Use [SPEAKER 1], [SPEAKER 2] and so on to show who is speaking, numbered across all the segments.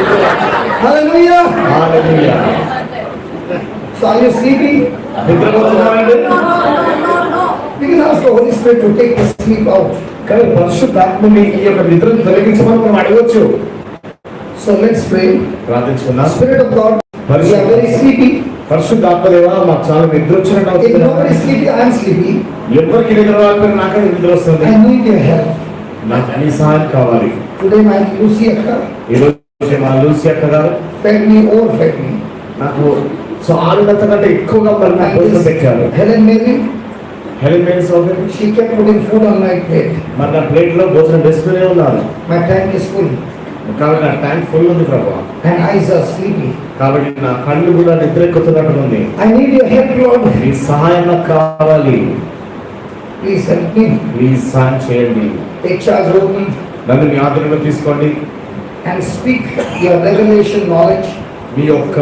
[SPEAKER 1] Hallelujah.
[SPEAKER 2] Hallelujah.
[SPEAKER 1] So are you sleeping?
[SPEAKER 2] నిద్రపోతున్నామండి.
[SPEAKER 1] We can ask the Holy Spirit to take the sleep out.
[SPEAKER 2] కానీ పరిశుద్ధాత్మని ఈ యొక్క నిద్రను తొలగించమని మనం అడగవచ్చు.
[SPEAKER 1] So let's pray.
[SPEAKER 2] ప్రార్థించుకుందాం.
[SPEAKER 1] Spirit of God, we are very sleepy.
[SPEAKER 2] పరిశుద్ధాత్మదేవా మాకు చాలా నిద్ర వచ్చినట్టు
[SPEAKER 1] If
[SPEAKER 2] అవుతుంది.
[SPEAKER 1] nobody is sleepy, I am sleepy.
[SPEAKER 2] ఎవరికి నిద్ర రాకపోయినా నాకే నిద్ర వస్తుంది.
[SPEAKER 1] I need your help.
[SPEAKER 2] నాకు అన్ని సహాయం కావాలి.
[SPEAKER 1] Today my Lucy Akka
[SPEAKER 2] ఈ రోజు మా లూసి అక్క గారు
[SPEAKER 1] fed me, overfed me.
[SPEAKER 2] నాకు చాలినంత కంటే ఎక్కువగా మరి నాకు భోజనం పెట్టారు.
[SPEAKER 1] Helen Mary,
[SPEAKER 2] హెలెన్ మేరీస్ ఒకరు
[SPEAKER 1] she kept putting food on my plate.
[SPEAKER 2] మరి నా ప్లేట్ లో భోజనం వేస్తూనే ఉన్నారు.
[SPEAKER 1] My tank is full
[SPEAKER 2] కాబట్టి నా ట్యాంక్ ఫుల్ ఉంది ప్రభు.
[SPEAKER 1] and eyes are sleepy.
[SPEAKER 2] కాబట్టి నా కళ్ళు కూడా నిద్ర ఎక్కుతున్నట్టు ఉంది.
[SPEAKER 1] I need your help, Lord.
[SPEAKER 2] మీ సహాయం నాకు కావాలి.
[SPEAKER 1] Please help me.
[SPEAKER 2] ప్లీజ్ సహాయం చేయండి.
[SPEAKER 1] Take charge of me
[SPEAKER 2] నన్ను మీ ఆధీనంలో తీసుకోండి.
[SPEAKER 1] and speak your revelation knowledge,
[SPEAKER 2] మీ యొక్క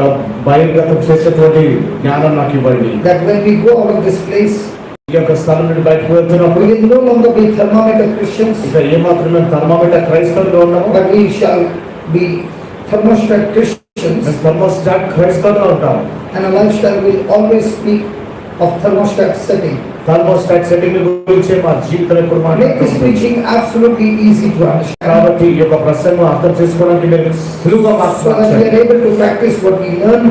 [SPEAKER 2] బహిర్గతం చేసేటువంటి జ్ఞానం నాకు ఇవ్వండి.
[SPEAKER 1] that when we go out of this place,
[SPEAKER 2] ఈ యొక్క స్థలం నుండి బయటకు
[SPEAKER 1] we
[SPEAKER 2] వెళ్తున్నప్పుడు
[SPEAKER 1] will no longer be thermometer Christians,
[SPEAKER 2] ఇక ఏమాత్రం మేము థర్మామీటర్ క్రైస్తవులుగా ఉన్నాము.
[SPEAKER 1] but we shall be thermostat Christians,
[SPEAKER 2] మేము థర్మోస్టాట్ క్రైస్తవులుగా ఉంటాము.
[SPEAKER 1] and our lifestyle will always speak of thermostat setting.
[SPEAKER 2] Thermostat setting గురించి మా జీవితంలో ఎప్పుడు
[SPEAKER 1] Make this
[SPEAKER 2] మాట్లాడుతున్నాం.
[SPEAKER 1] preaching absolutely easy to understand,
[SPEAKER 2] కాబట్టి ఈ యొక్క ప్రసంగం అర్థం చేసుకోవడానికి మేము సులువుగా
[SPEAKER 1] so that we
[SPEAKER 2] మార్చాలి.
[SPEAKER 1] are able to practice what we learn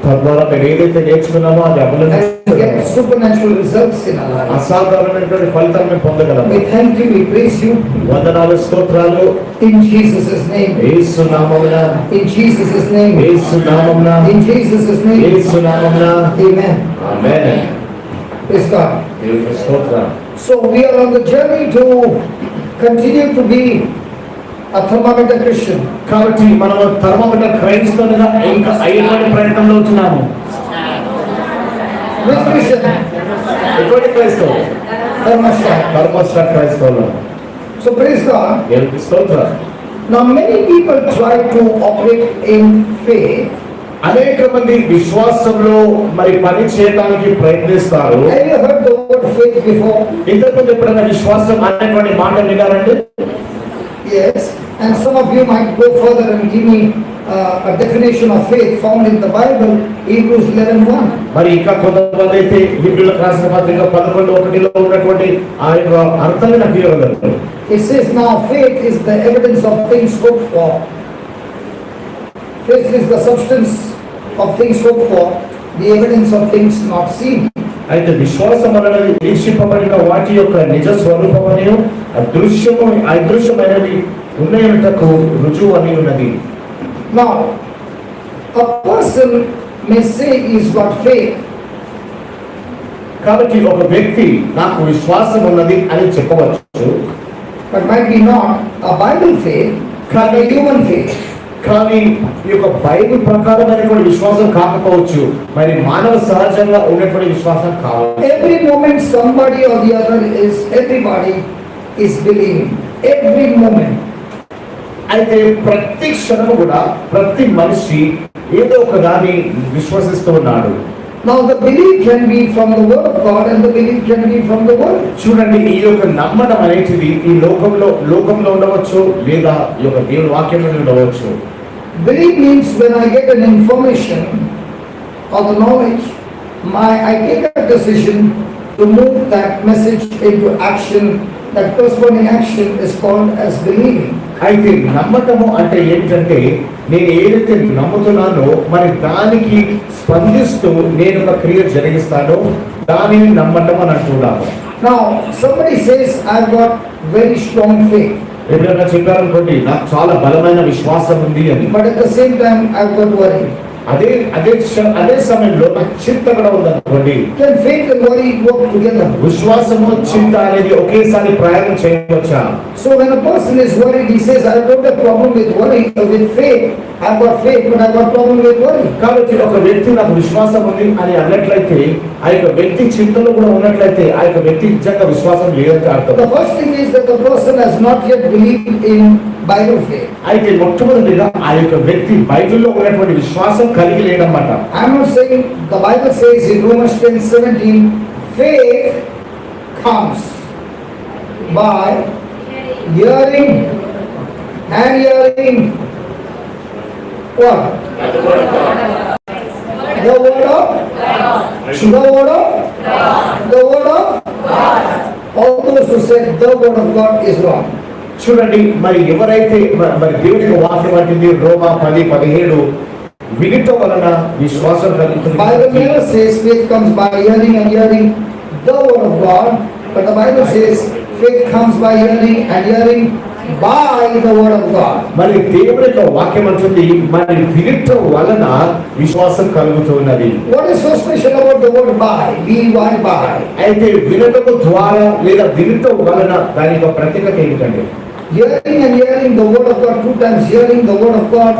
[SPEAKER 2] తద్వారా మేము ఏదైతే నేర్చుకున్నామో అది
[SPEAKER 1] and get
[SPEAKER 2] అమలు
[SPEAKER 1] supernatural results in our lives.
[SPEAKER 2] అసాధారణమైనటువంటి ఫలితాలు మేము పొందగలము.
[SPEAKER 1] We thank you, we praise you
[SPEAKER 2] వందనాలు స్తోత్రాలు
[SPEAKER 1] in Jesus' name.
[SPEAKER 2] యేసు నామమున
[SPEAKER 1] In Jesus' name.
[SPEAKER 2] యేసు నామమున
[SPEAKER 1] In Jesus' name.
[SPEAKER 2] యేసు నామమున
[SPEAKER 1] Amen.
[SPEAKER 2] ఆమేన్.
[SPEAKER 1] Praise God.
[SPEAKER 2] దేవునికి స్తోత్రం.
[SPEAKER 1] So we are on the journey to continue to be a thermometer Christian.
[SPEAKER 2] కాబట్టి మనం thermometer క్రైస్తవులుగా ఇంకా అయ్యేటువంటి ప్రయత్నంలో ఉంటున్నాము.
[SPEAKER 1] Which Christian?
[SPEAKER 2] ఎటువంటి క్రైస్తవులు?
[SPEAKER 1] Thermostat.
[SPEAKER 2] థర్మోస్టాట్ క్రైస్తవులు.
[SPEAKER 1] So praise God.
[SPEAKER 2] దేవునికి స్తోత్రం.
[SPEAKER 1] Now many people try to operate in faith.
[SPEAKER 2] అనేక మంది విశ్వాసంలో మరి పని చేయడానికి ప్రయత్నిస్తారు.
[SPEAKER 1] Have you heard the word faith before?
[SPEAKER 2] ఇంతకుముందు ఎప్పుడైనా విశ్వాసం అనేటువంటి మాట విన్నారండి?
[SPEAKER 1] Yes. And some of you might go further and give me a definition of faith found in the Bible, Hebrews 11:1.
[SPEAKER 2] మరి ఇంకా కొంతమంది అయితే హీబ్రూలకు రాసిన పత్రిక 11:1లో ఉన్నటువంటి ఆ యొక్క అర్థాన్ని నాకు ఇవ్వగలరు.
[SPEAKER 1] It says now faith is the evidence of things hoped for. Faith is the substance of things hoped for, the evidence of things not seen.
[SPEAKER 2] అయితే విశ్వాసం అనేది నిరీక్షింపబడిన వాటి యొక్క నిజ స్వరూపమని అదృశ్యమైనవి ఉన్నయటకు రుజువు అని ఉన్నది.
[SPEAKER 1] Now, a person may say he's got faith,
[SPEAKER 2] కాబట్టి ఒక వ్యక్తి నాకు విశ్వాసం ఉన్నది అని చెప్పవచ్చు.
[SPEAKER 1] but might be not a Bible faith, but a human faith.
[SPEAKER 2] కానీ ఈ యొక్క బైబిల్ ప్రకారమైనటువంటి విశ్వాసం కాకపోవచ్చు, మరి మానవ సహజంగా ఉన్నటువంటి విశ్వాసం కావాలి.
[SPEAKER 1] Every moment somebody or the other everybody is believing. Every moment.
[SPEAKER 2] అయితే ప్రతి క్షణము కూడా ప్రతి మనిషి ఏదో ఒక దాన్ని విశ్వసిస్తూ ఉన్నాడు.
[SPEAKER 1] Now the belief can be from the word of God and the belief can be from the world.
[SPEAKER 2] చూడండి, ఈ యొక్క నమ్మడం అనేది ఈ లోకంలో ఉండవచ్చు, లేదా ఈ యొక్క దేవుని వాక్యం నుండి ఉండవచ్చు.
[SPEAKER 1] Belief means when I get an information or the knowledge, I take a decision to move that message into action. That corresponding action is called as believing.
[SPEAKER 2] అయితే నమ్మటము అంటే ఏంటంటే నేను ఏదైతే నమ్ముతున్నానో మరి దానికి స్పందిస్తూ నేను ఒక క్రియ జరిగిస్తానో దానిని నమ్మటం అని అంటున్నాను.
[SPEAKER 1] Now somebody says I've got very strong faith,
[SPEAKER 2] ఎప్పుడైనా చెప్పారనుకోండి నాకు చాలా బలమైన విశ్వాసం ఉంది అని,
[SPEAKER 1] but at the same time I've got worry.
[SPEAKER 2] అదే సమయంలో నాకు చింత కూడా ఉందనుకోండి.
[SPEAKER 1] Can faith and worry work together?
[SPEAKER 2] విశ్వాసము చింత అనేది ఒకేసారి ప్రయాణం చేయవచ్చా?
[SPEAKER 1] So when a person is worried, he says I've got a problem with worry, with faith. I've got faith, but I've got problem with worry.
[SPEAKER 2] కాబట్టి ఒక వ్యక్తి నాకు విశ్వాసం ఉంది అని అన్నట్లయితే ఆ యొక్క వ్యక్తి చింతలో కూడా ఉన్నట్లయితే ఆ యొక్క వ్యక్తి నిజంగా విశ్వాసం లేదని అర్థం.
[SPEAKER 1] The first thing is that the person has not yet believed in Bible faith.
[SPEAKER 2] అయితే మొట్టమొదటిగా ఆ యొక్క వ్యక్తి బైబిల్లో ఉన్నటువంటి విశ్వాసం కలిగి లేదన్నమాట.
[SPEAKER 1] I'm not saying, the Bible says in Romans 10:17, faith comes by hearing and hearing hearing what? The word of? The word of? The word of? All those who said the word of God is wrong.
[SPEAKER 2] చూడండి, మరి ఎవరైతే మరి దేవుని యొక్క వాక్యం అంటుంది రోమా 10:17 వినుట వలన విశ్వాసం కలుగుతుంది.
[SPEAKER 1] Bible never says faith comes by hearing and hearing the word of God, but the Bible says faith comes by hearing and hearing by the word of God.
[SPEAKER 2] మరి దేవుని యొక్క వాక్యం అంటుంది మరి వినుట వలన విశ్వాసం కలుగుతున్నది.
[SPEAKER 1] What is so special about the word by? B-Y, by.
[SPEAKER 2] అయితే వినటము ద్వారా లేదా వినుట వలన దాని యొక్క ప్రత్యేకత ఏమిటండి?
[SPEAKER 1] Hearing and hearing the word of God, 2 times hearing the word of God.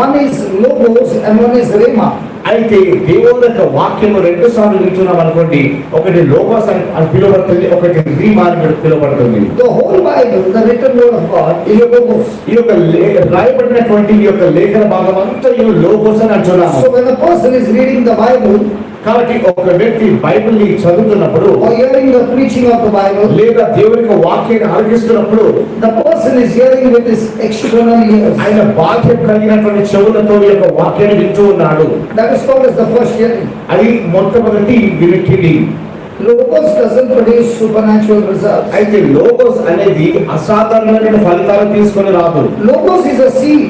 [SPEAKER 1] One is logos and one is rhema.
[SPEAKER 2] అయితే దేవుని యొక్క వాక్యము 2 సార్లు వింటున్నాం అనుకోండి, ఒకటి లోగోస్ అని పిలువబడుతుంది, ఒకటి రీమా అని పిలువబడుతుంది.
[SPEAKER 1] The whole Bible, the written word of God, is logos.
[SPEAKER 2] ఈ యొక్క రాయబడినటువంటి ఈ యొక్క లేఖన భాగం అంతా ఈ లోగోస్ అని అంటున్నాము.
[SPEAKER 1] So when a person is reading the Bible
[SPEAKER 2] కాబట్టి ఒక వ్యక్తి బైబిల్ ని చదువుతున్నప్పుడు
[SPEAKER 1] or hearing the preaching of the Bible,
[SPEAKER 2] లేదా దేవుని యొక్క వాక్యాన్ని ఆలకిస్తున్నప్పుడు
[SPEAKER 1] the person is hearing with his external ears.
[SPEAKER 2] ఆయన బాధ్యత కలిగినటువంటి చెవులతో ఈ యొక్క వాక్యాన్ని వింటూ ఉన్నాడు.
[SPEAKER 1] That is called as the first hearing.
[SPEAKER 2] అది మొట్టమొదటి వినికిడి.
[SPEAKER 1] Logos doesn't produce supernatural results.
[SPEAKER 2] అయితే లోగోస్ అనేది అసాధారణమైన ఫలితాలు తీసుకొని రాదు.
[SPEAKER 1] Logos is a seed.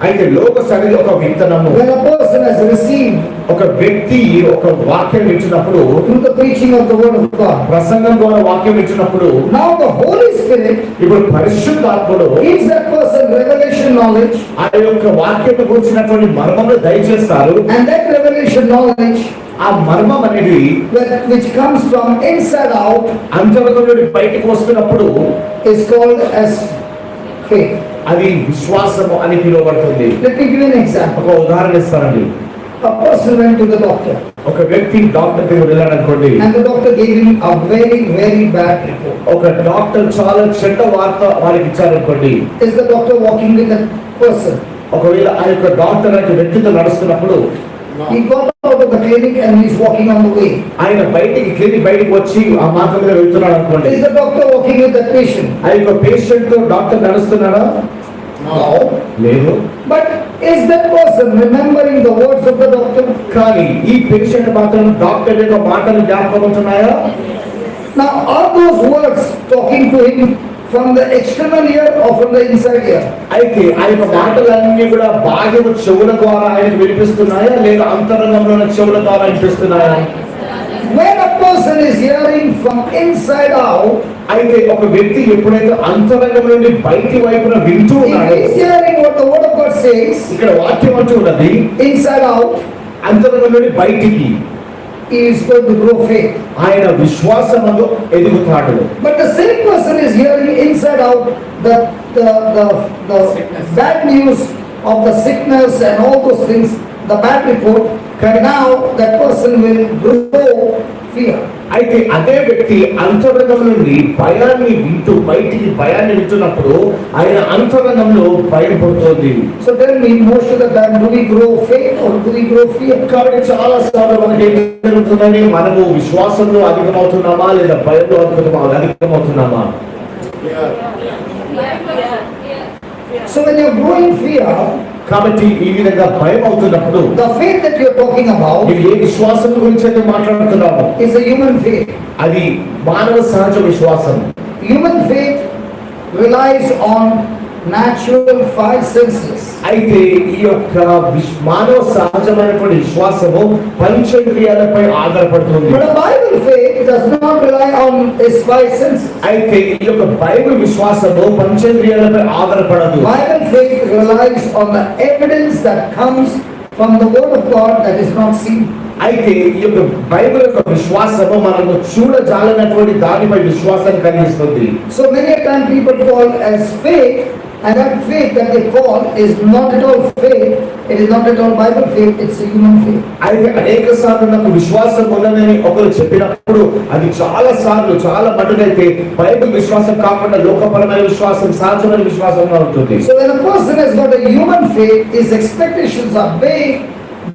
[SPEAKER 2] అయితే లోగోస్ అనేది ఒక విత్తనము.
[SPEAKER 1] When a person has received
[SPEAKER 2] ఒక వ్యక్తి ఒక వాక్యం వింటున్నప్పుడు
[SPEAKER 1] through the preaching of the word of God,
[SPEAKER 2] ప్రసంగం ద్వారా వాక్యం వింటున్నప్పుడు
[SPEAKER 1] now the Holy Spirit
[SPEAKER 2] ఇప్పుడు పరిశుద్ధాత్ముడు
[SPEAKER 1] gives that person revelation knowledge,
[SPEAKER 2] ఆ యొక్క వాక్యం గురించినటువంటి మర్మమును దయచేస్తారు.
[SPEAKER 1] and that revelation knowledge
[SPEAKER 2] ఆ మర్మం అనేది
[SPEAKER 1] which comes from inside out
[SPEAKER 2] అంతరంగం నుండి బయటకు వస్తున్నప్పుడు
[SPEAKER 1] is called as faith.
[SPEAKER 2] అది విశ్వాసము అని పిలువబడుతుంది.
[SPEAKER 1] Let me give you an example.
[SPEAKER 2] ఒక ఉదాహరణ ఇస్తానండి.
[SPEAKER 1] A person went to the doctor
[SPEAKER 2] ఒక వ్యక్తి డాక్టర్ దగ్గర వెళ్ళాడు అనుకోండి,
[SPEAKER 1] and the doctor gave him a very bad report.
[SPEAKER 2] ఒక డాక్టర్ చాలా చెడ్డ వార్త వారికి ఇచ్చారనుకోండి.
[SPEAKER 1] Is the doctor walking with that person?
[SPEAKER 2] ఒకవేళ ఆ యొక్క డాక్టర్ ఆ వ్యక్తితో నడుస్తున్నప్పుడు
[SPEAKER 1] He got out of the clinic and he's walking on the way.
[SPEAKER 2] ఆయన క్లినిక్ బయటికి వచ్చి ఆ మార్గం మీద వెళ్తున్నాడు అనుకోండి.
[SPEAKER 1] Is the doctor walking with that patient?
[SPEAKER 2] ఆ యొక్క పేషెంట్ తో డాక్టర్ నడుస్తున్నాడా?
[SPEAKER 1] No.
[SPEAKER 2] లేదు.
[SPEAKER 1] But is that person remembering the words of the doctor?
[SPEAKER 2] కానీ ఈ పేషెంట్ మాత్రం డాక్టర్ యొక్క మాటలు జ్ఞాపకం ఉంటున్నాయా?
[SPEAKER 1] Now are those words talking to him from the external ear or from the inside ear?
[SPEAKER 2] అయితే ఆ యొక్క మాటలన్నీ కూడా బాహ్య చెవుల ద్వారా ఆయనకు వినిపిస్తున్నాయా లేదా అంతరంగంలో ఉన్న చెవుల ద్వారా వినిపిస్తున్నాయా?
[SPEAKER 1] When a person is hearing from inside out,
[SPEAKER 2] అయితే ఒక వ్యక్తి ఎప్పుడైతే అంతరంగం నుండి బయటి వైపున వింటూ
[SPEAKER 1] if
[SPEAKER 2] ఉన్నాడో,
[SPEAKER 1] he is hearing what the word of God says
[SPEAKER 2] ఇక్కడ వాక్యం అంటూ ఉన్నది
[SPEAKER 1] inside out,
[SPEAKER 2] అంతరంగం నుండి బయటికి
[SPEAKER 1] he is going to grow faith.
[SPEAKER 2] ఆయన విశ్వాసములో ఎదుగుతాడు.
[SPEAKER 1] But the same person is hearing inside out the bad news of the sickness and all those things, the bad report. Now that person will grow fear.
[SPEAKER 2] అయితే అదే వ్యక్తి అంతరంగం నుండి భయాన్ని వింటూ బయటికి భయాన్ని వింటున్నప్పుడు ఆయన అంతరంగంలో భయం పడుతుంది.
[SPEAKER 1] So tell me, most of the time, do we grow faith or do we grow fear?
[SPEAKER 2] కాబట్టి చాలా సార్లు మనకి ఏం జరుగుతుందని, మనము విశ్వాసంలో అధికమవుతున్నామా లేదా భయంలో అధికమవుతున్నామా?
[SPEAKER 1] So when you're growing fear,
[SPEAKER 2] కాబట్టి ఈ విధంగా భయం అవుతున్నప్పుడు
[SPEAKER 1] the faith that you're talking about
[SPEAKER 2] ఇది ఏ విశ్వాసం గురించి అయితే మాట్లాడుతున్నామో
[SPEAKER 1] is a human faith.
[SPEAKER 2] అది మానవ సహజ విశ్వాసం.
[SPEAKER 1] Human faith relies on natural 5 senses.
[SPEAKER 2] అయితే ఈ యొక్క మానవ సహజమైనటువంటి విశ్వాసము పంచేంద్రియాలపై ఆధారపడుతుంది.
[SPEAKER 1] But a Bible faith does not rely on its 5 senses.
[SPEAKER 2] అయితే ఈ యొక్క బైబిల్ విశ్వాసము పంచేంద్రియాలపై ఆధారపడదు.
[SPEAKER 1] Bible faith relies on the evidence that comes from the word of God that is not seen.
[SPEAKER 2] అయితే ఈ యొక్క బైబిల్ యొక్క విశ్వాసము మనము చూడజాలనటువంటి దానిపై విశ్వాసాన్ని కలిగిస్తుంది.
[SPEAKER 1] So many a time people call as faith, and that faith that they call is not at all faith. It is not at all Bible faith. It's a human faith.
[SPEAKER 2] అయితే అనేక సార్లు నాకు విశ్వాసం ఉన్నదని ఒకరు చెప్పినప్పుడు అది చాలా సార్లు చాలా మటుకైతే బైబిల్ విశ్వాసం కాకుండా లోకపరమైన విశ్వాసం, సహజమైన విశ్వాసంగా ఉంటుంది.
[SPEAKER 1] So when a person has got a human faith, his expectations are big,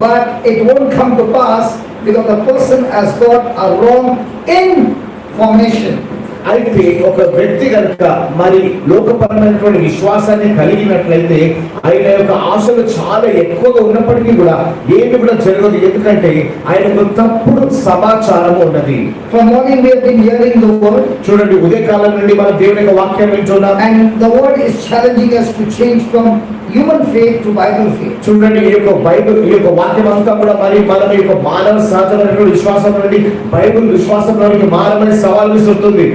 [SPEAKER 1] but it won't come to pass because the person has got a wrong information.
[SPEAKER 2] అయితే ఒక వ్యక్తి కనుక మరి లోకపరమైనటువంటి విశ్వాసాన్ని కలిగినట్లయితే ఆయన యొక్క ఆశలు చాలా ఎక్కువగా ఉన్నప్పటికీ కూడా ఏమి కూడా జరగదు. ఎందుకంటే ఆయనకు తప్పుడు సమాచారం ఉన్నది.
[SPEAKER 1] From morning we have been hearing the word,
[SPEAKER 2] చూడండి, ఉదయకాలం నుండి మన దేవుని యొక్క వాక్యం వింటున్నాం.
[SPEAKER 1] and the word is challenging us to change from human faith to Bible faith.
[SPEAKER 2] చూడండి, ఈ యొక్క బైబిల్, ఈ యొక్క వాక్యం అంతా కూడా మరి మనం ఈ యొక్క మానవ సహజమైనటువంటి విశ్వాసం నుండి బైబిల్ విశ్వాసంలోనికి మారమని సవాల్ విసురుతుంది.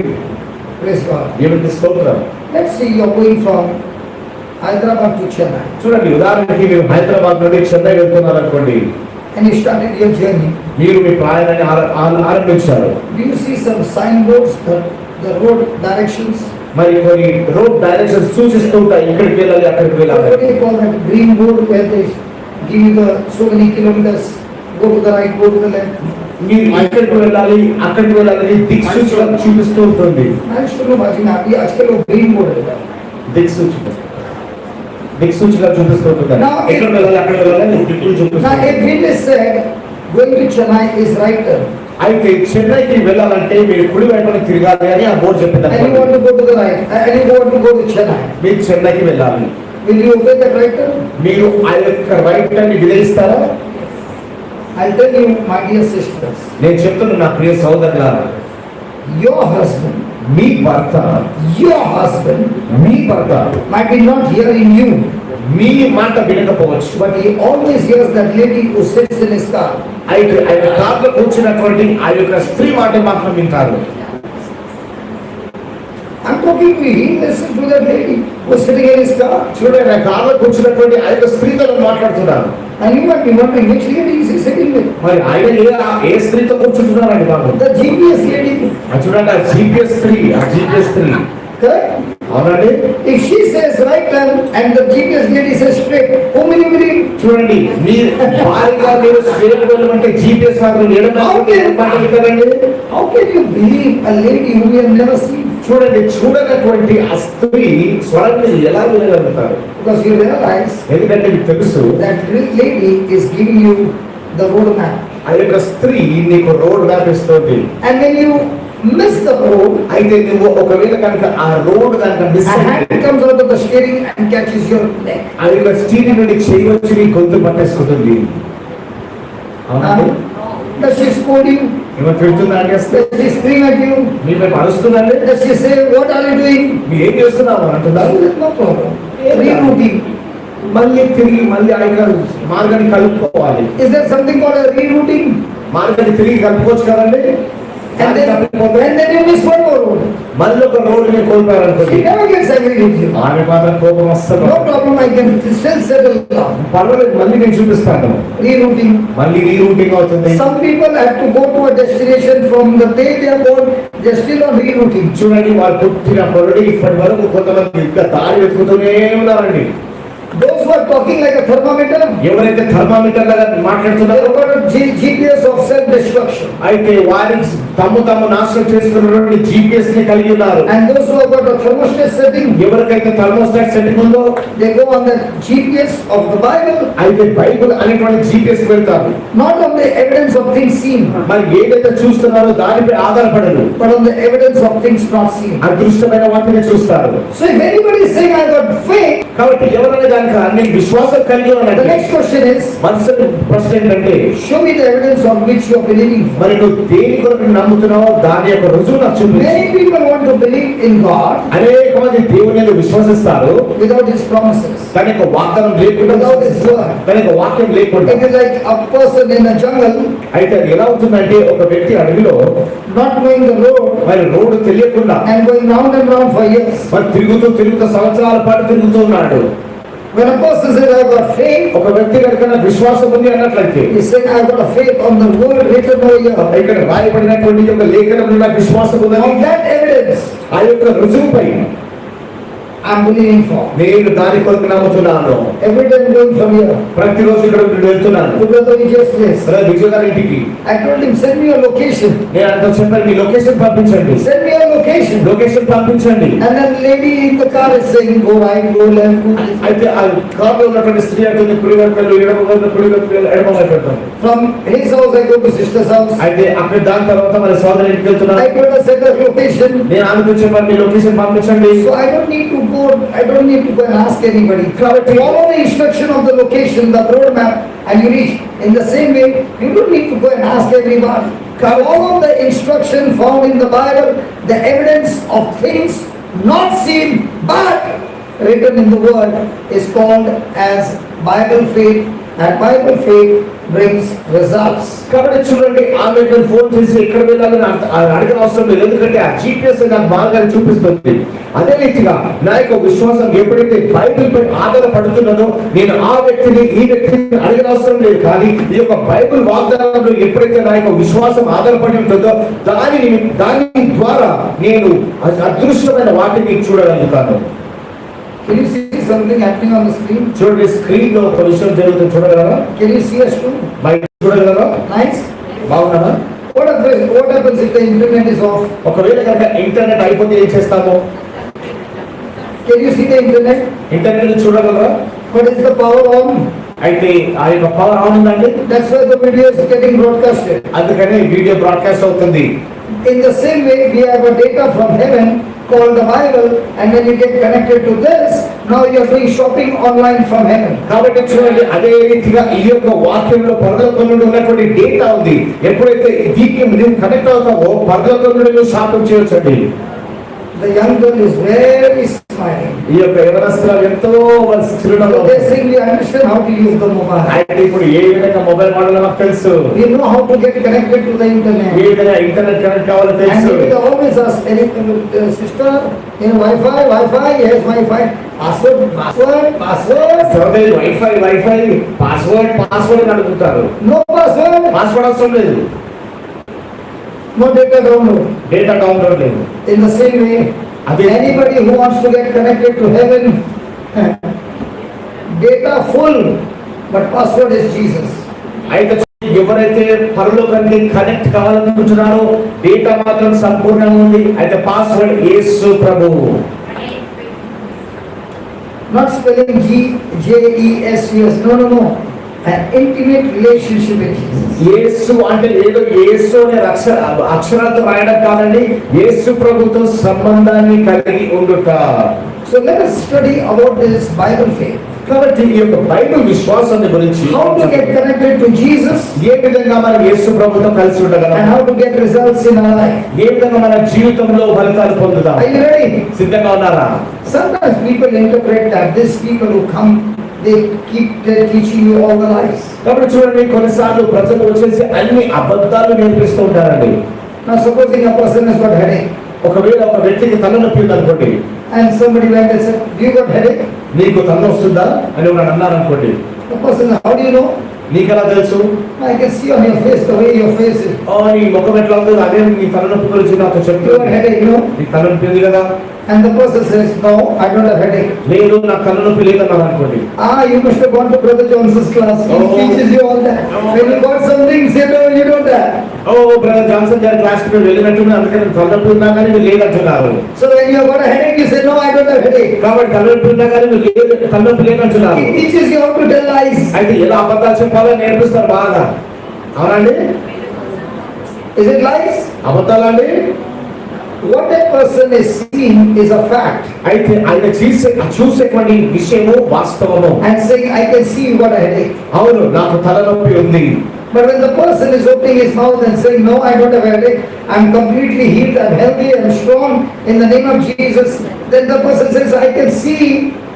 [SPEAKER 1] Praise God.
[SPEAKER 2] దేవునికి స్తోత్రం.
[SPEAKER 1] Let's see, you're going from Hyderabad to Chennai,
[SPEAKER 2] చూడండి, ఉదాహరణకి మీరు హైదరాబాద్ నుండి చెన్నై వెళ్తున్నారు అనుకోండి.
[SPEAKER 1] and you started your journey.
[SPEAKER 2] మీరు మీ ప్రయాణాన్ని ఆరంభించారు.
[SPEAKER 1] Do you see some signboards, the road directions?
[SPEAKER 2] మరి కొన్ని రోడ్ డైరెక్షన్స్ సూచిస్తూ ఉంటాయి, ఇక్కడికి వెళ్ళాలి, అక్కడికి వెళ్ళాలి.
[SPEAKER 1] What do you call that green board where they give you the so many kilometers, go to the right, go to the left?
[SPEAKER 2] మీరు ఇక్కడికి వెళ్ళాలి, అక్కడికి వెళ్ళాలి, దిక్సూచిగా చూపిస్తూ ఉంటుంది.
[SPEAKER 1] Manchester Bajina, अभी आजकल वो green board है.
[SPEAKER 2] దిక్సూచిగా చూపిస్తూ ఉంటుంది. ఎక్కడ వెళ్ళాలి, అక్కడ వెళ్ళాలి, దిక్కులు
[SPEAKER 1] Now
[SPEAKER 2] చూపిస్తుంది.
[SPEAKER 1] if it is said going to Chennai is right turn,
[SPEAKER 2] అయితే చెన్నైకి వెళ్ళాలంటే మీరు కుడి వైపున తిరగాలి అని ఆ బోర్డు చెప్పింది.
[SPEAKER 1] and you want to go to the right, and you want to go to Chennai,
[SPEAKER 2] మీరు చెన్నైకి వెళ్ళాలి,
[SPEAKER 1] will you obey that right turn?
[SPEAKER 2] మీరు ఆ యొక్క రైట్ అని విధిస్తారా?
[SPEAKER 1] I'll tell you, my dear sisters,
[SPEAKER 2] నేను చెప్తున్నా నా ప్రియ సోదరులారా,
[SPEAKER 1] your husband
[SPEAKER 2] మీ భర్త
[SPEAKER 1] might be not hearing you,
[SPEAKER 2] మీ మాట వినకపోవచ్చు,
[SPEAKER 1] but he always hears that lady who sits in his car.
[SPEAKER 2] అయితే ఆయన కార్లో కూర్చున్నటువంటి ఆ యొక్క స్త్రీ మాట మాత్రం వింటారు.
[SPEAKER 1] I'm talking to you, he listens to that lady who is sitting in his car.
[SPEAKER 2] చూడండి, ఆయన కార్లో కూర్చున్నటువంటి ఆ యొక్క స్త్రీతో మాట్లాడుతున్నారు.
[SPEAKER 1] And you might be wondering which lady is he sitting with?
[SPEAKER 2] మరి ఆయన ఏ స్త్రీతో కూర్చుంటున్నారండి బాబు?
[SPEAKER 1] The GPS lady,
[SPEAKER 2] చూడండి, ఆ జీపీఎస్ స్త్రీ,
[SPEAKER 1] correct?
[SPEAKER 2] అవునండి.
[SPEAKER 1] If she says right turn and the GPS lady says straight, whom will you believe?
[SPEAKER 2] చూడండి, మీరు భారీగా మీరు స్ట్రేట్ వెళ్ళమంటే GPS వింటారండి.
[SPEAKER 1] How can you believe a lady whom you have never seen?
[SPEAKER 2] చూడనటువంటి ఆ స్త్రీ స్వరాన్ని ఎలా వినగలుగుతారు?
[SPEAKER 1] Because you realize
[SPEAKER 2] ఎందుకంటే మీకు తెలుసు,
[SPEAKER 1] that lady is giving you the road map.
[SPEAKER 2] ఆ యొక్క స్త్రీ నీకు రోడ్ మ్యాప్ ఇస్తుంది.
[SPEAKER 1] And when you miss the road,
[SPEAKER 2] అయితే నువ్వు ఒకవేళ కనుక ఆ రోడ్ కనుక మిస్
[SPEAKER 1] a hand
[SPEAKER 2] అయితే
[SPEAKER 1] comes out of the steering and catches your neck.
[SPEAKER 2] ఆ యొక్క స్టీరింగ్ నుండి చేయవచ్చు నీ గొంతు పట్టేసుకుంటుంది. అవునండి.
[SPEAKER 1] Does she scold you?
[SPEAKER 2] ఏమో తిడుతుందా అండి?
[SPEAKER 1] Does she scream at you?
[SPEAKER 2] మీ వైపు అరుస్తుందండి?
[SPEAKER 1] Does she say, what are you doing?
[SPEAKER 2] మీరు ఏం చేస్తున్నావు అంటున్నారు.
[SPEAKER 1] No problem. Rerouting.
[SPEAKER 2] మళ్ళీ తిరిగి ఆ యొక్క మార్గాన్ని కలుపుకోవాలి.
[SPEAKER 1] Is there something called a rerouting?
[SPEAKER 2] మార్గాన్ని తిరిగి కలుపుకోవచ్చు కదండి.
[SPEAKER 1] And then you miss one more road.
[SPEAKER 2] మళ్ళీ ఒక రోడ్డు నేను కోల్పోయారనుకోండి,
[SPEAKER 1] She never gets angry with you.
[SPEAKER 2] ఆమె మాత్రం కోపం వస్తుంది.
[SPEAKER 1] No problem, I can still settle down.
[SPEAKER 2] పర్వాలేదు, మళ్ళీ నేను చూపిస్తాను.
[SPEAKER 1] Rerouting.
[SPEAKER 2] మళ్ళీ రీరూటింగ్ అవుతుంది.
[SPEAKER 1] Some people have to go to a destination from the day they are born, they're still on rerouting.
[SPEAKER 2] చూడండి, వాళ్ళు పుట్టినప్పటి నుండి ఇప్పటి వరకు కొంతమంది ఇంకా దారి వెతుకుతూనే ఉన్నారండి.
[SPEAKER 1] Those who are talking like a thermometer,
[SPEAKER 2] ఎవరైతే థర్మామీటర్ లాగా
[SPEAKER 1] they
[SPEAKER 2] మాట్లాడుతున్నారో
[SPEAKER 1] have got a GPS of self-destruction.
[SPEAKER 2] అయితే వారి తమ్ము నాశనం చేసుకున్నటువంటి జీపీఎస్ ని కలిగి ఉన్నారు.
[SPEAKER 1] And those who have got a thermostat setting,
[SPEAKER 2] ఎవరికైతే థర్మోస్టాట్ సెట్టింగ్ ఉందో
[SPEAKER 1] they go on the GPS of the Bible,
[SPEAKER 2] అయితే బైబిల్ అనేటువంటి జీపీఎస్ వెళ్తారు.
[SPEAKER 1] not on the evidence of things seen,
[SPEAKER 2] మరి ఏదైతే చూస్తున్నారో దానిపై ఆధారపడరు,
[SPEAKER 1] but on the evidence of things not seen.
[SPEAKER 2] అదృష్టమైన వాటిని చూస్తారు.
[SPEAKER 1] So if anybody is saying I got faith,
[SPEAKER 2] కాబట్టి ఎవరైనా కనుక నేను విశ్వాసం కలిగి
[SPEAKER 1] the
[SPEAKER 2] ఉన్నానంటే
[SPEAKER 1] next question is,
[SPEAKER 2] మనసుని ప్రశ్న ఏంటంటే,
[SPEAKER 1] show me the evidence on which you are believing.
[SPEAKER 2] మరి నువ్వు దేని కొరకు నమ్ముతున్నావో దాని యొక్క రుజువు నాకు చూపించు.
[SPEAKER 1] Many people want to believe in God
[SPEAKER 2] అనేక మంది దేవుని యందు విశ్వసిస్తారు,
[SPEAKER 1] without His promises,
[SPEAKER 2] దాని యొక్క వాగ్దానం లేకుండా,
[SPEAKER 1] without His word.
[SPEAKER 2] దాని యొక్క వాక్యం లేకుండా.
[SPEAKER 1] It is like a person in a jungle,
[SPEAKER 2] అయితే అది ఎలా అవుతుందంటే, ఒక వ్యక్తి అడవిలో
[SPEAKER 1] not knowing the road
[SPEAKER 2] మరి రోడ్డు తెలియకుండా
[SPEAKER 1] and going round and round for years.
[SPEAKER 2] మరి తిరుగుతూ సంవత్సరాల పాటు తిరుగుతున్నాడు.
[SPEAKER 1] When a person says I got faith,
[SPEAKER 2] ఒక వ్యక్తి కనుక నాకు విశ్వాసం ఉంది అన్నట్లయితే,
[SPEAKER 1] he said I got a faith on the word written over here.
[SPEAKER 2] ఇక్కడ రాయబడినటువంటి యొక్క లేఖనంలో నాకు విశ్వాసం ఉందని,
[SPEAKER 1] On that evidence,
[SPEAKER 2] ఆ యొక్క రుజువుపై
[SPEAKER 1] I'm believing for.
[SPEAKER 2] నేను దాని కొరకు నమ్ముతున్నాను.
[SPEAKER 1] Every day I'm going from here
[SPEAKER 2] ప్రతిరోజు ఇక్కడ నుండి వెళ్తున్నాను
[SPEAKER 1] to Brother Vijay's place.
[SPEAKER 2] Brother Vijay గారి ఇంటికి.
[SPEAKER 1] I told him, send me your location.
[SPEAKER 2] నేను అంత చెప్పాను, మీ లొకేషన్ పంపించండి,
[SPEAKER 1] Send me your location.
[SPEAKER 2] Location పంపించండి.
[SPEAKER 1] And then lady in the car is saying, go right, go left, go this.
[SPEAKER 2] అయితే ఆ కార్లో ఉన్నటువంటి స్త్రీ అంటుంది కుడి వైపు వెళ్ళు, ఎడమ వైపు, కుడి వైపు వెళ్ళు, ఎడమ వైపు వెళ్తాను.
[SPEAKER 1] From his house I go to sister's house.
[SPEAKER 2] అయితే అక్కడ దాని తర్వాత మరి సోదరి ఇంటికి వెళ్తున్నాను.
[SPEAKER 1] I told her, send her location.
[SPEAKER 2] నేను ఆమెకు చెప్పాను, మీ లొకేషన్ పంపించండి.
[SPEAKER 1] So I don't need to go and ask anybody. Follow the instruction of the location, the road map, and you reach. In the same way, you don't need to go and ask everybody. Follow the instruction found in the Bible, the evidence of things not seen but written in the Word is called as Bible faith, and Bible faith brings results.
[SPEAKER 2] కాబట్టి చూడండి, ఆమె నేను phone చేసి ఎక్కడ వెళ్ళాలని అడగని అవసరం లేదు, ఎందుకంటే ఆ జీపీఎస్ నాకు మార్గాన్ని చూపిస్తుంది. అదే రీతిగా నా యొక్క విశ్వాసం ఎప్పుడైతే బైబిల్ పై ఆధారపడుతున్నదో నేను ఆ వ్యక్తిని ఈ వ్యక్తిని అడగని అవసరం లేదు. కానీ ఈ యొక్క బైబిల్ వాగ్దానంలో ఎప్పుడైతే నా యొక్క విశ్వాసం ఆధారపడి ఉంటుందో దాని ద్వారా నేను అదృష్టమైన వాటిని చూడగలుగుతాను.
[SPEAKER 1] Can you see something happening on the screen?
[SPEAKER 2] చూడండి, స్క్రీన్ లో ఒక విషయం జరుగుతుంది, చూడగలరా?
[SPEAKER 1] Can you see us too?
[SPEAKER 2] బయట చూడగలరా?
[SPEAKER 1] Nice.
[SPEAKER 2] బాగున్నారా?
[SPEAKER 1] What happens if the internet is off?
[SPEAKER 2] ఒకవేళ కనుక ఇంటర్నెట్ అయిపోతే ఏం చేస్తాము?
[SPEAKER 1] Can you see the internet?
[SPEAKER 2] Internet చూడగలరా?
[SPEAKER 1] What is the power on?
[SPEAKER 2] అయితే ఆ యొక్క పవర్ ఆన్ ఉందండి,
[SPEAKER 1] That's why the video is getting broadcasted.
[SPEAKER 2] అందుకనే వీడియో బ్రాడ్కాస్ట్ అవుతుంది.
[SPEAKER 1] In the same way, we have a data from heaven called the Bible, and when you get connected to this, now you are doing shopping online from heaven.
[SPEAKER 2] కాబట్టి చూడండి, అదే రీతిగా ఈ యొక్క వాక్యంలో పరలోకం నుండి ఉన్నటువంటి డేటా ఉంది. ఎప్పుడైతే దీనికి నువ్వు కనెక్ట్ అవుతావో పరలోకం నుండి నువ్వు షాపింగ్ చేయొచ్చండి.
[SPEAKER 1] The young girl is very smiling.
[SPEAKER 2] ఈ యొక్క యవనస్తులు ఎంతో చిరునవ్వు.
[SPEAKER 1] They saying we understand how to use the mobile.
[SPEAKER 2] అయితే ఇప్పుడు ఏ విధంగా మొబైల్ వాడాలో నాకు తెలుసు,
[SPEAKER 1] We know how to get connected to the internet.
[SPEAKER 2] ఏ విధంగా ఇంటర్నెట్ కనెక్ట్ కావాలో
[SPEAKER 1] And
[SPEAKER 2] తెలుసు.
[SPEAKER 1] we will always ask, sister, in Wi-Fi, yes, Wi-Fi, password.
[SPEAKER 2] Survey wifi password అని అడుగుతారు.
[SPEAKER 1] No password,
[SPEAKER 2] పాస్వర్డ్ అవసరం లేదు,
[SPEAKER 1] no data download.
[SPEAKER 2] Data download లేదు.
[SPEAKER 1] In the same way, anybody who wants to get connected to heaven, data full, but password is Jesus.
[SPEAKER 2] అయితే ఎవరైతే పరలోకానికి connect కావాలనుకుంటున్నారో data మాత్రం సంపూర్ణంగా ఉంది, అయితే పాస్వర్డ్ యేసు ప్రభువు.
[SPEAKER 1] Not spelling J-E-S-U-S, no. An intimate relationship with Jesus.
[SPEAKER 2] యేసు అంటే ఏదో యేసు అనే అక్షరాలతో రాయడం కాదండి, యేసు ప్రభుతో సంబంధాన్ని కలిగి ఉండుట.
[SPEAKER 1] So let us study about this Bible faith.
[SPEAKER 2] కాబట్టి ఈ యొక్క బైబిల్ విశ్వాసాన్ని గురించి,
[SPEAKER 1] How to get connected to Jesus
[SPEAKER 2] ఏ విధంగా మనం యేసు ప్రభుతో కలిసి
[SPEAKER 1] and
[SPEAKER 2] ఉండగలం,
[SPEAKER 1] how to get results in our life.
[SPEAKER 2] ఏ విధంగా మన జీవితంలో ఫలితాలు పొందుదాం.
[SPEAKER 1] Are you ready?
[SPEAKER 2] సిద్ధంగా ఉన్నారా?
[SPEAKER 1] Sometimes people interpret that these people who come, they keep teaching you all the lies.
[SPEAKER 2] కాబట్టి చూడండి, కొన్నిసార్లు ప్రజలు వచ్చేసి అన్ని అబద్ధాలు నేర్పిస్తూ ఉంటారండి.
[SPEAKER 1] Now supposing a person has got headache
[SPEAKER 2] ఒకవేళ ఒక వ్యక్తికి తలనొప్పి ఉంది అనుకోండి,
[SPEAKER 1] and somebody went and said, do you got headache?
[SPEAKER 2] నీకు తలనొస్తుందా అని ఒకడు అన్నారు అనుకోండి,
[SPEAKER 1] The person, how do you know?
[SPEAKER 2] నీకెలా తెలుసు?
[SPEAKER 1] I can see on your face the way your face is.
[SPEAKER 2] నీ ముఖం ఎట్లా ఉందో అదే నీ తలనొప్పి గురించి నాతో
[SPEAKER 1] You got
[SPEAKER 2] చెప్తుంది.
[SPEAKER 1] headache, no?
[SPEAKER 2] నీకు తలనొప్పి ఉంది కదా?
[SPEAKER 1] And the person says, no, I don't have headache.
[SPEAKER 2] లేదు, నాకు తలనొప్పి లేదన్నారు అనుకోండి.
[SPEAKER 1] You must have gone to Brother Johnson's class. He
[SPEAKER 2] Oh.
[SPEAKER 1] teaches you all that. When you got something, say, no, you don't have.
[SPEAKER 2] Brother Johnson గారి class కి వెళ్ళినట్టున్నా, అందుకని తలనొప్పి ఉన్నా కానీ మీరు లేదంటున్నారు.
[SPEAKER 1] So when you have got a headache, you say, no, I don't have headache.
[SPEAKER 2] కాబట్టి తలనొప్పి ఉన్నా కానీ మీరు తలనొప్పి లేదంటున్నారు.
[SPEAKER 1] He teaches you how to tell lies.
[SPEAKER 2] అయితే ఎలా అబద్ధాలు చెప్పాలో నేర్పిస్తారు బాగా, అవునండి?
[SPEAKER 1] Is it lies?
[SPEAKER 2] అబద్ధాలండి.
[SPEAKER 1] What a person is seeing is a fact.
[SPEAKER 2] అయితే ఆయన చూసేటువంటి విషయము వాస్తవము.
[SPEAKER 1] And saying, I can see you got a headache.
[SPEAKER 2] అవును, నాకు తలనొప్పి ఉంది.
[SPEAKER 1] But when the person is opening his mouth and saying, no, I don't have a headache, I'm completely healed, I'm healthy, I'm strong in the name of Jesus, then the person says, I can see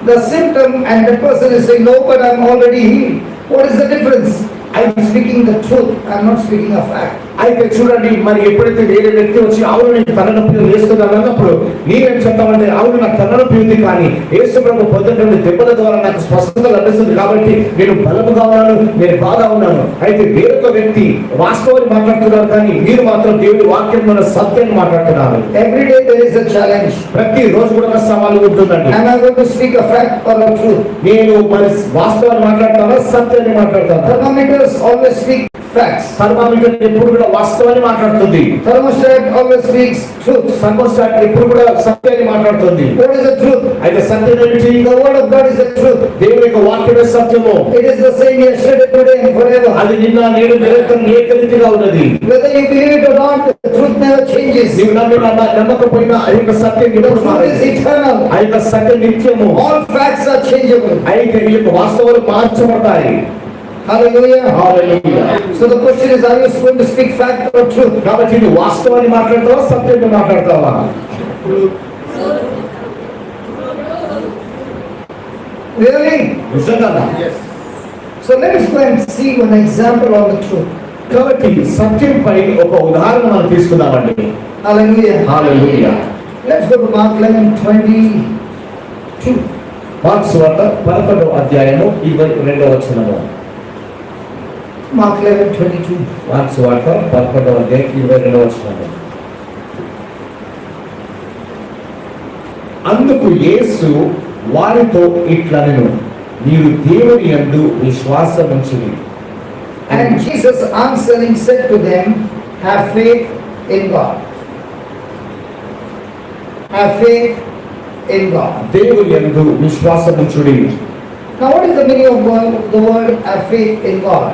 [SPEAKER 1] the symptom, and the person is saying, no, but I'm already healed. What is the difference? I'm speaking the truth, I'm not speaking a fact.
[SPEAKER 2] అయితే చూడండి, మరి ఎప్పుడైతే వేరే వ్యక్తి వచ్చి అవును నీకు తలనొప్పి వేస్తున్నాను అన్నప్పుడు నీవేం చెప్తామంటే అవును నాకు తలనొప్పి ఉంది, కానీ యేసు ప్రభు పొద్దున్న దెబ్బల ద్వారా నాకు స్వస్థత లభిస్తుంది కాబట్టి నేను బలముగా ఉన్నాను, నేను బాగా ఉన్నాను. అయితే వేరొక వ్యక్తి వాస్తవాన్ని మాట్లాడుతున్నారు, కానీ మీరు మాత్రం దేవుడి వాక్యం సత్యాన్ని మాట్లాడుతున్నారు.
[SPEAKER 1] Every day there is a challenge.
[SPEAKER 2] ప్రతి రోజు కూడా ఒక సవాలు ఉంటుందండి.
[SPEAKER 1] Am I going to speak a fact or a truth?
[SPEAKER 2] నేను మరి వాస్తవాన్ని మాట్లాడతానా, సత్యాన్ని మాట్లాడతానా?
[SPEAKER 1] Thermometers always speak facts.
[SPEAKER 2] Thermometer ఎప్పుడు కూడా వాస్తవాన్ని మాట్లాడుతుంది.
[SPEAKER 1] Thermostat always speaks truth.
[SPEAKER 2] Thermostat ఎప్పుడు కూడా సత్యాన్ని మాట్లాడుతుంది.
[SPEAKER 1] What is the truth?
[SPEAKER 2] అయితే సత్యం ఏమిటి?
[SPEAKER 1] The word of God is the truth.
[SPEAKER 2] దేవుని యొక్క వాక్యమే సత్యము.
[SPEAKER 1] It is the same yesterday, today and forever.
[SPEAKER 2] అది నిన్న నేడు నిరంతరం ఏకరీతిగా ఉన్నది.
[SPEAKER 1] Whether you believe it or not, the truth never changes.
[SPEAKER 2] నీవు నమ్మినా నమ్మకపోయినా ఆ యొక్క సత్యం
[SPEAKER 1] The truth is eternal.
[SPEAKER 2] ఆ యొక్క సత్యం నిత్యము.
[SPEAKER 1] All facts are changeable.
[SPEAKER 2] అయితే ఈ యొక్క వాస్తవాలు మార్చబడతాయి.
[SPEAKER 1] Hallelujah.
[SPEAKER 2] Hallelujah.
[SPEAKER 1] So the question is, are you going to speak fact or truth?
[SPEAKER 2] కాబట్టి నువ్వు వాస్తవాన్ని మాట్లాడతావా, సత్యాన్ని మాట్లాడతావా?
[SPEAKER 1] Really?
[SPEAKER 2] నిజంగా.
[SPEAKER 1] So let us go and see one example of the truth.
[SPEAKER 2] కాబట్టి సత్యంపై ఒక ఉదాహరణ మనం తీసుకుందామండి.
[SPEAKER 1] Hallelujah.
[SPEAKER 2] Hallelujah.
[SPEAKER 1] Let's go to Mark 11:22.
[SPEAKER 2] Mark సువార్త 11వ అధ్యాయము 22వ వచనము.
[SPEAKER 1] Mark 11:22.
[SPEAKER 2] మార్కు సువార్త 11వ అధ్యాయం 22వ వచనము. అందుకు యేసు వారితో ఇట్లనెను, మీరు దేవుని యందు విశ్వాసముంచుడి.
[SPEAKER 1] And Jesus answering said to them, have faith in God. Have faith in God.
[SPEAKER 2] దేవుని యందు విశ్వాసముంచుడి.
[SPEAKER 1] Now what is the meaning of the word have faith in God?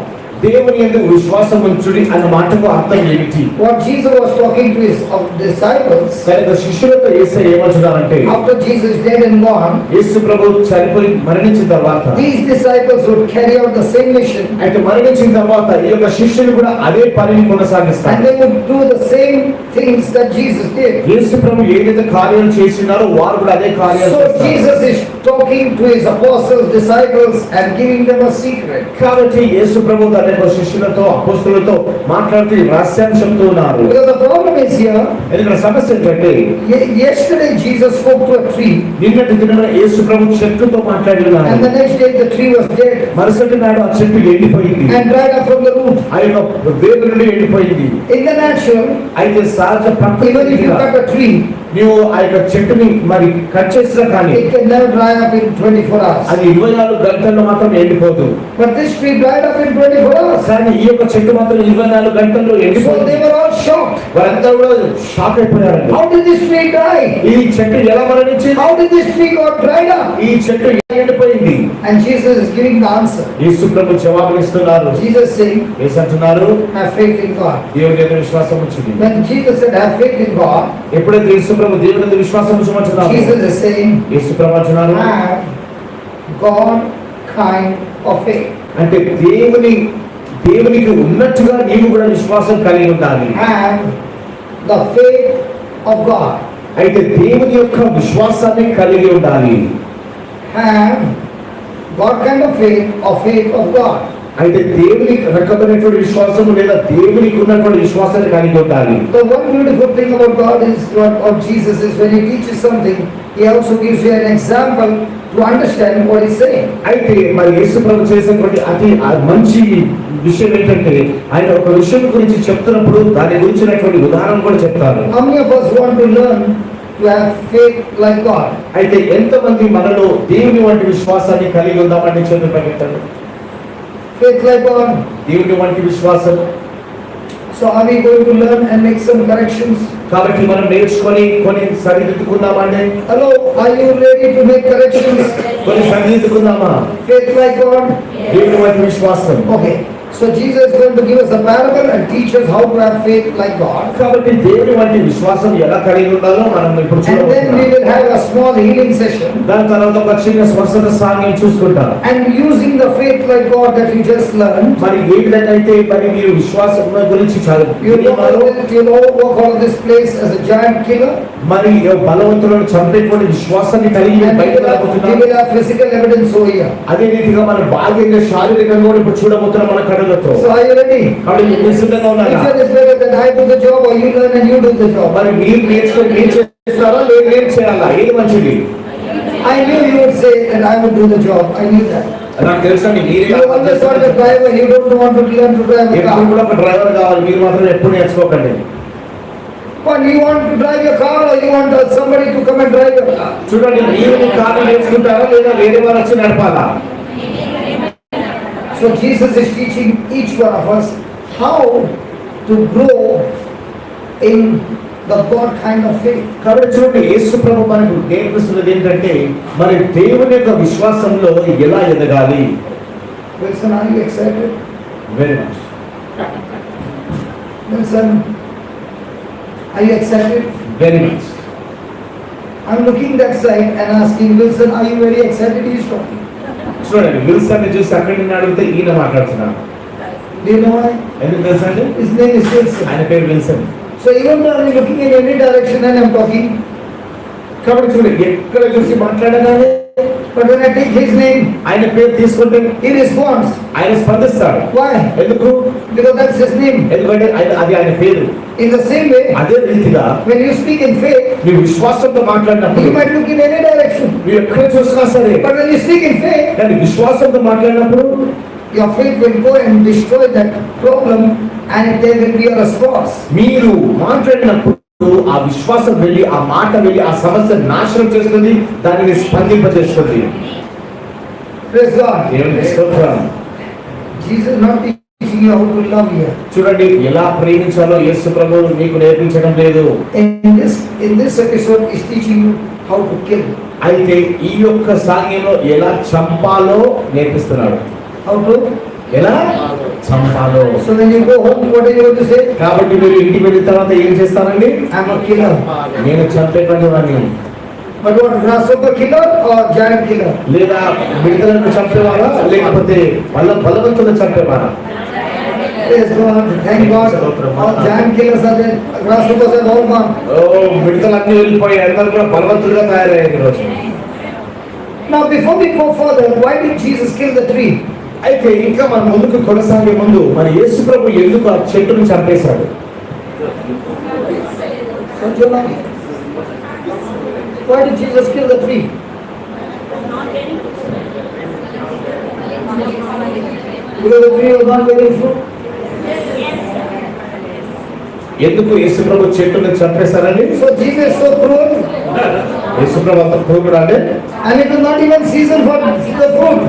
[SPEAKER 2] దేవుని యందు విశ్వాసముంచుడి అన్న మాటకు అర్థం ఏమిటి?
[SPEAKER 1] What Jesus was talking to his disciples,
[SPEAKER 2] కనుక శిష్యులతో యేసు ఏమంటున్నారంటే,
[SPEAKER 1] after Jesus dead and gone,
[SPEAKER 2] యేసు ప్రభు చనిపోయి మరణించిన తర్వాత
[SPEAKER 1] these disciples would carry out the same mission,
[SPEAKER 2] అయితే మరణించిన తర్వాత ఈ యొక్క శిష్యులు కూడా అదే పనిని
[SPEAKER 1] and
[SPEAKER 2] కొనసాగిస్తారు.
[SPEAKER 1] they would do the same things that Jesus did.
[SPEAKER 2] యేసు ప్రభు ఏదైతే కార్యాలు చేసినారో వారు కూడా అదే కార్యాలు
[SPEAKER 1] So
[SPEAKER 2] చేస్తారు.
[SPEAKER 1] Jesus is talking to his apostles, disciples, and giving them a secret.
[SPEAKER 2] కాబట్టి యేసు ప్రభు తన యొక్క శిష్యులతో అపోస్తలులతో మాట్లాడుతూ ఈ రహస్యాన్ని చెప్తూ ఉన్నారు.
[SPEAKER 1] Because the problem is here,
[SPEAKER 2] ఎందుకంటే సమస్య ఏంటంటే
[SPEAKER 1] yesterday Jesus spoke to a tree,
[SPEAKER 2] నిన్నటి దినమున యేసు ప్రభు చెట్టుతో మాట్లాడి ఉన్నారు.
[SPEAKER 1] and the next day the tree was dead
[SPEAKER 2] మరుసటి నాడు ఆ చెట్టు ఎండిపోయింది,
[SPEAKER 1] and dried up from the root.
[SPEAKER 2] ఆ యొక్క వేరు నుండి ఎండిపోయింది.
[SPEAKER 1] In the natural,
[SPEAKER 2] అయితే సహజ
[SPEAKER 1] even if you
[SPEAKER 2] ప్రకృతిగా
[SPEAKER 1] cut a tree,
[SPEAKER 2] నీవు ఆ యొక్క చెట్టుని మరి కట్ చేసినా కానీ
[SPEAKER 1] it can never dry up in 24 hours.
[SPEAKER 2] అది 24 గంటల్లో మాత్రం ఎండిపోదు.
[SPEAKER 1] But this tree dried up in 24 hours.
[SPEAKER 2] కానీ ఈ యొక్క చెట్టు మాత్రం 24 గంటల్లో
[SPEAKER 1] So
[SPEAKER 2] ఎండిపోయింది.
[SPEAKER 1] they were all shocked.
[SPEAKER 2] వారందరూ కూడా shock అయిపోయారండి.
[SPEAKER 1] How did this tree die?
[SPEAKER 2] ఈ చెట్టు ఎలా మరణించింది?
[SPEAKER 1] How did this tree got dried up?
[SPEAKER 2] ఈ చెట్టు ఎలా ఎండిపోయింది?
[SPEAKER 1] And Jesus is giving the answer.
[SPEAKER 2] Yesu Prabhu జవాబునిస్తున్నారు.
[SPEAKER 1] Jesus saying,
[SPEAKER 2] యేసు అంటున్నారు,
[SPEAKER 1] have faith in God.
[SPEAKER 2] దేవుని యందు విశ్వాసం ఉంచుడి.
[SPEAKER 1] When Jesus said, have faith in God,
[SPEAKER 2] ఎప్పుడైతే యేసు ప్రభు దేవుని యందు విశ్వాసం ఉంచమంటున్నారు,
[SPEAKER 1] Jesus is saying,
[SPEAKER 2] యేసు ప్రభు అంటున్నారు,
[SPEAKER 1] have God kind of faith.
[SPEAKER 2] అంటే దేవునికి ఉన్నట్టుగా నీవు కూడా విశ్వాసం కలిగి ఉండాలి.
[SPEAKER 1] Have the faith of God.
[SPEAKER 2] అయితే దేవుని యొక్క విశ్వాసాన్ని కలిగి ఉండాలి.
[SPEAKER 1] Have God kind of faith or faith of God.
[SPEAKER 2] అయితే దేవుని రకమైనటువంటి విశ్వాసం లేదా దేవునికి ఉన్నటువంటి విశ్వాసాన్ని కలిగి ఉండాలి.
[SPEAKER 1] The one beautiful thing about God is what Jesus is, when he teaches something, he also gives you an example to understand what he's saying.
[SPEAKER 2] అయితే మరి యేసు ప్రభు చేసినటువంటి అతి మంచి విషయం ఏంటంటే ఆయన ఒక విషయం గురించి చెప్తున్నప్పుడు దాని గురించినటువంటి ఉదాహరణ కూడా చెప్తారు.
[SPEAKER 1] How many of us want to learn to have faith like God?
[SPEAKER 2] అయితే ఎంతమంది మనలో దేవుని వంటి విశ్వాసాన్ని కలిగి ఉందామంటే చేతులు పైకెత్తండి.
[SPEAKER 1] Faith like God.
[SPEAKER 2] దేవుని వంటి విశ్వాసం.
[SPEAKER 1] So are we going to learn and make some corrections?
[SPEAKER 2] కాబట్టి మనం నేర్చుకొని కొన్ని సరిదిద్దుకుందామండి.
[SPEAKER 1] Hello, are you ready to make corrections?
[SPEAKER 2] కొన్ని సరిదిద్దుకుందామా?
[SPEAKER 1] Faith like God?
[SPEAKER 2] దేవుని వంటి విశ్వాసం.
[SPEAKER 1] Okay. So Jesus is going to give us a parable and teach us how to have faith like God.
[SPEAKER 2] కాబట్టి దేవుని వంటి విశ్వాసం ఎలా కలిగి ఉండాలో మనం ఇప్పుడు
[SPEAKER 1] And then we
[SPEAKER 2] చూడబోతున్నాం.
[SPEAKER 1] will have a small healing session.
[SPEAKER 2] దాని తర్వాత ఒక చిన్న స్వస్థత సాంగ్యం చూసుకుంటాం.
[SPEAKER 1] And using the faith like God that we just learned,
[SPEAKER 2] మరి ఏ విధంగా అయితే మరి మీరు విశ్వాసం గురించి
[SPEAKER 1] you know walk out of this place as a giant killer.
[SPEAKER 2] మరి బలవంతులను చంపేటువంటి విశ్వాసాన్ని కలిగి
[SPEAKER 1] And we
[SPEAKER 2] బయటకు
[SPEAKER 1] will
[SPEAKER 2] రాబోతున్నాం.
[SPEAKER 1] have physical evidence over here.
[SPEAKER 2] అదే రీతిగా మనం బాగా శారీరకంగా కూడా ఇప్పుడు చూడబోతున్నాం. మన కళ్ళ మాటలతో.
[SPEAKER 1] So are you ready?
[SPEAKER 2] కాబట్టి మీరు సిద్ధంగా ఉన్నారా?
[SPEAKER 1] Picture is better that I do the job or you learn and you do the job.
[SPEAKER 2] మరి మీరు నేర్చుకొని మీరు చేస్తారా లేదు నేను చేయాలా, ఏది మంచిది?
[SPEAKER 1] I knew you would say that I would do the job. I knew that.
[SPEAKER 2] నాకు తెలుసండి మీరే
[SPEAKER 1] You always want a driver, you don't want to learn to drive a
[SPEAKER 2] ఎప్పుడు
[SPEAKER 1] car.
[SPEAKER 2] కూడా ఒక డ్రైవర్ కావాలి, మీరు మాత్రం ఎప్పుడు నేర్చుకోకండి.
[SPEAKER 1] But you want to drive your car or you want somebody to come and drive your car?
[SPEAKER 2] చూడండి, మీరు మీ car నేర్చుకుంటారా లేదా వేరే వారు వచ్చి నడపాలా?
[SPEAKER 1] So Jesus is teaching each one of us how to grow in the God kind of faith.
[SPEAKER 2] కాబట్టి చూడండి, యేసు ప్రభు మనకు నేర్పిస్తున్నది ఏంటంటే మరి దేవుని యొక్క విశ్వాసంలో ఎలా ఎదగాలి.
[SPEAKER 1] Wilson, are you excited?
[SPEAKER 2] Very much.
[SPEAKER 1] Wilson, are you excited?
[SPEAKER 2] Very much.
[SPEAKER 1] I'm looking that side and asking Wilson, are you very excited? He is talking.
[SPEAKER 2] చూడండి, విల్సన్ చూసి అక్కడి నుండి అడిగితే ఈయన మాట్లాడుతున్నాను.
[SPEAKER 1] Do you know why?
[SPEAKER 2] ఎందుకు తెలుసా అండి?
[SPEAKER 1] His name is Wilson.
[SPEAKER 2] ఆయన పేరు Wilson.
[SPEAKER 1] So even though I'm looking in any direction and I'm talking,
[SPEAKER 2] కాబట్టి చూడండి, ఎక్కడ చూసి మాట్లాడగానే
[SPEAKER 1] but when I take his name,
[SPEAKER 2] ఆయన పేరు తీసుకుంటే
[SPEAKER 1] he responds.
[SPEAKER 2] ఆయన స్పందిస్తాడు.
[SPEAKER 1] Why?
[SPEAKER 2] ఎందుకు?
[SPEAKER 1] Because that's his name.
[SPEAKER 2] ఎందుకంటే అది ఆయన పేరు.
[SPEAKER 1] In the same way,
[SPEAKER 2] అదే రీతిగా
[SPEAKER 1] when you speak in faith,
[SPEAKER 2] మీ విశ్వాసంతో మాట్లాడినప్పుడు
[SPEAKER 1] you might look in any direction.
[SPEAKER 2] మీరు ఎక్కడ చూసినా సరే,
[SPEAKER 1] But when you speak in faith,
[SPEAKER 2] కానీ విశ్వాసంతో మాట్లాడినప్పుడు
[SPEAKER 1] your faith will go and destroy that problem and there will be a response.
[SPEAKER 2] మీరు మాట్లాడినప్పుడు ఆ విశ్వాసం వెళ్ళి ఆ మాట వెళ్ళి ఆ సమస్య నాశనం చేస్తుంది, దానిని స్పందింపజేస్తుంది.
[SPEAKER 1] Praise God.
[SPEAKER 2] దేవునికి స్తోత్రం.
[SPEAKER 1] Jesus is not teaching you how to love here.
[SPEAKER 2] చూడండి, ఎలా ప్రేమించాలో యేసు ప్రభువు మీకు నేర్పించడం లేదు.
[SPEAKER 1] In this episode is teaching you how to kill.
[SPEAKER 2] అయితే ఈ యొక్క సాంగ్యంలో ఎలా చంపాలో నేర్పిస్తున్నాడు.
[SPEAKER 1] How to?
[SPEAKER 2] ఎలా చంపాలో.
[SPEAKER 1] So when you go home, what are you going to say?
[SPEAKER 2] కాబట్టి మీరు ఇంటికి వెళ్ళిన తర్వాత ఏం చేస్తారండి?
[SPEAKER 1] I'm a killer.
[SPEAKER 2] నేను చంపేటువంటి వాడిని.
[SPEAKER 1] But what, grasshopper killer or giant killer?
[SPEAKER 2] లేదా మిడతలను చంపేవారా లేకపోతే బలవంతులను చంపేవారా?
[SPEAKER 1] Praise God. Thank God. All giant killers are there. Grasshoppers are all gone.
[SPEAKER 2] మిడతలన్నీ వెళ్ళిపోయి అందరూ కూడా బలవంతులుగా తయారయ్యారు ఈరోజు.
[SPEAKER 1] Now before we go further, why did Jesus kill the tree?
[SPEAKER 2] అయితే ఇంకా మనం ముందుకు కొనసాగే ముందు మన యేసు ప్రభు ఎందుకు ఆ చెట్టును చంపేశాడు?
[SPEAKER 1] Why did Jesus kill the tree? Because the tree was not bearing fruit.
[SPEAKER 2] ఎందుకు యేసు ప్రభు చెట్టును చంపేశారండి?
[SPEAKER 1] So Jesus is so cruel.
[SPEAKER 2] యేసు ప్రభు అంత క్రూరుడా అండి?
[SPEAKER 1] And it was not even season for the fruit.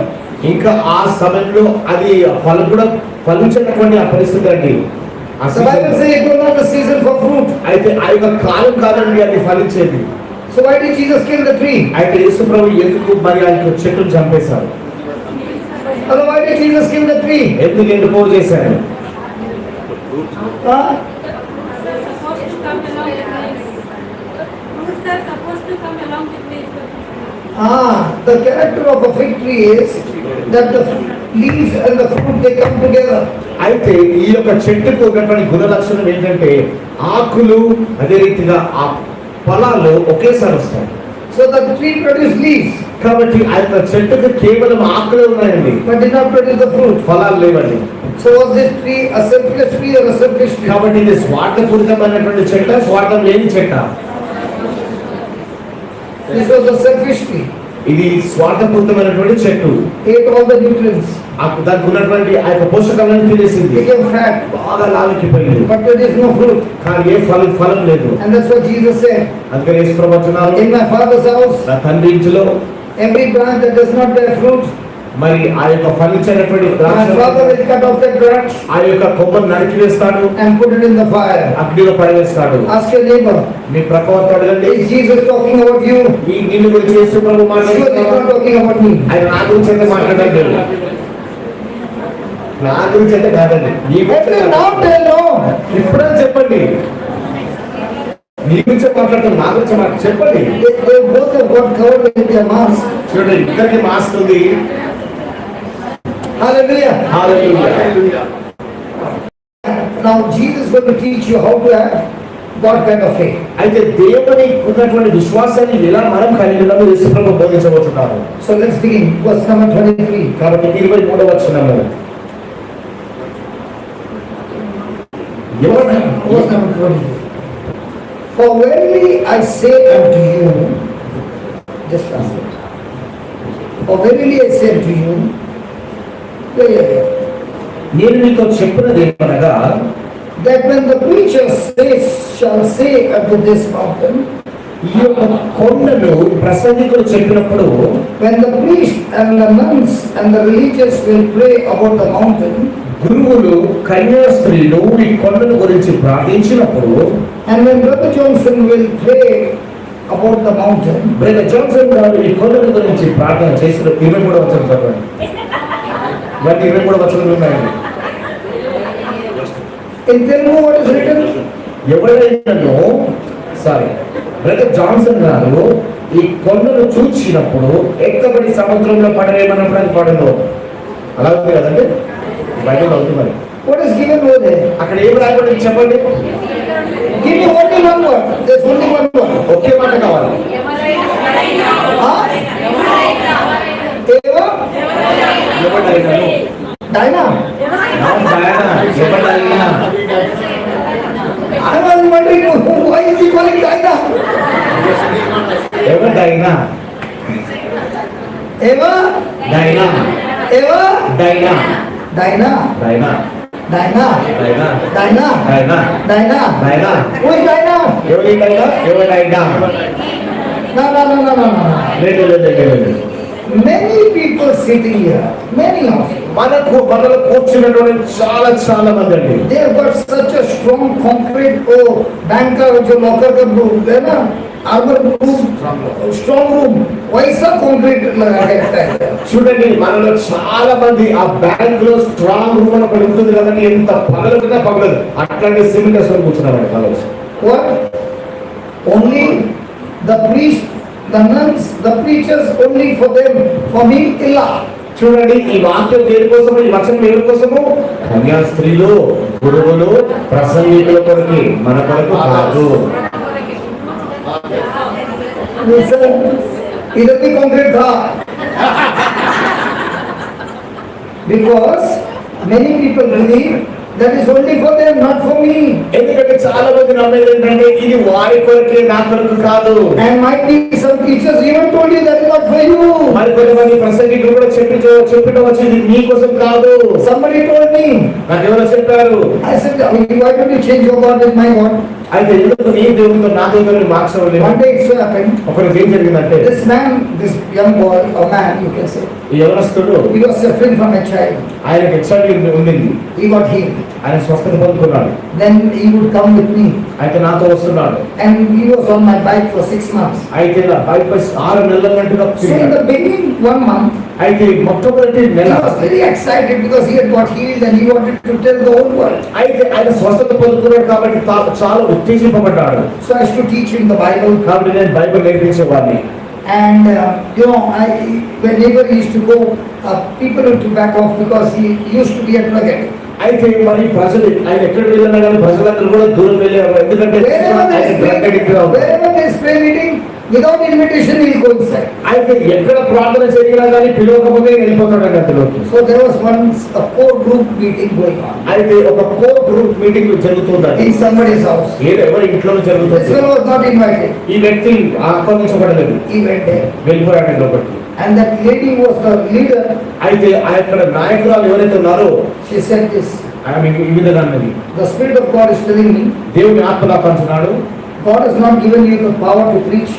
[SPEAKER 2] ఇంకా ఆ సమయంలో అది ఫలం కూడా ఫలించినటువంటి ఆ పరిస్థితి అండి.
[SPEAKER 1] The Bible says it was not the season for fruit.
[SPEAKER 2] అయితే ఆ యొక్క కాలం కాదండి అది ఫలించేది.
[SPEAKER 1] So why did Jesus kill the tree?
[SPEAKER 2] అయితే యేసు ప్రభు ఎందుకు మరి ఆ యొక్క చెట్టును చంపేశారు?
[SPEAKER 1] Or why did Jesus kill the tree?
[SPEAKER 2] ఎందుకు ఎండిపోవు చేశారు?
[SPEAKER 1] The character of a fig tree is that the leaves and the fruit they come together.
[SPEAKER 2] అయితే ఈ యొక్క చెట్టుకు ఉన్నటువంటి గుణ లక్షణం ఏంటంటే ఆకులు అదే రీతిగా ఆ ఫలాలు ఒకేసారి వస్తాయి.
[SPEAKER 1] So the tree produces leaves.
[SPEAKER 2] కాబట్టి ఆ యొక్క చెట్టుకు కేవలం ఆకులే ఉన్నాయండి,
[SPEAKER 1] but did not produce the fruit.
[SPEAKER 2] ఫలాలు లేవండి.
[SPEAKER 1] So was this tree a selfless tree or a selfish tree?
[SPEAKER 2] కాబట్టి ఇది స్వార్థపూరితమైనటువంటి చెట్ట, స్వార్థం లేని చెట్ట?
[SPEAKER 1] This was a selfish tree.
[SPEAKER 2] ఇది స్వార్థపూరితమైనటువంటి చెట్టు.
[SPEAKER 1] Ate all the nutrients.
[SPEAKER 2] దానికి ఉన్నటువంటి ఆ యొక్క పోషకాలను తినేసింది,
[SPEAKER 1] became fat,
[SPEAKER 2] బాగా లాలికిపోయింది,
[SPEAKER 1] but there is no fruit.
[SPEAKER 2] కానీ ఏ ఫలం లేదు.
[SPEAKER 1] And that's what Jesus said.
[SPEAKER 2] అందుకని యేసు ప్రభువు అంటున్నారు,
[SPEAKER 1] In my Father's house,
[SPEAKER 2] నా తండ్రి ఇంటిలో
[SPEAKER 1] every branch that does not bear fruit,
[SPEAKER 2] మరి ఆ యొక్క ఫలించినటువంటి
[SPEAKER 1] my
[SPEAKER 2] ద్రాక్ష
[SPEAKER 1] Father will cut off that branch
[SPEAKER 2] ఆ యొక్క కొమ్మను నరికి వేస్తాడు,
[SPEAKER 1] and put it in the fire.
[SPEAKER 2] అగ్నిలో పడవేస్తాడు.
[SPEAKER 1] Ask your neighbor,
[SPEAKER 2] మీ ప్రక్కవారితో అడగండి,
[SPEAKER 1] is Jesus talking about you?
[SPEAKER 2] ఈ నిన్ను గురించి యేసు ప్రభువు
[SPEAKER 1] Sure, he's
[SPEAKER 2] మాట్లాడుతున్నాడు.
[SPEAKER 1] not talking about me.
[SPEAKER 2] ఆయన నా గురించి అయితే మాట్లాడడం లేదు, నా గురించి అయితే కాదండి. నీ
[SPEAKER 1] Let me now tell no.
[SPEAKER 2] ఇప్పుడే చెప్పండి, నీ గురించి మాట్లాడుతాను, నా గురించి చెప్పండి.
[SPEAKER 1] They both have got covered with their mask.
[SPEAKER 2] చూడండి, ఇద్దరికి మాస్క్ ఉంది.
[SPEAKER 1] Hallelujah.
[SPEAKER 2] Hallelujah.
[SPEAKER 1] Now Jesus is going to teach you how to have what kind of faith.
[SPEAKER 2] అయితే దేవుని ఉన్నటువంటి విశ్వాసాన్ని ఎలా మనం కలిగి ఉన్నామో యేసు ప్రభువు బోధించబోతున్నారు.
[SPEAKER 1] So let's begin. Verse number 23.
[SPEAKER 2] కాబట్టి 23వ వచనము.
[SPEAKER 1] Verse number 22. For verily I say unto you, just translate. For verily I say unto you, yeah.
[SPEAKER 2] నేను నీతో చెప్పినది ఏమనగా,
[SPEAKER 1] That when the preacher shall say unto this mountain,
[SPEAKER 2] ఈ యొక్క కొండను ప్రసంగికులు చెప్పినప్పుడు,
[SPEAKER 1] when the priest and the nuns and the religious will pray about the mountain,
[SPEAKER 2] గురువులు కన్యాస్త్రీలు ఈ కొండను గురించి ప్రార్థించినప్పుడు,
[SPEAKER 1] and when Brother Johnson will pray about the mountain,
[SPEAKER 2] brother Johnson గారు ఈ కొండను గురించి ప్రార్థన చేసిన 23 వచనం చదవండి. ఇవన్నీ 23 వచనాలు ఉన్నాయండి.
[SPEAKER 1] in Telugu what is written?
[SPEAKER 2] ఎవరైనాను బ్రదర్ జాన్సన్ గారు ఈ కొండను చూచినప్పుడు ఎక్కబడి సముద్రంలో పడలేమన్నప్పుడు అది పడదు. అలా ఉంది కదండి, బైబిల్ అవుతుంది. మరి
[SPEAKER 1] What is given over there?
[SPEAKER 2] అక్కడ ఏం రాయబడి చెప్పండి.
[SPEAKER 1] Give me only one word. There's only one word.
[SPEAKER 2] ఒకే మాట కావాలి.
[SPEAKER 1] Huh? Eva?
[SPEAKER 2] ఎవరైనాను
[SPEAKER 1] Dinah?
[SPEAKER 2] ఎవరైనా
[SPEAKER 1] I was wondering why is he calling Dinah?
[SPEAKER 2] ఎవరైనా
[SPEAKER 1] Eva?
[SPEAKER 2] డైనా
[SPEAKER 1] Eva?
[SPEAKER 2] డైనా
[SPEAKER 1] Dinah?
[SPEAKER 2] డైనా
[SPEAKER 1] Dinah?
[SPEAKER 2] డైనా
[SPEAKER 1] Dinah?
[SPEAKER 2] డైనా
[SPEAKER 1] Dinah?
[SPEAKER 2] డైనా
[SPEAKER 1] Who is Dinah?
[SPEAKER 2] ఎవరైనా ఎవరైనా
[SPEAKER 1] No.
[SPEAKER 2] లేదు.
[SPEAKER 1] Many people sitting here, many of you,
[SPEAKER 2] మనలో కూర్చున్నటువంటి చాలా మంది అండి.
[SPEAKER 1] they have got such a strong concrete banker जो locker का है ना, armor proof strong room, वैसा concrete लगा के रखा है.
[SPEAKER 2] చూడండి, మనలో చాలా మంది ఆ బ్యాంక్ లో స్ట్రాంగ్ రూమ్ అని ఒకటి ఉంటుంది కదండి, ఎంత పగలదు అట్లాంటి సిమెంట్ వేసుకొని కూర్చున్నామండి college.
[SPEAKER 1] What? Only the priest, the nuns, the preachers, only for them, for me illa.
[SPEAKER 2] చూడండి, ఈ వాక్యం దేని కోసము, ఈ వచనం ఎవరి కోసము? కన్యా స్త్రీలు, గురువులు, ప్రసంగికుల కొరకు, మన కొరకు కాదు.
[SPEAKER 1] इधर भी concrete था. Because many people believe that is only for them, not for me.
[SPEAKER 2] ఎందుకంటే చాలా మంది నమ్మేది ఏంటంటే ఇది వారి కొరకే, నా కొరకు కాదు.
[SPEAKER 1] And might be some teachers even told you that is not for you.
[SPEAKER 2] మరి కొంతమంది ప్రసంగికులు కూడా చెప్పిటవచ్చు ఇది నీ కోసం కాదు.
[SPEAKER 1] Somebody told me.
[SPEAKER 2] నాకు ఎవరో చెప్పారు.
[SPEAKER 1] I said, why don't you change your God with my God?
[SPEAKER 2] అయితే ఎందుకు నీ దేవుడితో నా దేవుడిని మార్చలేదు?
[SPEAKER 1] One day it so happened.
[SPEAKER 2] ఒకరికి ఏం జరిగిందంటే,
[SPEAKER 1] This young boy, or man, you can say,
[SPEAKER 2] ఈ యవనస్తుడు
[SPEAKER 1] he was suffering from HIV.
[SPEAKER 2] ఆయనకి HIV ఉండింది.
[SPEAKER 1] He got healed.
[SPEAKER 2] ఆయన స్వస్థత పొందుకున్నాడు.
[SPEAKER 1] Then he would come with me.
[SPEAKER 2] అయితే నాతో వస్తున్నాడు.
[SPEAKER 1] And he was on my bike for 6 months.
[SPEAKER 2] అయితే నా బైక్ పై 6 నెలల గంటగా
[SPEAKER 1] So in the beginning, 1 month,
[SPEAKER 2] అయితే మొట్టమొదటి
[SPEAKER 1] he
[SPEAKER 2] నెల
[SPEAKER 1] was very excited because he had got healed and he wanted to tell the whole world.
[SPEAKER 2] అయితే ఆయన స్వస్థత పొందుకున్నాడు కాబట్టి చాలా ఉత్తేజింపబడ్డాడు.
[SPEAKER 1] So I used to teach him the Bible.
[SPEAKER 2] కాబట్టి నేను Bible నేర్పించేవాడిని.
[SPEAKER 1] And when neighbor used to go, people used to back off because he used to be a drug addict.
[SPEAKER 2] అయితే మరి ప్రజలు ఆయన ఎక్కడ వెళ్ళినా కానీ ప్రజలందరూ కూడా దూరం వెళ్ళారు. ఎందుకంటే ఆయన డ్రగ్ అడిక్ట్ గా ఉన్నారు.
[SPEAKER 1] Wherever there is prayer meeting, without invitation he will go inside.
[SPEAKER 2] అయితే ఎక్కడ ప్రార్థన జరిగినా కానీ పిలవకపోతే వెళ్ళిపోతాడు గంటలోకి.
[SPEAKER 1] So there was once a core group meeting going on.
[SPEAKER 2] అయితే ఒక కోర్ గ్రూప్ మీటింగ్ జరుగుతుందండి.
[SPEAKER 1] In somebody's house.
[SPEAKER 2] ఎవరి ఇంట్లో
[SPEAKER 1] This
[SPEAKER 2] జరుగుతుంది.
[SPEAKER 1] fellow was not invited.
[SPEAKER 2] ఈ వ్యక్తి ఆహ్వానించబడలేదు,
[SPEAKER 1] He went there.
[SPEAKER 2] వెళ్ళిపోయాడు లోపలికి.
[SPEAKER 1] And that lady was the leader.
[SPEAKER 2] అయితే అక్కడ నాయకురాలు ఎవరైతే ఉన్నారో
[SPEAKER 1] She said this.
[SPEAKER 2] ఆమె ఈ విధంగా అన్నది,
[SPEAKER 1] The Spirit of God is telling me,
[SPEAKER 2] దేవుని ఆత్మ నాకు అంటున్నాడు,
[SPEAKER 1] God has not given you the power to preach.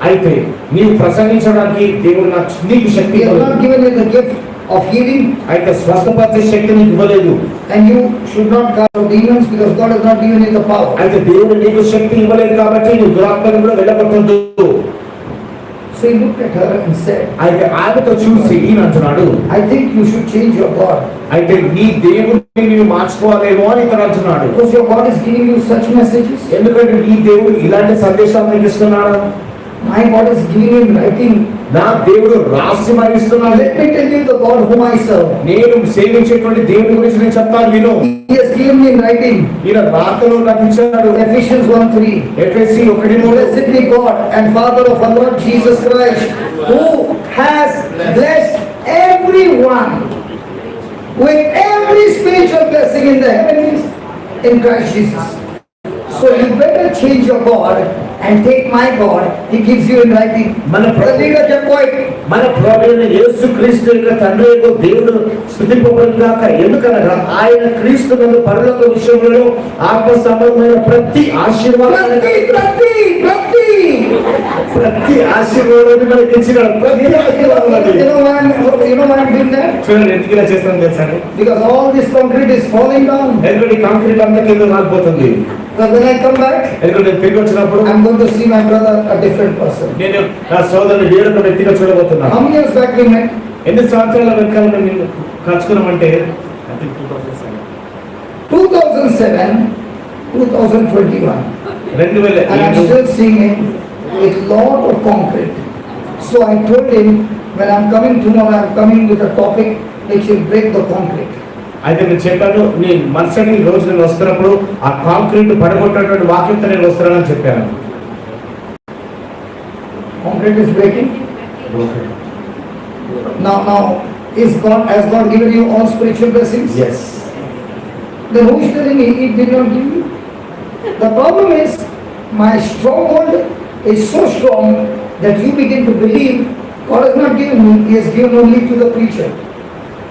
[SPEAKER 2] అయితే నీవు ప్రసంగించడానికి దేవుడు నీకు శక్తి
[SPEAKER 1] He has
[SPEAKER 2] ఇవ్వలేదు.
[SPEAKER 1] not given you the gift of healing.
[SPEAKER 2] అయితే స్వస్థపరిచే శక్తి నీకు ఇవ్వలేదు.
[SPEAKER 1] And you should not cast out demons because God has not given you the power.
[SPEAKER 2] అయితే దేవుడు నీకు శక్తి ఇవ్వలేదు కాబట్టి నువ్వు దురాత్మను కూడా వెళ్ళగొట్టొద్దు.
[SPEAKER 1] So he looked at her and said,
[SPEAKER 2] అయితే ఆమెతో చూసి ఈయన అంటున్నాడు,
[SPEAKER 1] I think you should change your God.
[SPEAKER 2] అయితే నీ దేవుడిని నీవు మార్చుకోవాలేమో అని ఇతను అంటున్నాడు.
[SPEAKER 1] Because your God is giving you such messages.
[SPEAKER 2] ఎందుకంటే నీ దేవుడు ఇలాంటి సందేశాలు నీకు ఇస్తున్నాడు.
[SPEAKER 1] My God is giving you writing.
[SPEAKER 2] నా దేవుడు రాసి మరి ఇస్తున్నాడు.
[SPEAKER 1] Let me tell you the God whom I serve.
[SPEAKER 2] నేను సేవించేటువంటి దేవుడి గురించి నేను చెప్తాను విను.
[SPEAKER 1] He has given me in writing.
[SPEAKER 2] ఈయన వార్తలో నాకు ఇచ్చాడు.
[SPEAKER 1] Ephesians 1:3.
[SPEAKER 2] ఎఫెసీ 1:3.
[SPEAKER 1] Blessed be God and Father of our Lord Jesus Christ, who has blessed everyone with every spiritual blessing in the heavenlies in Christ Jesus. So you better change your God and take my God. He gives you in writing. The leader kept quiet.
[SPEAKER 2] మన ప్రభువైన యేసుక్రీస్తు యొక్క తండ్రి యొక్క దేవుడు స్తుతింపబడుగాక. ఎందుకనగా ఆయన క్రీస్తునందు పరలోక విషయంలో ఆత్మ సంబంధమైన ప్రతి ఆశీర్వాదాన్ని ప్రతి ఆశీర్వాదాన్ని మనకి ఇచ్చినాడు. ప్రతి ఆశీర్వాదాన్ని
[SPEAKER 1] You know why I'm doing that?
[SPEAKER 2] చూడండి ఎందుకు ఇలా చేస్తాను తెలుసా?
[SPEAKER 1] Because all this concrete is falling down.
[SPEAKER 2] ఎందుకంటే కాంక్రీట్ అంతా కింద రాలిపోతుంది.
[SPEAKER 1] But when I come back,
[SPEAKER 2] ఎందుకంటే నేను తిరిగి వచ్చినప్పుడు
[SPEAKER 1] I'm going to see my brother a different person.
[SPEAKER 2] నేను నా సోదరుని వేరొక వ్యక్తిగా చూడబోతున్నాను.
[SPEAKER 1] How many years back we met?
[SPEAKER 2] ఎన్ని సంవత్సరాల వెనకాల మేము కలుసుకున్నామంటే
[SPEAKER 1] 2007, 2021.
[SPEAKER 2] 2007
[SPEAKER 1] And I'm still seeing him with lot of concrete. So I told him, when I'm coming tomorrow, I'm coming with a topic which will break the concrete.
[SPEAKER 2] అయితే నేను చెప్పాను, నీ మరుసటి రోజు నేను వస్తున్నప్పుడు ఆ కాంక్రీట్ పడగొట్టేటువంటి వాక్యంతో నేను వస్తున్నానని చెప్పాను.
[SPEAKER 1] Concrete is breaking. Now, has God given you all spiritual blessings?
[SPEAKER 2] Yes.
[SPEAKER 1] Then who is telling me He did not give you? The problem is, my stronghold is so strong that you begin to believe God has not given me, He has given only to the preacher.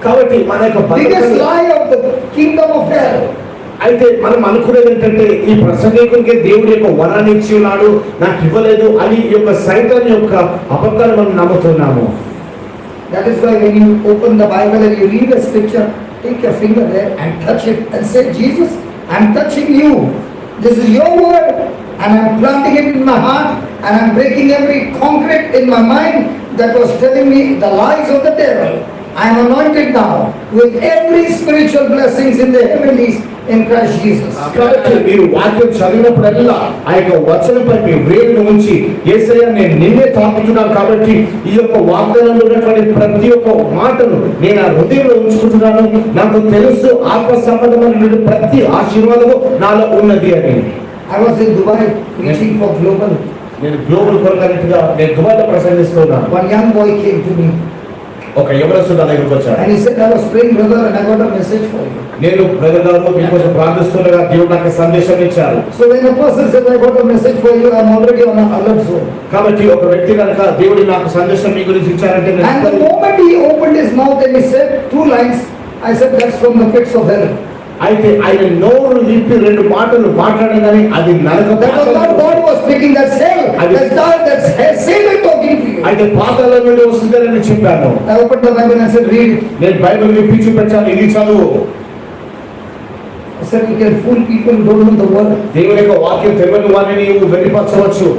[SPEAKER 2] కాబట్టి మన యొక్క
[SPEAKER 1] Biggest lie of the kingdom of hell.
[SPEAKER 2] అయితే మనం అనుకునేది ఏంటంటే ఈ ప్రసంగికునికి దేవుడి యొక్క వరాన్ని ఇచ్చి ఉన్నాడు, నాకు ఇవ్వలేదు అని ఈ యొక్క సైతాన్ యొక్క అబద్ధాలు మనం నమ్ముతున్నాము.
[SPEAKER 1] That is why when you open the Bible and you read a scripture, take your finger there and touch it and say, Jesus, I am touching you. This is your word and I am planting it in my heart and I am breaking every concrete in my mind that was telling me the lies of the devil. I am anointed now with every spiritual blessings in the heavenlies in Christ Jesus.
[SPEAKER 2] కాబట్టి మీరు వాక్యం చదివినప్పుడల్లా ఆ యొక్క వచనంపై మీ వేలును ఉంచి యేసయ్య నేను నిన్నే తాకుతున్నాను కాబట్టి ఈ యొక్క వాగ్దానంలో ఉన్నటువంటి ప్రతి ఒక్క మాటను నేను ఆ హృదయంలో ఉంచుకుంటున్నాను. నాకు తెలుసు ఆత్మ సంబంధమైన ప్రతి ఆశీర్వాదము నాలో ఉన్నది అని.
[SPEAKER 1] I was in Dubai preaching for global.
[SPEAKER 2] నేను గ్లోబల్ కొరకగా నేను దుబాయ్లో ప్రసంగిస్తున్నాను.
[SPEAKER 1] One young boy came to me
[SPEAKER 2] ఒక యవనస్తుడు నా దగ్గరికి వచ్చాడు.
[SPEAKER 1] and he said, I was praying, brother, and I got a message for you.
[SPEAKER 2] నేను బ్రదర్ గారు మీకోసం ప్రార్థిస్తుండగా దేవుడు నాకు సందేశం ఇచ్చారు.
[SPEAKER 1] So when a person says, I got a message for you, I am already on an alert zone.
[SPEAKER 2] కాబట్టి ఒక వ్యక్తి కనుక దేవుడు నాకు సందేశం మీ గురించి ఇచ్చారంటే
[SPEAKER 1] And the moment he opened his mouth and he said 2 lines, I said, that's from the pits of hell.
[SPEAKER 2] అయితే ఆయన నోరు విప్పి 2 మాటలు మాట్లాడగానే అది నరక.
[SPEAKER 1] That was not God was speaking, that's hell. That's Satan talking to you.
[SPEAKER 2] అయితే పాతాళం నుండి వస్తుందని చెప్పాను.
[SPEAKER 1] I opened the Bible and said, read it.
[SPEAKER 2] నేను బైబిల్ విప్పి చూపించాను, ఇది చదువు.
[SPEAKER 1] I said, you can fool people who don't know the word.
[SPEAKER 2] దేవుని యొక్క వాక్యం తెలియని వారిని నీవు వెలిపరచవచ్చు.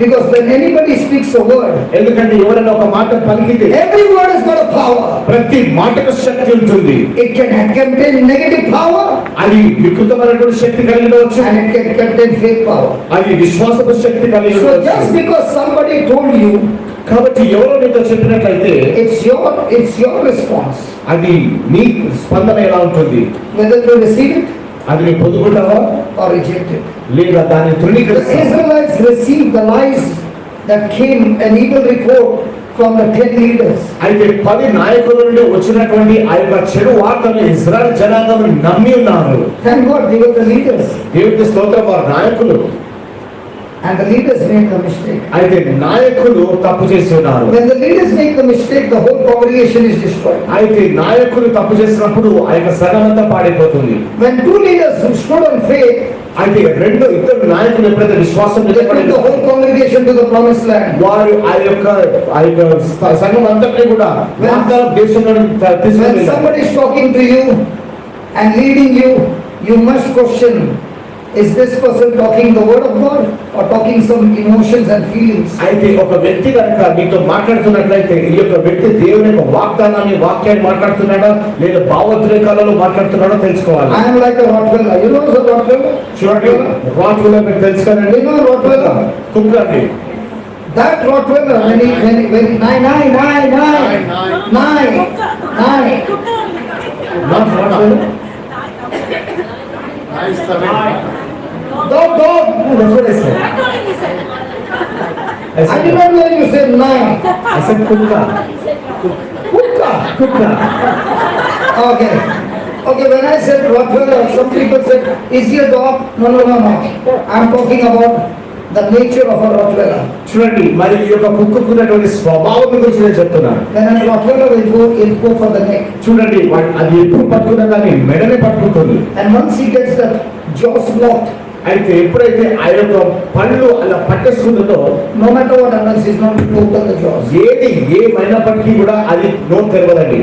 [SPEAKER 1] Because when anybody speaks a word,
[SPEAKER 2] ఎందుకంటే ఎవరైనా ఒక మాట పలికితే
[SPEAKER 1] every word has got a power.
[SPEAKER 2] ప్రతి మాటకు శక్తి ఉంటుంది.
[SPEAKER 1] It can contain negative power
[SPEAKER 2] అది వికృతమైనటువంటి శక్తి కలిగి ఉండవచ్చు,
[SPEAKER 1] and it can contain fake power.
[SPEAKER 2] అది విశ్వాసపు శక్తి కలిగి
[SPEAKER 1] So
[SPEAKER 2] ఉండవచ్చు.
[SPEAKER 1] just because somebody told you,
[SPEAKER 2] కాబట్టి ఎవరో నీతో చెప్పినట్లయితే
[SPEAKER 1] it's your response.
[SPEAKER 2] అది నీ స్పందన ఎలా ఉంటుంది?
[SPEAKER 1] Whether you receive it
[SPEAKER 2] అది నీ పొందుకుంటావా
[SPEAKER 1] or reject it.
[SPEAKER 2] లేదా దాన్ని
[SPEAKER 1] The
[SPEAKER 2] తృణీకరిస్తావా?
[SPEAKER 1] Israelites received the lies that came, an evil report from the 10 leaders.
[SPEAKER 2] అయితే 10 నాయకుల నుండి వచ్చినటువంటి ఆ యొక్క చెడు వార్తను ఇశ్రాయేల్ జనాంగం నమ్మి ఉన్నారు.
[SPEAKER 1] Thank God they were the leaders.
[SPEAKER 2] దేవునికి స్తోత్రం, వారు నాయకులు.
[SPEAKER 1] And the leaders made the mistake.
[SPEAKER 2] అయితే నాయకులు తప్పు చేసి ఉన్నారు.
[SPEAKER 1] When the leaders make the mistake, the whole congregation is destroyed.
[SPEAKER 2] అయితే నాయకులు తప్పు చేసినప్పుడు ఆ యొక్క సగమంతా పాడైపోతుంది.
[SPEAKER 1] When 2 leaders who stood on faith,
[SPEAKER 2] అయితే ఇద్దరు నాయకులు ఎప్పుడైతే విశ్వాసం
[SPEAKER 1] they took the whole congregation to the promised land.
[SPEAKER 2] వారు ఆ యొక్క సంఘం అంతటినీ కూడా వాగ్దాన దేశంలో
[SPEAKER 1] When
[SPEAKER 2] తీసుకెళ్ళారు.
[SPEAKER 1] somebody is talking to you and leading you, you must question, is this person talking the word of God or talking some emotions and feelings?
[SPEAKER 2] అయితే ఒక వ్యక్తి కనుక నీతో మాట్లాడుతున్నట్లయితే ఈ యొక్క వ్యక్తి దేవుని యొక్క వాక్యాన్ని మాట్లాడుతున్నాడా లేదా భావోద్రేకాలలో మాట్లాడుతున్నాడో తెలుసుకోవాలి.
[SPEAKER 1] I am like a Rottweiler. You know the Rottweiler?
[SPEAKER 2] చూడండి, రాట్వెల్లర్ మీకు తెలుసు కదండి,
[SPEAKER 1] You know Rottweiler?
[SPEAKER 2] కుక్క అండి.
[SPEAKER 1] That Rottweiler, when he nine,
[SPEAKER 2] Not Rottweiler?
[SPEAKER 1] dog.
[SPEAKER 2] That's what I said.
[SPEAKER 1] I did not know you said nine.
[SPEAKER 2] I said కుక్క.
[SPEAKER 1] Kuka.
[SPEAKER 2] కుక్క.
[SPEAKER 1] Okay. Okay, when I said Rottweiler, some people said, is he a dog? No, no, no, no. I'm talking about the nature of a Rottweiler.
[SPEAKER 2] చూడండి, మరి ఈ యొక్క కుక్కకు ఉన్నటువంటి స్వభావం గురించి నేను చెప్తున్నాను.
[SPEAKER 1] When a Rottweiler will go for the neck.
[SPEAKER 2] చూడండి, అది ఎప్పుడు పట్టుకున్నా కానీ మెడనే పట్టుకుంటుంది.
[SPEAKER 1] And once he gets the jaws blocked,
[SPEAKER 2] అయితే ఎప్పుడైతే ఆ యొక్క పళ్ళు అలా పట్టేసుకుంటుందో,
[SPEAKER 1] no matter what happens, he's not going to open the jaws.
[SPEAKER 2] ఏమైనప్పటికీ కూడా అది నోరు తెరవదండి.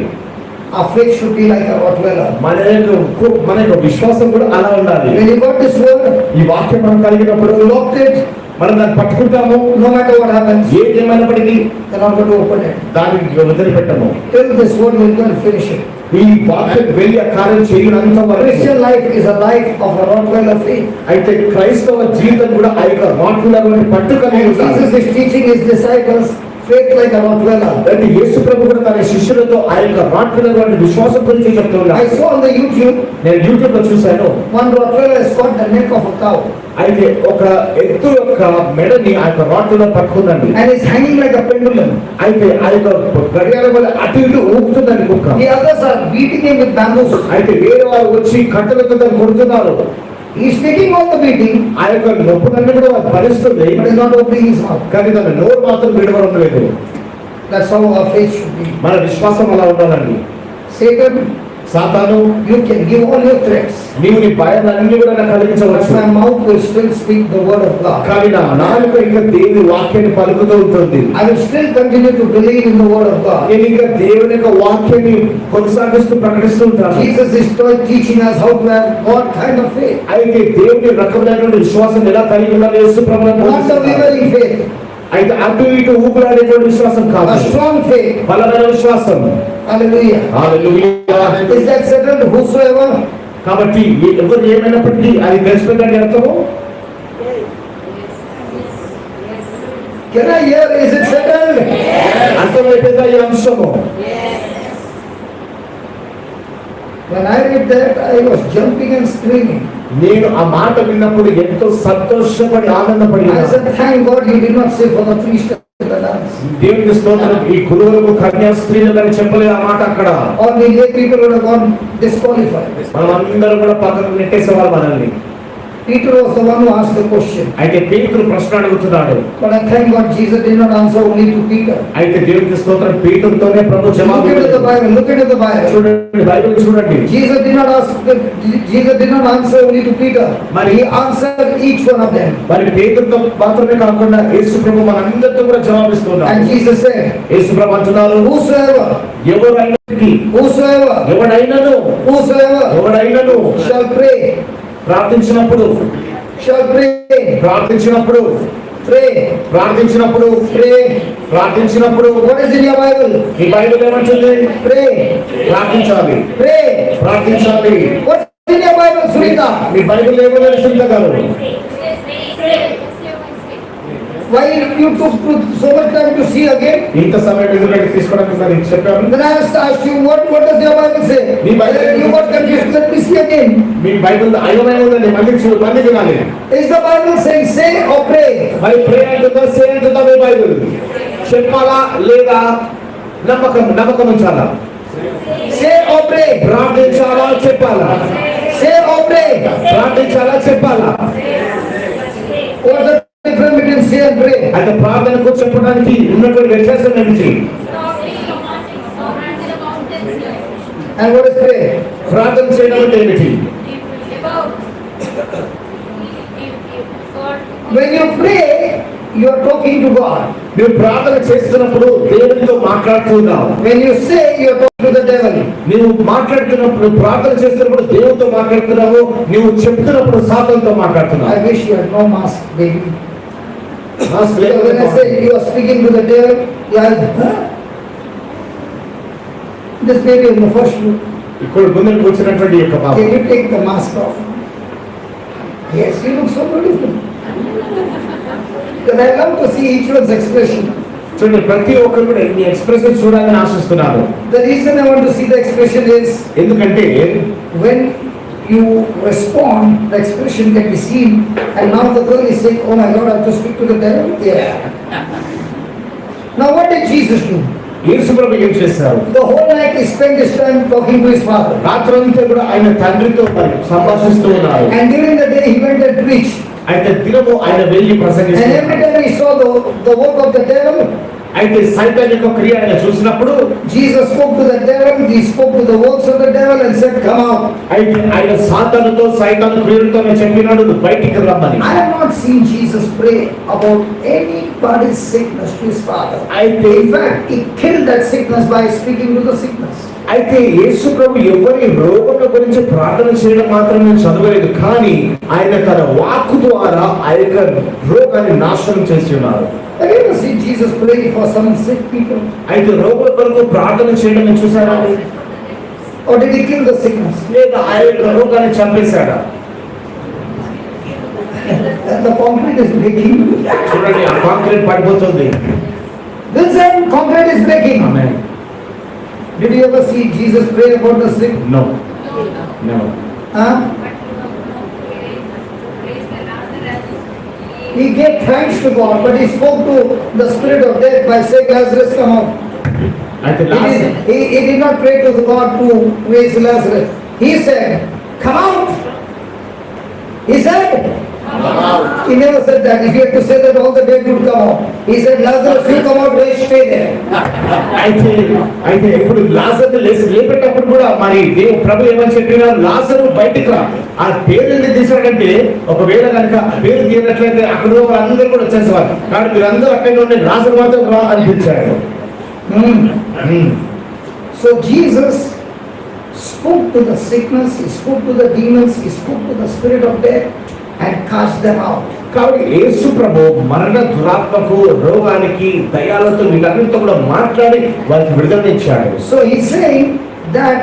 [SPEAKER 1] Our faith should be like a Rottweiler.
[SPEAKER 2] మన యొక్క విశ్వాసం కూడా అలా ఉండాలి.
[SPEAKER 1] When you got this word,
[SPEAKER 2] ఈ వాక్యం మనం కలిగినప్పుడు
[SPEAKER 1] locked it,
[SPEAKER 2] మనం దాన్ని పట్టుకుంటాము.
[SPEAKER 1] no matter what happens,
[SPEAKER 2] ఏమైనప్పటికీ
[SPEAKER 1] you're not going to open it.
[SPEAKER 2] దాన్ని వదిలిపెట్టము.
[SPEAKER 1] Till this word will go and finish it.
[SPEAKER 2] ఈ వాక్యం వెళ్ళి ఆ కార్యం చేయనంత వరకు
[SPEAKER 1] Christian life is a life of a Rottweiler faith.
[SPEAKER 2] అయితే క్రైస్తవ జీవితం కూడా ఆ యొక్క రాట్వుల పట్టు కలిగి
[SPEAKER 1] And Jesus is teaching his disciples faith like a Rottweiler.
[SPEAKER 2] అయితే యేసు ప్రభు కూడా తన శిష్యులతో ఆ యొక్క రాట్వుల విశ్వాసం గురించి చెప్తున్నాడు.
[SPEAKER 1] I saw on the YouTube,
[SPEAKER 2] నేను యూట్యూబ్ లో చూశాను,
[SPEAKER 1] one Rottweiler has got the neck of a cow
[SPEAKER 2] అయితే ఒక ఎత్తు యొక్క మెడని ఆ యొక్క రాట్వులో పట్టుకుందండి.
[SPEAKER 1] and is hanging like a pendulum.
[SPEAKER 2] అయితే ఆ యొక్క గడియారం వల్ల అటు ఇటు ఊపుతుందండి కుక్క.
[SPEAKER 1] The others are beating him with bamboos.
[SPEAKER 2] అయితే వేరే వారు వచ్చి కట్టెలతో దాన్ని కొడుతున్నారు.
[SPEAKER 1] He is taking all the beating,
[SPEAKER 2] ఆ యొక్క నొప్పులన్నీ కూడా భరిస్తుంది,
[SPEAKER 1] but is not opening his mouth.
[SPEAKER 2] కానీ దాని నోరు మాత్రం విడవడం లేదు.
[SPEAKER 1] That's how our faith should be.
[SPEAKER 2] మన విశ్వాసం అలా ఉండాలండి.
[SPEAKER 1] Satan,
[SPEAKER 2] సాతాను,
[SPEAKER 1] you can give all your threats,
[SPEAKER 2] నీవు నీ భయాలన్నీ కూడా నాకు
[SPEAKER 1] but
[SPEAKER 2] కలిగించవచ్చు,
[SPEAKER 1] my mouth will still speak the word of God.
[SPEAKER 2] కానీ నా నాలుక ఇంకా దేవుని వాక్యాన్ని పలుకుతూ ఉంటుంది.
[SPEAKER 1] I will still continue to believe in the word of God.
[SPEAKER 2] నేను ఇంకా దేవుని యొక్క వాక్యాన్ని కొనసాగిస్తూ ప్రకటిస్తూ ఉంటాను.
[SPEAKER 1] Jesus is teaching us how to have God kind of faith.
[SPEAKER 2] అయితే దేవుని రకమైనటువంటి విశ్వాసం ఎలా కలిగి ఉండాలి యేసు ప్రభువు
[SPEAKER 1] Not a
[SPEAKER 2] బోధిస్తున్నారు.
[SPEAKER 1] wavering faith,
[SPEAKER 2] అయితే అటు ఇటు ఊపిరాడేటువంటి విశ్వాసం కాదు,
[SPEAKER 1] a strong faith.
[SPEAKER 2] బలమైన విశ్వాసం.
[SPEAKER 1] Hallelujah.
[SPEAKER 2] Hallelujah.
[SPEAKER 1] Is that settled? Whosoever.
[SPEAKER 2] కాబట్టి ఎవరు ఏమైనప్పటికీ అది తెలిసిపోయిందండి అర్థము.
[SPEAKER 1] Can I hear? Is it settled?
[SPEAKER 2] అర్థమైపోయిందా ఈ అంశము?
[SPEAKER 1] When I read that, I was jumping and screaming.
[SPEAKER 2] నేను ఆ మాట విన్నప్పుడు ఎంతో సంతోషపడి ఆనందపడి
[SPEAKER 1] I said, thank God you did not say for the priest and the nuns.
[SPEAKER 2] దేవునికి స్తోత్రం. ఈ గురువులకు కన్యా స్త్రీలకు అని చెప్పలేదు ఆ మాట అక్కడ.
[SPEAKER 1] Or the lay people would have gone disqualified.
[SPEAKER 2] మనం అందరూ కూడా పక్కకు నెట్టేసేవారు మనల్ని.
[SPEAKER 1] Peter was the one who asked the question.
[SPEAKER 2] అయితే పేతురు ప్రశ్న అడుగుతున్నాడు.
[SPEAKER 1] But I thank God Jesus did not answer only to Peter.
[SPEAKER 2] అయితే దేవునికి స్తోత్రం, పేతురుతోనే ప్రభు జవాబు
[SPEAKER 1] Look into the
[SPEAKER 2] ఇచ్చాడు.
[SPEAKER 1] Bible. Look into the Bible.
[SPEAKER 2] చూడండి, బైబిల్ చూడండి.
[SPEAKER 1] Jesus did not answer only to Peter. He answered each one of them.
[SPEAKER 2] మరి పేతురుతో మాత్రమే కాకుండా యేసు ప్రభు మనందరితో కూడా జవాబిస్తున్నాడు.
[SPEAKER 1] And Jesus said,
[SPEAKER 2] యేసు ప్రభు అంటున్నారు,
[SPEAKER 1] whosoever, whosoever,
[SPEAKER 2] ఎవడైనను
[SPEAKER 1] shall pray,
[SPEAKER 2] ప్రార్థించినప్పుడు
[SPEAKER 1] pray, what is in your Bible?
[SPEAKER 2] ఈ బైబిల్ ఏమంటుంది?
[SPEAKER 1] Pray,
[SPEAKER 2] ప్రార్థించాలి,
[SPEAKER 1] pray.
[SPEAKER 2] ప్రార్థించాలి.
[SPEAKER 1] What's in your Bible, Sunita?
[SPEAKER 2] Me Bible ఏమని సునీత గారు?
[SPEAKER 1] Why you took so much time to see again?
[SPEAKER 2] ఇంత సమయం ఎందుకంటే తీసుకోవడానికి మరి చెప్పాను.
[SPEAKER 1] Then I asked you, what does your Bible say? You got confused. Let me see again.
[SPEAKER 2] Me Bible అయోమయం ఉందండి, మళ్ళీ వినాలి.
[SPEAKER 1] Is the Bible saying say or pray?
[SPEAKER 2] మరి ప్రే అంటుందా, సే అంటుందా మీ బైబిల్? చెప్పాలా లేదా నమ్మకం ఉంచాలా?
[SPEAKER 1] Say or pray?
[SPEAKER 2] ప్రార్థించాలా చెప్పాలా?
[SPEAKER 1] Say or pray?
[SPEAKER 2] ప్రార్థించాలా చెప్పాలా?
[SPEAKER 1] What's the difference between say and pray?
[SPEAKER 2] అంటే ప్రార్థనకు చెప్పడానికి ఉన్నటువంటి వ్యత్యాసం ఏమిటి?
[SPEAKER 1] And what is pray?
[SPEAKER 2] ప్రార్థన చేయడం అంటే ఏమిటి?
[SPEAKER 1] When you pray, you are talking to God.
[SPEAKER 2] నువ్వు ప్రార్థన చేస్తున్నప్పుడు దేవునితో మాట్లాడుతున్నావు.
[SPEAKER 1] When you say, you are talking to the devil.
[SPEAKER 2] నువ్వు మాట్లాడుతున్నప్పుడు, ప్రార్థన చేస్తున్నప్పుడు దేవునితో మాట్లాడుతున్నావు, నువ్వు చెప్తున్నప్పుడు సాతానుతో మాట్లాడుతున్నావు.
[SPEAKER 1] I wish you had no mask, baby.
[SPEAKER 2] Mask
[SPEAKER 1] So when I say you are speaking to the devil, you are, this baby in the first room.
[SPEAKER 2] ఇక్కడ ముందుకు వచ్చినటువంటి యొక్క పాప.
[SPEAKER 1] Can you take the mask off? Yes, you look so beautiful. Because I love to see each one's expression.
[SPEAKER 2] చూడండి, ప్రతి ఒక్కరు కూడా ఈ ఎక్స్ప్రెషన్ చూడాలని ఆశిస్తున్నారు.
[SPEAKER 1] The reason I want to see the expression is
[SPEAKER 2] ఎందుకంటే
[SPEAKER 1] when you respond, the expression can be seen, and now the girl is saying, oh my God, I have to speak to the devil. Yeah. Now what did Jesus do?
[SPEAKER 2] యేసు ప్రభు ఏం చేశారు?
[SPEAKER 1] The whole night he spent his time talking to his father.
[SPEAKER 2] రాత్రంతా కూడా ఆయన తండ్రితో మరి సంభాషిస్తూ ఉన్నారు.
[SPEAKER 1] And during the day he went and preached.
[SPEAKER 2] అయితే దినము ఆయన వెళ్ళి
[SPEAKER 1] And
[SPEAKER 2] ప్రసంగిస్తారు.
[SPEAKER 1] every time he saw the work of the devil,
[SPEAKER 2] అయితే సైతాన్ యొక్క క్రియ ఆయన చూసినప్పుడు
[SPEAKER 1] Jesus spoke to the devil, he spoke to the works of the devil and said, come out.
[SPEAKER 2] అయితే ఆయన సాతానుతో సైతాను క్రియలతో చెప్పినాడు, నువ్వు బయటికి రమ్మని.
[SPEAKER 1] I have not seen Jesus pray about anybody's sickness to his father.
[SPEAKER 2] అయితే
[SPEAKER 1] In fact, he killed that sickness by speaking to the sickness.
[SPEAKER 2] అయితే యేసు ప్రభు ఎవరి రోగం గురించి ప్రార్థన చేయడం మాత్రం నేను చదవలేదు, కానీ ఆయన తన వాక్కు ద్వారా ఆ యొక్క రోగాన్ని నాశనం చేసి ఉన్నారు.
[SPEAKER 1] Have you ever seen Jesus pray for some sick people?
[SPEAKER 2] అయితే రోగుల కొరకు ప్రార్థన చేయడం నేను చూసారా?
[SPEAKER 1] Or did he kill the sickness?
[SPEAKER 2] లేదా ఆ యొక్క రోగాన్ని చంపేశాడా?
[SPEAKER 1] The concrete is breaking.
[SPEAKER 2] చూడండి, ఆ కాంక్రీట్ పడిపోతుంది.
[SPEAKER 1] Listen, concrete is breaking.
[SPEAKER 2] Amen.
[SPEAKER 1] Did you ever see Jesus pray about the sick?
[SPEAKER 2] No no.
[SPEAKER 1] Huh? He gave thanks to God, but he spoke to the spirit of death by saying, Lazarus, come out.
[SPEAKER 2] అయితే
[SPEAKER 1] He did not pray to the God to raise Lazarus. He said, come out. He said, he never said that. If he had to say that, all the dead would come out. He said, Lazarus, you come out, they stay there.
[SPEAKER 2] అయితే ఇప్పుడు లాజరు లేపేటప్పుడు కూడా మరి దేవుడు ప్రభు ఏమని చెప్పినారు? లాజరు బయటికి రా. ఆ పేరు ఎందుకు తీసాడంటే, ఒకవేళ కనుక ఆ పేరు తీయనట్లయితే అక్కడ వాళ్ళందరూ కూడా వచ్చేసేవారు. కానీ మీరందరూ అక్కడ ఉండే లాజరు మాత్రం రా అనిపించాడు.
[SPEAKER 1] So Jesus spoke to the sickness, he spoke to the demons, he spoke to the spirit of death and cast them out.
[SPEAKER 2] కాబట్టి యేసు ప్రభు మరణ దురాత్మకు, రోగానికి, దయ్యాలతో వీళ్ళందరితో కూడా మాట్లాడి వారికి విడుదల ఇచ్చాడు.
[SPEAKER 1] So he's saying that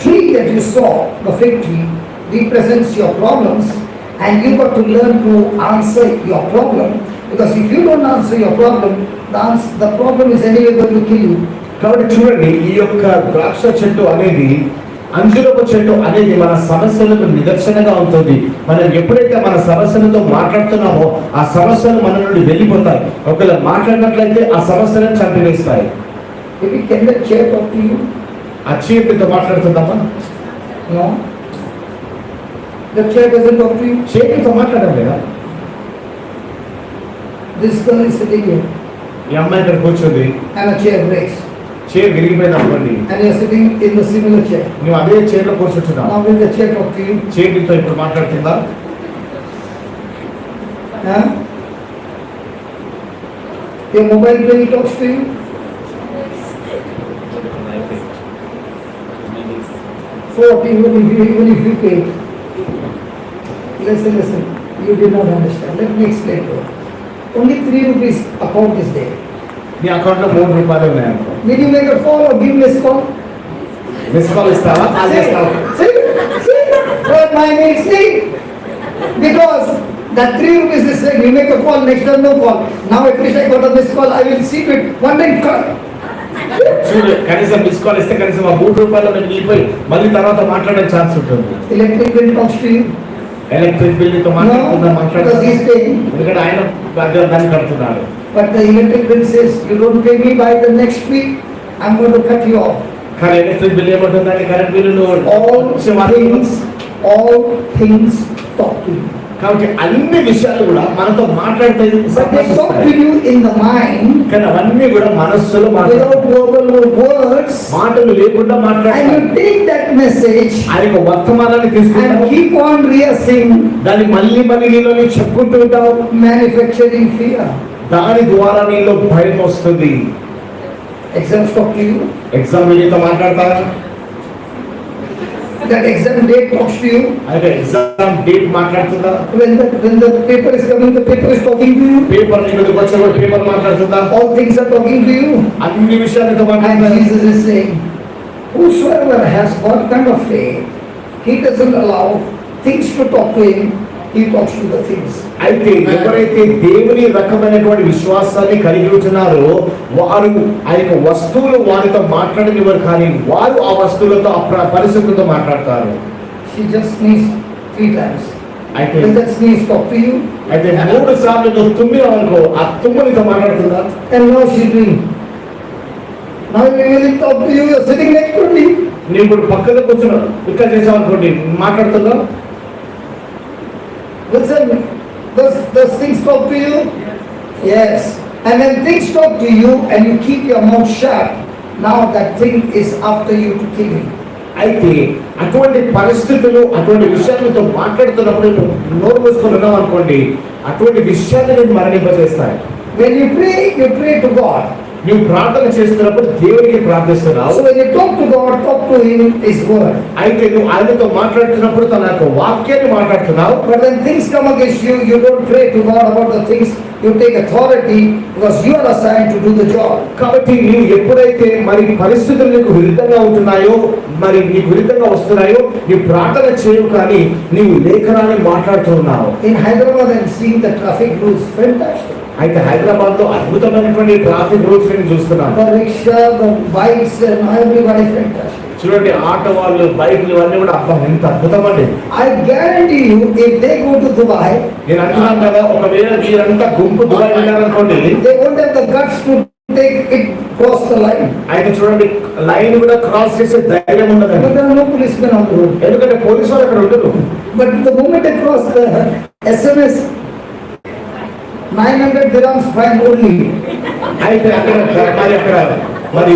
[SPEAKER 1] tree that you saw, the fig tree, represents your problems, and you got to learn to answer your problem, because if you don't answer your problem, the problem is anyway going to kill you.
[SPEAKER 2] కాబట్టి చూడండి, ఈ యొక్క ద్రాక్ష చెట్టు అనేది, అంజూరపు చెట్టు అనేది మన సమస్యలకు నిదర్శనంగా ఉంటుంది. మనం ఎప్పుడైతే మన సమస్యలతో మాట్లాడుతున్నామో ఆ సమస్యలు మన నుండి వెళ్ళిపోతాయి. ఒకవేళ మాట్లాడినట్లయితే ఆ సమస్యలను చంపివేస్తాయి.
[SPEAKER 1] Maybe can the chair talk to you?
[SPEAKER 2] ఆ చీపితో మాట్లాడుతుందమ్మా?
[SPEAKER 1] No. The chair doesn't talk to you.
[SPEAKER 2] చీపితో మాట్లాడడం లేదా?
[SPEAKER 1] This girl is sitting here
[SPEAKER 2] ఈ అమ్మాయి ఇక్కడ కూర్చుంది,
[SPEAKER 1] and a chair breaks.
[SPEAKER 2] Chair విరిగిపోయింది అనుకోండి,
[SPEAKER 1] And you are sitting in the similar chair.
[SPEAKER 2] నువ్వు అదే చైర్ లో కూర్చుంటున్నావు.
[SPEAKER 1] Now will the chair talk to you?
[SPEAKER 2] చీపితో ఇప్పుడు మాట్లాడుతుందా?
[SPEAKER 1] Huh? Your mobile when it talks to you? So even if you pay. Listen, you did not understand. Let me explain to you. Only 3 rupees account is there.
[SPEAKER 2] నీ account లో 3 రూపాయలు ఉన్నాయనుకో,
[SPEAKER 1] Did you make a call or give missed call?
[SPEAKER 2] Miss call ఇస్తావా? Call చేస్తావా?
[SPEAKER 1] See, what my needs need. Because that 3 rupees is saying, you make a call, next time no call. Now at least I got a missed call, I will see to it. One time call.
[SPEAKER 2] చూడు, కనీసం miss call ఇస్తే కనీసం ఆ 3 రూపాయలు వెళ్ళిపోయి మళ్ళీ తర్వాత మాట్లాడే ఛాన్స్ ఉంటుంది.
[SPEAKER 1] Electric bill talks to you.
[SPEAKER 2] Electric bill తో
[SPEAKER 1] No, because he is paying.
[SPEAKER 2] ఎందుకంటే ఆయన దాన్ని కడుతున్నాడు.
[SPEAKER 1] But the electric bill says, you don't pay me by the next week, I'm going to cut you off.
[SPEAKER 2] కానీ electric bill ఏమంటుందంటే, current bill
[SPEAKER 1] All things talk to you.
[SPEAKER 2] కాబట్టి అన్ని విషయాలు కూడా మనతో మాట్లాడితే
[SPEAKER 1] But they talk to you in the mind,
[SPEAKER 2] కానీ అవన్నీ కూడా మనస్సులో
[SPEAKER 1] without verbal words,
[SPEAKER 2] మాటలు లేకుండా
[SPEAKER 1] and
[SPEAKER 2] మాట్లాడాలి.
[SPEAKER 1] you take that message
[SPEAKER 2] ఆయన యొక్క వర్తమానాన్ని
[SPEAKER 1] and
[SPEAKER 2] తీసుకుంటావు,
[SPEAKER 1] keep on rehearsing,
[SPEAKER 2] దాన్ని మళ్ళీ నీలో చెప్పుకుంటూ ఉంటావు.
[SPEAKER 1] manufacturing fear.
[SPEAKER 2] దాని ద్వారా నీలో భయం వస్తుంది.
[SPEAKER 1] Exams talk to you.
[SPEAKER 2] Exam నీతో మాట్లాడతారా?
[SPEAKER 1] That exam date talks to you.
[SPEAKER 2] అయితే ఎగ్జామ్ డేట్ మాట్లాడుతుందా?
[SPEAKER 1] When the paper is coming, the paper is talking to you.
[SPEAKER 2] Paper నీ మీదకి వచ్చినప్పుడు పేపర్ మాట్లాడుతుందా?
[SPEAKER 1] All things are talking to you.
[SPEAKER 2] అన్ని విషయాలతో
[SPEAKER 1] And
[SPEAKER 2] మాట్లాడతారు.
[SPEAKER 1] Jesus is saying, whosoever has what kind of faith, he doesn't allow things to talk to him, he talks to the things.
[SPEAKER 2] అయితే ఎవరైతే దేవుని రకమైనటువంటి విశ్వాసాన్ని కలిగి ఉంటున్నారో వారు ఆ యొక్క వస్తువులు వారితో మాట్లాడనివ్వరు, కానీ వారు ఆ వస్తువులతో ఆ పరిస్థితులతో మాట్లాడతారు.
[SPEAKER 1] She just sneezed 3 times.
[SPEAKER 2] అయితే
[SPEAKER 1] Will that sneeze talk to you?
[SPEAKER 2] అయితే 3 సార్లు నువ్వు తుమ్మినావు అనుకో, ఆ తుమ్మునితో మాట్లాడుతుందా?
[SPEAKER 1] And now she's doing. Now if we will talk to you, you are sitting next to me.
[SPEAKER 2] నేను ఇప్పుడు పక్కన కూర్చున్నాను, ఇక్కడ చేసావు అనుకోండి, మాట్లాడుతుందా?
[SPEAKER 1] Listen, does things talk to you? Yes. And when things talk to you and you keep your mouth shut, now that thing is after you to kill you.
[SPEAKER 2] అయితే అటువంటి పరిస్థితులు, అటువంటి విషయాలతో మాట్లాడుతున్నప్పుడు నువ్వు నోరు మూసుకొని ఉన్నావు అనుకోండి, అటువంటి విషయాన్ని నేను మరణింపజేస్తాను.
[SPEAKER 1] When you pray to God.
[SPEAKER 2] నువ్వు ప్రార్థన చేస్తున్నప్పుడు దేవునికి ప్రార్థిస్తున్నావు.
[SPEAKER 1] So when you talk to God, talk to Him His word.
[SPEAKER 2] అయితే నువ్వు ఆయనతో మాట్లాడుతున్నప్పుడు తన యొక్క వాక్యాన్ని మాట్లాడుతున్నావు.
[SPEAKER 1] But when things come against you, you don't pray to God about the things. You take authority because you are assigned to do the job.
[SPEAKER 2] కాబట్టి నీవు ఎప్పుడైతే మరి పరిస్థితులు నీకు విరుద్ధంగా ఉంటున్నాయో, మరి నీకు విరుద్ధంగా వస్తున్నాయో, నీవు ప్రార్థన చేయవు, కానీ నీవు లేఖనాన్ని మాట్లాడుతున్నావు.
[SPEAKER 1] In Hyderabad, I'm seeing the traffic rules fantastic.
[SPEAKER 2] అయితే హైదరాబాద్ లో అద్భుతమైనటువంటి ట్రాఫిక్ రూల్స్ నేను చూస్తున్నాను.
[SPEAKER 1] The rickshaw, the bikes, and everybody fantastic.
[SPEAKER 2] చూడండి, ఆటో వాళ్ళు, బైక్లు అన్నీ కూడా అబ్బా ఎంత అద్భుతం అండి.
[SPEAKER 1] I guarantee you, if they go to Dubai,
[SPEAKER 2] నేను అంటున్నాను కదా, ఒకవేళ మీరంతా గుంపు దుబాయ్ వెళ్ళారనుకోండి,
[SPEAKER 1] they won't have the guts to take it cross the line.
[SPEAKER 2] అయితే చూడండి, లైన్ కూడా క్రాస్ చేసే ధైర్యం
[SPEAKER 1] But
[SPEAKER 2] ఉండదండి.
[SPEAKER 1] there are no policemen on the road.
[SPEAKER 2] ఎందుకంటే పోలీసు వాళ్ళు అక్కడ ఉండరు.
[SPEAKER 1] But the moment they cross the SMS, 900 dirhams fine only.
[SPEAKER 2] అయితే మరి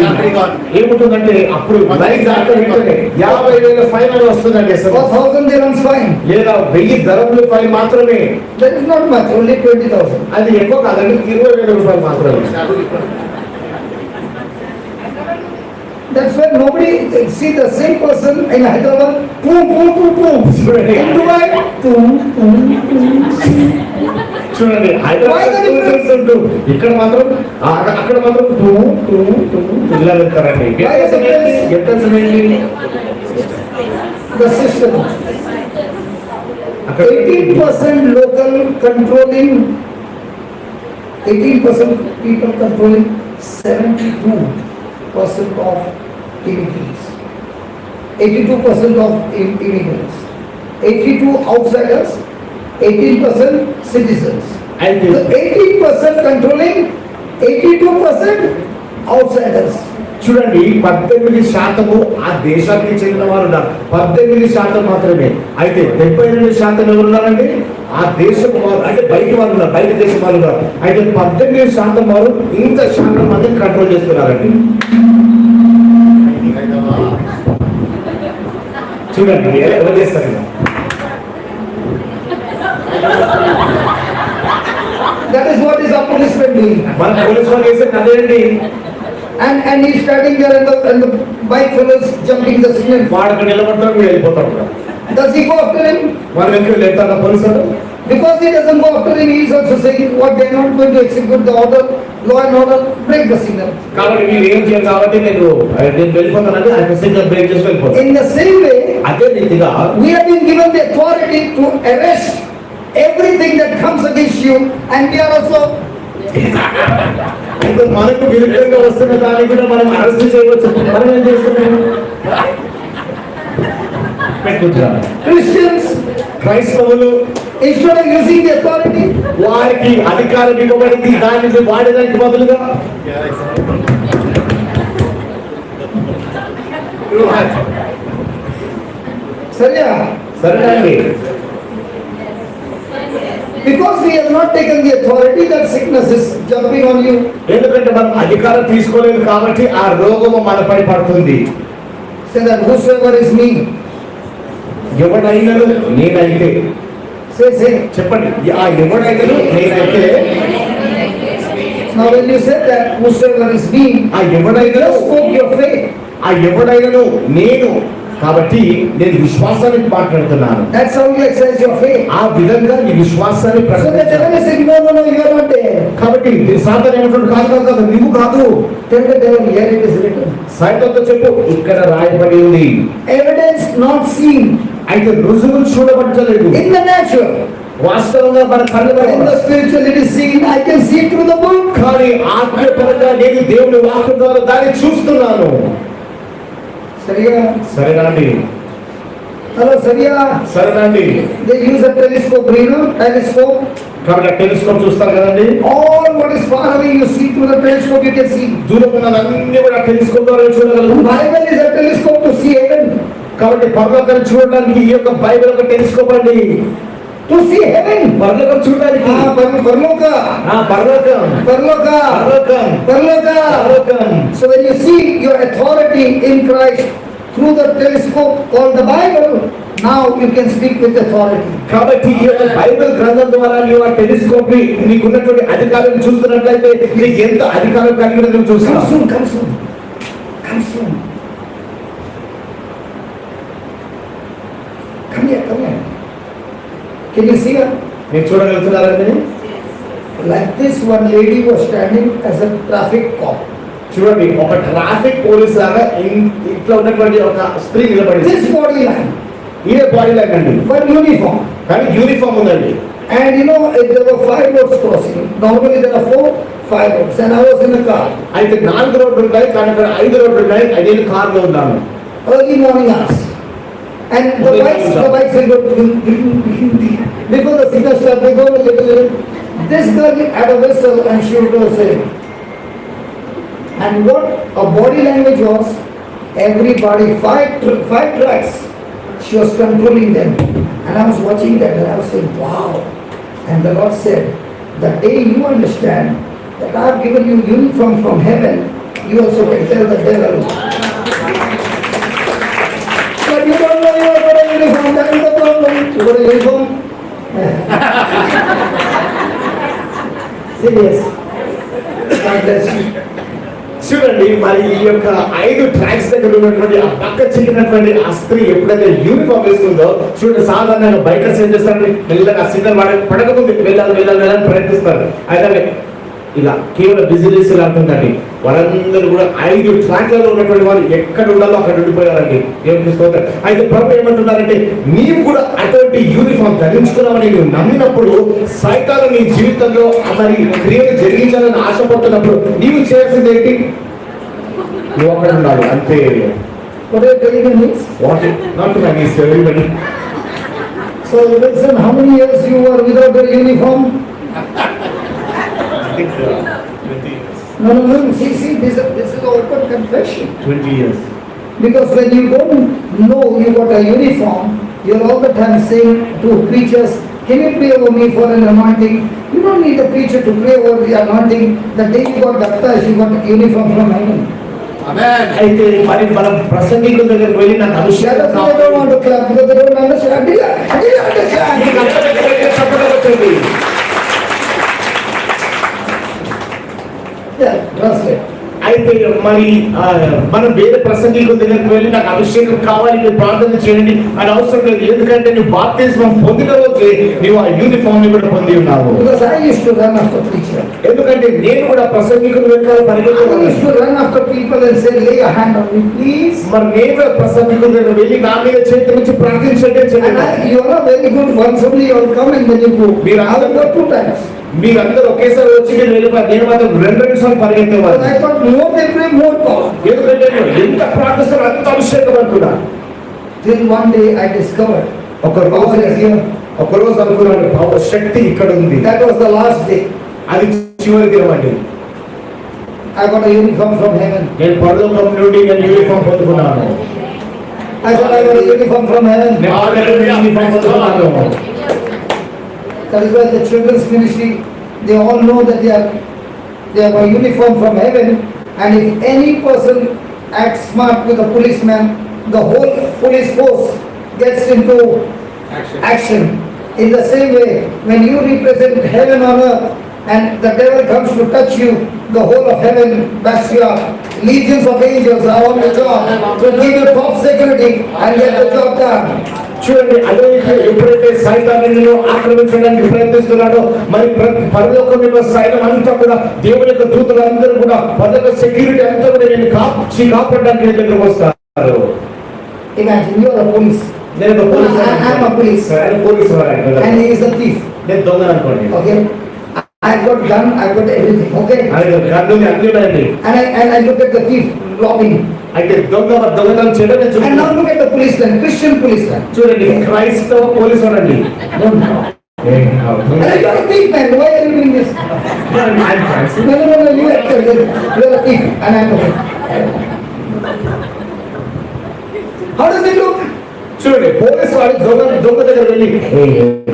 [SPEAKER 2] ఏముంటుందంటే అప్పుడు లైన్ దాకా వెంటనే 50,000 ఫైన్ అని వస్తుందండి.
[SPEAKER 1] Or 1000 dirhams fine.
[SPEAKER 2] లేదా 1000 ధరముల ఫైన్ మాత్రమే.
[SPEAKER 1] That is not much, only 20,000.
[SPEAKER 2] అది ఎక్కువ కాదండి, 20,000 రూపాయలు మాత్రమే.
[SPEAKER 1] That's why nobody see the same person in Hyderabad. Boom, boom, boom, boom. In Dubai, boom, boom, boom.
[SPEAKER 2] చూడండి, హైదరాబాద్ ఇక్కడ మాత్రం అక్కడ మాత్రం ఇలా వెళ్తారండి.
[SPEAKER 1] The system.
[SPEAKER 2] అక్కడ
[SPEAKER 1] 18% local controlling, 18% people controlling 72% of immigrants. 82% of immigrants. 82 outsiders, 18% citizens.
[SPEAKER 2] అయితే
[SPEAKER 1] So 18% controlling, 82% outsiders.
[SPEAKER 2] చూడండి, 18% ఆ దేశానికి చెందిన వారు ఉన్నారు, 18% మాత్రమే. అయితే 72% ఎవరు ఉన్నారండి? ఆ దేశపు వారు, అంటే బయట వాళ్ళు ఉన్నారు, బయట దేశం వాళ్ళు ఉన్నారు. అయితే 18% వారు ఇంత శాతం మందిని కంట్రోల్ చేస్తున్నారండి. చూడండి ఎవరు చేస్తారు.
[SPEAKER 1] That is what is our policeman doing.
[SPEAKER 2] మన పోలీసు వాళ్ళు చేసేది అదేంటి.
[SPEAKER 1] And he's standing there and the bike fellows jumping the signal.
[SPEAKER 2] వాడు అక్కడ నిలబడతాడు, మీరు వెళ్ళిపోతాడు.
[SPEAKER 1] Does he go after him?
[SPEAKER 2] మన వెనక్కి వెళ్తాడు పోలీసు వాళ్ళు.
[SPEAKER 1] Because he doesn't go after him, he is also saying what they are not going to execute the order, law and order, break the signal.
[SPEAKER 2] కాబట్టి మీరు ఏం చేయాలి, కాబట్టి నేను వెళ్ళిపోతానంటే ఆయన సిగ్నల్ బ్రేక్ చేసి వెళ్ళిపోతాను.
[SPEAKER 1] In the same way,
[SPEAKER 2] అదే రీతిగా
[SPEAKER 1] we have been given the authority to arrest everything that comes against you, and we are also
[SPEAKER 2] ఇప్పుడు మనకు విరుద్ధంగా వస్తున్న దాన్ని కూడా మనం అరెస్ట్ చేయవచ్చు. మనం ఏం చేస్తున్నాము?
[SPEAKER 1] Christians,
[SPEAKER 2] క్రైస్తవులు
[SPEAKER 1] instead of using the authority,
[SPEAKER 2] వారికి అధికారం ఇవ్వబడింది, దాన్ని వాడడానికి బదులుగా సరేనండి,
[SPEAKER 1] because we have not taken the authority, that sickness is jumping on you.
[SPEAKER 2] ఎందుకంటే మనం అధికారం తీసుకోలేదు కాబట్టి ఆ రోగము మనపై పడుతుంది.
[SPEAKER 1] Say that whosoever is me,
[SPEAKER 2] ఎవడైనను నేనైతే,
[SPEAKER 1] say.
[SPEAKER 2] చెప్పండి, ఆ ఎవడైనను నేనైతే.
[SPEAKER 1] Now when you said that whosoever is me,
[SPEAKER 2] ఆ ఎవడైనను,
[SPEAKER 1] just spoke your faith.
[SPEAKER 2] ఆ ఎవడైనను నేను, కాబట్టి నేను విశ్వాసాన్ని మాట్లాడుతున్నాను.
[SPEAKER 1] That's how you exercise your faith.
[SPEAKER 2] ఆ విధంగా ఈ విశ్వాసాన్ని
[SPEAKER 1] So the
[SPEAKER 2] ప్రకటించాలి.
[SPEAKER 1] devil is saying, no, you are not there.
[SPEAKER 2] కాబట్టి సాతాను ఏమంటాడు, కాదు నీవు కాదు.
[SPEAKER 1] Tell the devil, here it is written.
[SPEAKER 2] సైతంతో చెప్పు, ఇక్కడ రాయబడి ఉంది.
[SPEAKER 1] Evidence not seen
[SPEAKER 2] అయితే రుజువులు చూడబట్టలేదు.
[SPEAKER 1] in the natural,
[SPEAKER 2] వాస్తవంగా మన కళ్ళు
[SPEAKER 1] but in the spiritual it is seen. I can see it through the book.
[SPEAKER 2] కానీ ఆత్మీయపరంగా నేను దేవుని వాక్యం ద్వారా దాన్ని చూస్తున్నాను. సరేనండి,
[SPEAKER 1] Hello, Sariya.
[SPEAKER 2] సరేనండి.
[SPEAKER 1] They use a telescope, telescope,
[SPEAKER 2] కాబట్టి టెలిస్కోప్ చూస్తారు కదండి,
[SPEAKER 1] All what is far away you see through the telescope you can see.
[SPEAKER 2] దూరం ఉన్నదన్నీ కూడా టెలిస్కోప్ ద్వారా చూడగలరు.
[SPEAKER 1] Bible is a telescope to see heaven.
[SPEAKER 2] కాబట్టి పరలోకాన్ని చూడడానికి ఈ యొక్క బైబిల్ ఒక టెలిస్కోప్ అండి.
[SPEAKER 1] To see heaven.
[SPEAKER 2] పరలోకం చూడడానికి.
[SPEAKER 1] Parloka.
[SPEAKER 2] పరలోకం.
[SPEAKER 1] Parloka.
[SPEAKER 2] పరలోకం.
[SPEAKER 1] Parloka.
[SPEAKER 2] పరలోకం.
[SPEAKER 1] So when you see your authority in Christ through the telescope called the Bible, now you can speak with authority.
[SPEAKER 2] కాబట్టి ఈ యొక్క బైబిల్ గ్రంథం ద్వారా నీవు ఆ టెలిస్కోప్ నీకున్నటువంటి అధికారం చూస్తున్నట్లయితే నీకు ఎంత అధికారం కలిగి ఉన్నదో చూస్తావు.
[SPEAKER 1] Come soon, come soon. Come soon. Come here, come here. Can you see her?
[SPEAKER 2] మీరు చూడగలుగుతున్నారండి?
[SPEAKER 1] Like this, one lady was standing as a traffic cop.
[SPEAKER 2] చూడండి, ఒక ట్రాఫిక్ పోలీస్ లాగా ఇట్లా ఉన్నటువంటి ఒక స్త్రీ నిలబడింది.
[SPEAKER 1] This body line,
[SPEAKER 2] ఇదే బాడీ లాగా అండి,
[SPEAKER 1] but uniform.
[SPEAKER 2] కానీ యూనిఫామ్ ఉందండి.
[SPEAKER 1] And you know, there were 5 roads crossing. Normally there are 4, 5 roads. And I was in a car.
[SPEAKER 2] అయితే 4 రోడ్లు ఉంటాయి, కానీ అక్కడ 5 రోడ్లు ఉన్నాయి. నేను కార్లో ఉన్నాను.
[SPEAKER 1] Early morning hours. And the bikes will go before the signal stop, they go a little. This girl had a whistle and she would go say. And what a body language was, everybody, 5 tracks, she was controlling them. And I was watching that and I was saying, wow. And the Lord said, the day you understand that I have given you uniform from heaven, you also can tell the devil. But you don't know you have got a uniform, that is the problem. You got a uniform? Serious. God bless you.
[SPEAKER 2] చూడండి, మరి ఈ యొక్క 5 tracks దగ్గర ఉన్నటువంటి ఆ పక్క చిక్కినటువంటి ఆ స్త్రీ ఎప్పుడైతే యూనిఫామ్ వేసుకుందో చూడండి, సాధారణంగా బైకర్స్ ఏం చేస్తారండి, మెల్లగా సిగ్నల్ పడకముందు వెళ్ళాలని ప్రయత్నిస్తారు. అయితే ఇలా కేవలం బిజినెస్ ఇలా అంటుందండి. వాళ్ళందరూ కూడా 5 ట్రాక్లలో ఉన్నటువంటి వారు ఎక్కడ ఉండాలో అక్కడ ఉండిపోయారండి. ఏమిస్తారు అయితే ప్రభు ఏమంటున్నారంటే, నీవు కూడా అటువంటి యూనిఫామ్ ధరించుకున్నామని నువ్వు నమ్మినప్పుడు, సైతాను నీ జీవితంలో మరి క్రియలు జరిగించాలని ఆశపడుతున్నప్పుడు నీవు చేయాల్సింది ఏంటి? నువ్వు అక్కడ ఉండాలి అంతే.
[SPEAKER 1] What are you telling me?
[SPEAKER 2] What not to against everybody.
[SPEAKER 1] So Wilson, how many years you were without a uniform?
[SPEAKER 2] I think 20 years.
[SPEAKER 1] No, see, this is open confession.
[SPEAKER 2] 20 years.
[SPEAKER 1] Because when you don't know you got a uniform, you're all the time saying to preachers, can you pray over me for an anointing? You don't need a preacher to pray over the anointing. The day you got baptized, you got a uniform from heaven.
[SPEAKER 2] Amen. అయితే మరి మనం ప్రసంగికుల దగ్గరికి వెళ్ళి నాకు
[SPEAKER 1] The
[SPEAKER 2] అభిషేకం
[SPEAKER 1] others, they don't want to clap because they don't understand. I didn't understand. Yeah, translate.
[SPEAKER 2] అయితే మరి మనం వేరే ప్రసంగికుల దగ్గరికి వెళ్ళి నాకు అభిషేకం కావాలి, మీరు ప్రార్థన చేయండి అని అవసరం లేదు. ఎందుకంటే నువ్వు బాప్తిస్మం పొందిన రోజే నువ్వు ఆ యూనిఫామ్ ని కూడా పొంది ఉన్నావు.
[SPEAKER 1] Because I used to run after preacher.
[SPEAKER 2] ఎందుకంటే నేను కూడా ప్రసంగికుల వెనకాల
[SPEAKER 1] I
[SPEAKER 2] పరిగెత్తాను.
[SPEAKER 1] used to run after people and say, lay a hand on me, please.
[SPEAKER 2] మరి నేను కూడా ప్రసంగికుల దగ్గర వెళ్ళి నా మీద చేతి నుంచి ప్రార్థించండి
[SPEAKER 1] And
[SPEAKER 2] చెప్పాను.
[SPEAKER 1] you are very good. Once only you will come and then you go.
[SPEAKER 2] మీరు
[SPEAKER 1] I will go 2 times.
[SPEAKER 2] మీరందరూ ఒకేసారి వచ్చి మీరు వెళ్ళిపోయారు. నేను మాత్రం 2 సార్లు
[SPEAKER 1] Because
[SPEAKER 2] పరిగెత్తేవారు.
[SPEAKER 1] I thought more they pray, more power.
[SPEAKER 2] ఎందుకంటే నేను ఎంత ప్రార్థిస్తారో అంత అభిషేకం అనుకున్నా.
[SPEAKER 1] Till one day I discovered
[SPEAKER 2] ఒక
[SPEAKER 1] power is
[SPEAKER 2] రోజు
[SPEAKER 1] here.
[SPEAKER 2] అనుకున్నాను, భావ శక్తి ఇక్కడ ఉంది.
[SPEAKER 1] That was the last day.
[SPEAKER 2] అది చివరి దినం అండి.
[SPEAKER 1] I got a uniform from heaven.
[SPEAKER 2] నేను పరలోకం నుండి నేను యూనిఫామ్ పొందుకున్నాను.
[SPEAKER 1] I said I got a uniform from heaven.
[SPEAKER 2] నేను ఆల్రెడీ యూనిఫామ్ పొందుకున్నాను.
[SPEAKER 1] That is why the children's ministry, they all know that they have a uniform from heaven. And if any person acts smart with a policeman, the whole police force gets into action. In the same way, when you represent heaven on earth and the devil comes to touch you, the whole of heaven backs you up. Legions of angels are on the job to give you top security and get the job done.
[SPEAKER 2] చూడండి, అదే ఎప్పుడైతే సైతాన్ని ఆక్రమించడానికి ప్రయత్నిస్తున్నాడో మరి పరలోకం యొక్క సైన్యం అంతా కూడా దేవుని యొక్క దూతలందరూ కూడా పరలోక సెక్యూరిటీ అంతా కూడా నేను కాపాడడానికి నేను దగ్గరకు వస్తారు.
[SPEAKER 1] Imagine you are a police.
[SPEAKER 2] నేను ఒక police.
[SPEAKER 1] I am a police.
[SPEAKER 2] ఆయన police
[SPEAKER 1] And he is a thief.
[SPEAKER 2] నేను దొంగ అనుకోండి.
[SPEAKER 1] Okay. I got gun, I got everything. Okay.
[SPEAKER 2] ఆయన గన్ను అన్ని ఉన్నాయండి.
[SPEAKER 1] And I look at the thief robbing.
[SPEAKER 2] అయితే దొంగతనం చేయడం నేను
[SPEAKER 1] And
[SPEAKER 2] చూస్తున్నాను.
[SPEAKER 1] now look at the policeman, Christian policeman.
[SPEAKER 2] చూడండి, క్రైస్తవ పోలీసు వాడండి.
[SPEAKER 1] No, no. And you're a thief, man. Why are you doing this? No, you are a thief. And I'm okay. How does it look?
[SPEAKER 2] చూడండి police వాడు దొంగ దగ్గర వెళ్ళి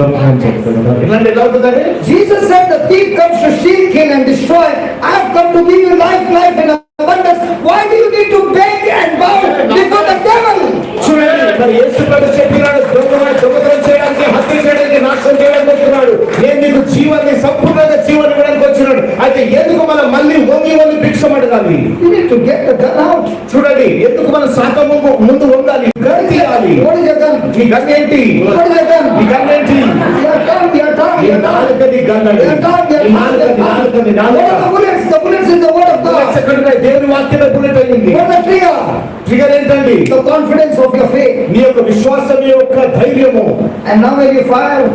[SPEAKER 2] దొంగ అని చెప్తున్నాడు. ఇలాంటి ఎలా అవుతుందండి?
[SPEAKER 1] Jesus said the thief comes to steal, kill and destroy. I have come to give you life in abundance. Why do you need to beg and bow before the devil?
[SPEAKER 2] చూడండి మరి యేసు ప్రభు చెప్పినాడు దొంగతనం చేయడానికి, హత్య చేయడానికి, నాశనం చేయడానికి వచ్చినాడు. నేను నీకు జీవాన్ని సంపూర్ణంగా జీవాన్ని ఇవ్వడానికి వచ్చినాడు. అయితే ఎందుకు మనం మళ్ళీ వంగి భిక్షం అడగాలి?
[SPEAKER 1] You need to get the gun out.
[SPEAKER 2] చూడండి ఎందుకు మనం శాతం ముందు వంగాలి, గన్ తీయాలి.
[SPEAKER 1] What is your gun?
[SPEAKER 2] నీ గన్ ఏంటి?
[SPEAKER 1] What is your gun?
[SPEAKER 2] నీ గన్ ఏంటి?
[SPEAKER 1] Your tongue.
[SPEAKER 2] నీ నాలుకది గన్ అండి. నీ నాలుకది
[SPEAKER 1] What are the bullets? The bullets is the word of God.
[SPEAKER 2] దేవుని వాక్యమే బుల్లెట్ అయ్యింది.
[SPEAKER 1] What is the trigger?
[SPEAKER 2] Trigger ఏంటండి?
[SPEAKER 1] The confidence of your faith.
[SPEAKER 2] నీ యొక్క విశ్వాసం, నీ యొక్క ధైర్యము.
[SPEAKER 1] And now when you fire,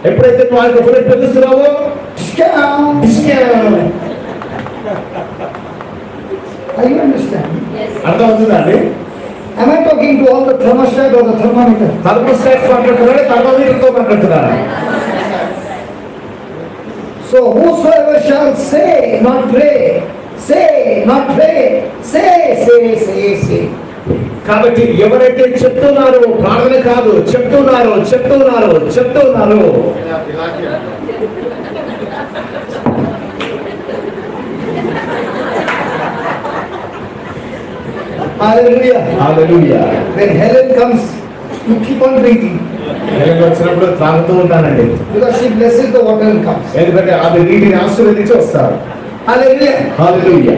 [SPEAKER 2] ఎప్పుడైతే నువ్వు ఆ యొక్క బుల్లెట్ పెలుస్తున్నావో
[SPEAKER 1] are you understand?
[SPEAKER 2] అర్థమవుతుందా అండి?
[SPEAKER 1] Am I talking to all the thermostat or the thermometer?
[SPEAKER 2] Thermostat మాట్లాడుతున్నారా, థర్మోమీటర్తో మాట్లాడుతున్నారా?
[SPEAKER 1] So whosoever shall say, not pray, say, not pray, say.
[SPEAKER 2] కాబట్టి ఎవరైతే చెప్తున్నారో, ప్రార్థన కాదు, చెప్తున్నారో.
[SPEAKER 1] Hallelujah.
[SPEAKER 2] Hallelujah.
[SPEAKER 1] When Helen comes, you keep on drinking
[SPEAKER 2] నేను వచ్చినప్పుడు త్రాగుతూ ఉంటానండి.
[SPEAKER 1] because she blesses the water and comes.
[SPEAKER 2] ఎందుకంటే ఆమె నీటిని ఆశీర్వదించి వస్తారు.
[SPEAKER 1] Hallelujah.
[SPEAKER 2] హల్లెలూయా.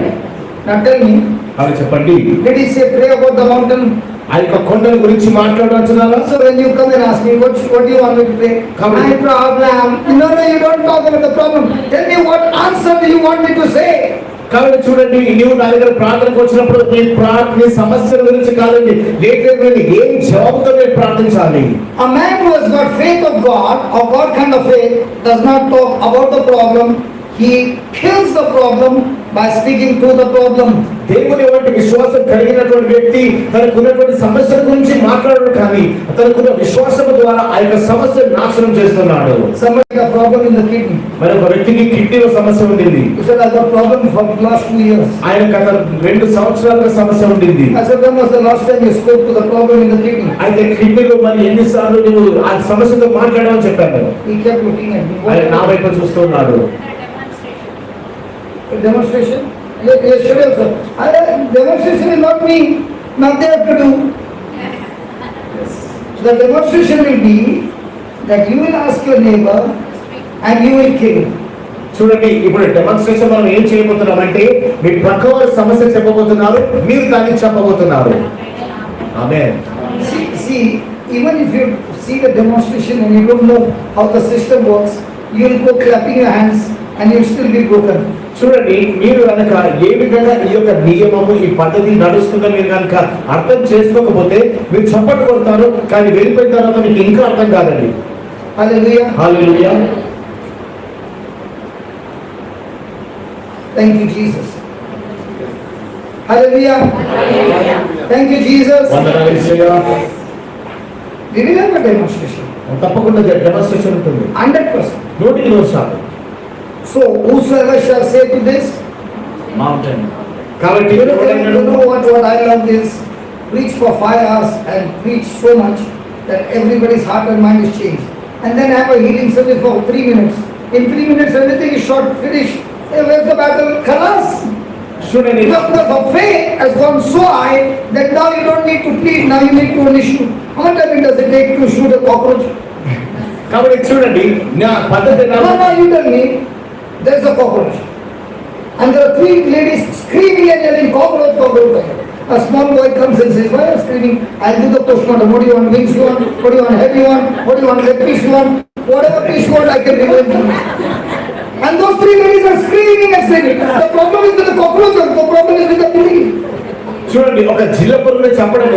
[SPEAKER 1] Now tell me,
[SPEAKER 2] అది చెప్పండి.
[SPEAKER 1] did he say pray about the mountain?
[SPEAKER 2] ఆ యొక్క కొండల గురించి మాట్లాడుతున్నారా?
[SPEAKER 1] So when you come and ask me, what do you want me to pray?
[SPEAKER 2] Come
[SPEAKER 1] My
[SPEAKER 2] on.
[SPEAKER 1] problem. No, you don't talk about the problem. Tell me what answer do you want me to say?
[SPEAKER 2] కాబట్టి చూడండి, నీవు నా దగ్గర ప్రార్థనకు వచ్చినప్పుడు నీ సమస్యల గురించి కాదండి, లేకపోతే ఏం జవాబుతో నేను ప్రార్థించాలి.
[SPEAKER 1] A man who has got faith of God or God kind of faith does not talk about the problem. He kills the problem by speaking to the problem.
[SPEAKER 2] దేవుని వంటి విశ్వాసం కలిగినటువంటి వ్యక్తి తనకున్నటువంటి సమస్యల గురించి మాట్లాడడు, కానీ తనకున్న విశ్వాసం ద్వారా ఆ యొక్క సమస్యను నాశనం చేస్తున్నాడు.
[SPEAKER 1] Somebody got a problem in the kidney.
[SPEAKER 2] మరి ఒక వ్యక్తికి కిడ్నీలో సమస్య ఉండింది.
[SPEAKER 1] He said, I got problem for the last 2 years.
[SPEAKER 2] ఆయన గత 2 సంవత్సరాలుగా సమస్య ఉండింది.
[SPEAKER 1] I said, when was the last time you spoke to the problem in the kidney?
[SPEAKER 2] అయితే కిడ్నీలో మరి ఎన్నిసార్లు నువ్వు ఆ సమస్యతో మాట్లాడమని చెప్పాను.
[SPEAKER 1] He kept looking at me.
[SPEAKER 2] ఆయన నా వైపు చూస్తున్నాడు.
[SPEAKER 1] A demonstration? Yesterday also. Demonstration is not me. Now they have to do. The demonstration will be that you will ask your neighbor and you will kill.
[SPEAKER 2] చూడండి, ఇప్పుడు demonstration మనం ఏం చేయబోతున్నాం అంటే, మీ పక్క వారి సమస్య చెప్పబోతున్నారు, మీరు దాన్ని చెప్పబోతున్నారు. ఆమేన్.
[SPEAKER 1] See, even if you see the demonstration and you don't know how the system works, you will go clapping your hands and you will still be broken.
[SPEAKER 2] చూడండి, మీరు కనుక ఏ విధంగా ఈ యొక్క నియమము, ఈ పద్ధతి నడుస్తుందని మీరు కనుక అర్థం చేసుకోకపోతే మీరు చప్పట్లు కొడతారు, కానీ వెళ్ళిపోయిన తర్వాత మీకు ఇంకా అర్థం కాదండి.
[SPEAKER 1] Hallelujah.
[SPEAKER 2] Hallelujah.
[SPEAKER 1] Thank you, Jesus. Hallelujah. Thank you, Jesus.
[SPEAKER 2] వందనాలు యేసయ్యా.
[SPEAKER 1] We will have a demonstration.
[SPEAKER 2] తప్పకుండా డెమాన్స్ట్రేషన్ ఉంటుంది.
[SPEAKER 1] 100%.
[SPEAKER 2] 100%.
[SPEAKER 1] So whosoever shall say to this
[SPEAKER 2] mountain. కాబట్టి
[SPEAKER 1] you know what I love is preach for 5 hours and preach so much that everybody's heart and mind is changed, and then have a healing service for 3 minutes. In 3 minutes everything is short, finished. Hey, where's the battle? Khalas.
[SPEAKER 2] చూడండి,
[SPEAKER 1] The faith has gone so high that now you don't need to plead, now you need to only shoot. How much time does it take to shoot a cockroach?
[SPEAKER 2] కాబట్టి చూడండి, నా పద్ధతి
[SPEAKER 1] No, you tell me. There's a cockroach. And there are 3 ladies screaming and yelling, cockroach. A small boy comes and says, why are you screaming? I'll do the postmortem. What do you want? Wings you want? What do you want? Head you want? What do you want? Leg piece you want? Whatever piece you want, I can remove you. And those 3 ladies are screaming and saying, the problem is with the cockroach, or the problem is with the bully.
[SPEAKER 2] చూడండి, ఒక జిల్ల పురుగుని చంపడం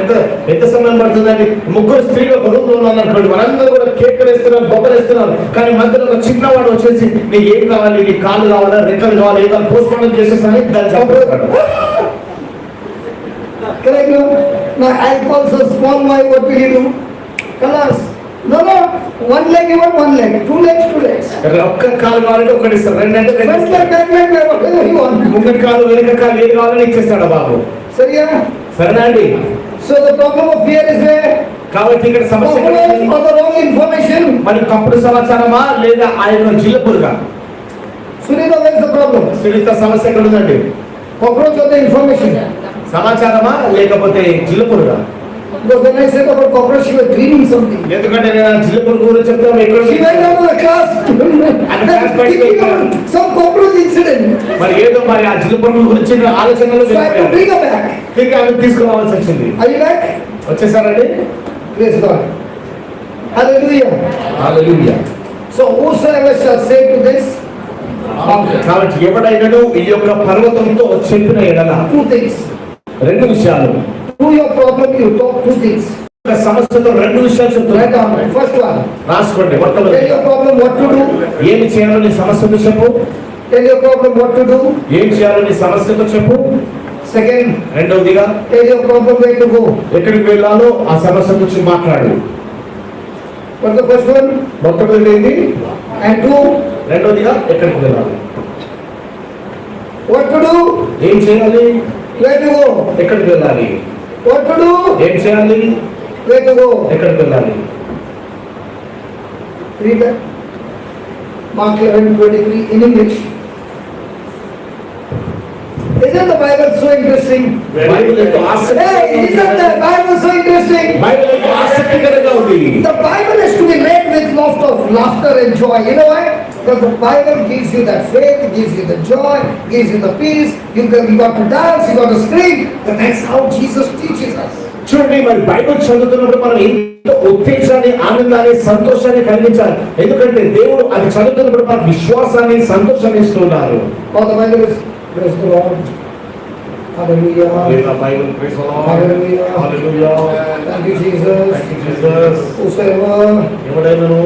[SPEAKER 2] ఎంత సమయం పడుతుందండి? 3 స్త్రీలు ఒక room లో ఉన్నారనుకోండి, వాళ్ళందరూ కూడా కేకలు వేస్తున్నారు, బొబ్బలు వేస్తున్నారు, కానీ మధ్యలో ఒక చిన్నవాడు వచ్చేసి నీకు ఏం కావాలి, నీ కాళ్ళు కావాలా, రెక్కలు కావాలా, ఏదో పోస్ట్ మార్టం చేసేస్తాను దాన్ని చంపేస్తాడు.
[SPEAKER 1] Correct? Now I'll call some small boy, what will you do? Kalas. No, no, one leg, even one leg, two legs, two legs.
[SPEAKER 2] ఒక్క కాలు కావాలంటే ఒకటి ఇస్తారు, రెండు అంటే రెండు
[SPEAKER 1] Front
[SPEAKER 2] ఇస్తారు.
[SPEAKER 1] leg, back leg, whatever you want.
[SPEAKER 2] ముందు కాలు వెనుక కాలు ఏది కావాలని ఇచ్చేస్తాడు బాబు.
[SPEAKER 1] Seriya?
[SPEAKER 2] సరేనా అండి?
[SPEAKER 1] So the problem of fear is where?
[SPEAKER 2] కాబట్టి ఇక్కడ సమస్య
[SPEAKER 1] Cockroach or the wrong information.
[SPEAKER 2] మరి తప్పుడు సమాచారమా లేదా ఆ యొక్క జిల్లపురుగా?
[SPEAKER 1] Sunita, where is the problem?
[SPEAKER 2] Sunitha సమస్య ఎక్కడ ఉందండి?
[SPEAKER 1] Cockroach or the information?
[SPEAKER 2] సమాచారమా లేకపోతే జిల్లపురుగా?
[SPEAKER 1] Because when I said about cockroach, she was dreaming something.
[SPEAKER 2] ఎందుకంటే నేను జిల్లపురుగు గురించి చెప్తాను ఎక్కడ
[SPEAKER 1] She went down to the class
[SPEAKER 2] class
[SPEAKER 1] thinking about some cockroach incident.
[SPEAKER 2] మరి ఏదో మరి ఆ జిల్లపురుగు గురించి ఆలోచనలు
[SPEAKER 1] So I had to bring her back.
[SPEAKER 2] తిరిగి ఆమె తీసుకురావాల్సి వచ్చింది.
[SPEAKER 1] Are you back?
[SPEAKER 2] వచ్చేసారండి?
[SPEAKER 1] Praise God. Hallelujah.
[SPEAKER 2] Hallelujah.
[SPEAKER 1] So whosoever shall say to this mountain.
[SPEAKER 2] కాబట్టి ఎవడైనాడు ఈ యొక్క పర్వతంతో చెప్పిన ఎడల
[SPEAKER 1] Two things.
[SPEAKER 2] రెండు విషయాలు.
[SPEAKER 1] To your problem, you talk two things.
[SPEAKER 2] ఒక సమస్యతో రెండు విషయాలు
[SPEAKER 1] Write
[SPEAKER 2] చెప్తున్నాను.
[SPEAKER 1] down. First one.
[SPEAKER 2] రాసుకోండి.
[SPEAKER 1] Tell
[SPEAKER 2] మొట్టమొదటి
[SPEAKER 1] your problem what to do.
[SPEAKER 2] ఏమి చేయాలో నీ సమస్యతో చెప్పు.
[SPEAKER 1] Tell your problem what to do.
[SPEAKER 2] ఏం చేయాలో నీ సమస్యతో చెప్పు.
[SPEAKER 1] Second,
[SPEAKER 2] రెండవదిగా
[SPEAKER 1] tell your problem where to go.
[SPEAKER 2] ఎక్కడికి వెళ్ళాలో ఆ సమస్య గురించి మాట్లాడు.
[SPEAKER 1] What's the first one?
[SPEAKER 2] మొట్టమొదటి ఏంటి?
[SPEAKER 1] And two,
[SPEAKER 2] రెండవదిగా ఎక్కడికి వెళ్ళాలి.
[SPEAKER 1] what to do.
[SPEAKER 2] ఏం చేయాలి?
[SPEAKER 1] Where to go.
[SPEAKER 2] ఎక్కడికి వెళ్ళాలి.
[SPEAKER 1] What to do.
[SPEAKER 2] ఏం చేయాలి?
[SPEAKER 1] Where to go.
[SPEAKER 2] ఎక్కడికి వెళ్ళాలి.
[SPEAKER 1] Read that. Mark 11:23 in English. Isn't the Bible so interesting?
[SPEAKER 2] Bible ఎంతో
[SPEAKER 1] Hey, isn't
[SPEAKER 2] ఆసక్తికరంగా
[SPEAKER 1] the Bible so interesting?
[SPEAKER 2] Bible ఎంతో ఆసక్తికరంగా ఉంది.
[SPEAKER 1] The Bible has to be read with lots of laughter and joy. You know why? Because the Bible gives you that faith, gives you the joy, gives you the peace. You got to dance, you got to scream. But that's how Jesus teaches us.
[SPEAKER 2] చూడండి, మరి Bible చదువుతున్నప్పుడు మనం ఎంతో ఉత్తేజాన్ని, ఆనందాన్ని, సంతోషాన్ని కలిగించాలి. ఎందుకంటే దేవుడు అది చదువుతున్నప్పుడు మనకు విశ్వాసాన్ని, సంతోషాన్ని ఇస్తున్నారు.
[SPEAKER 1] All the Bible is praise the Lord. Hallelujah. Hallelujah. Thank you, Jesus. Whosoever.
[SPEAKER 2] ఎవడైనాను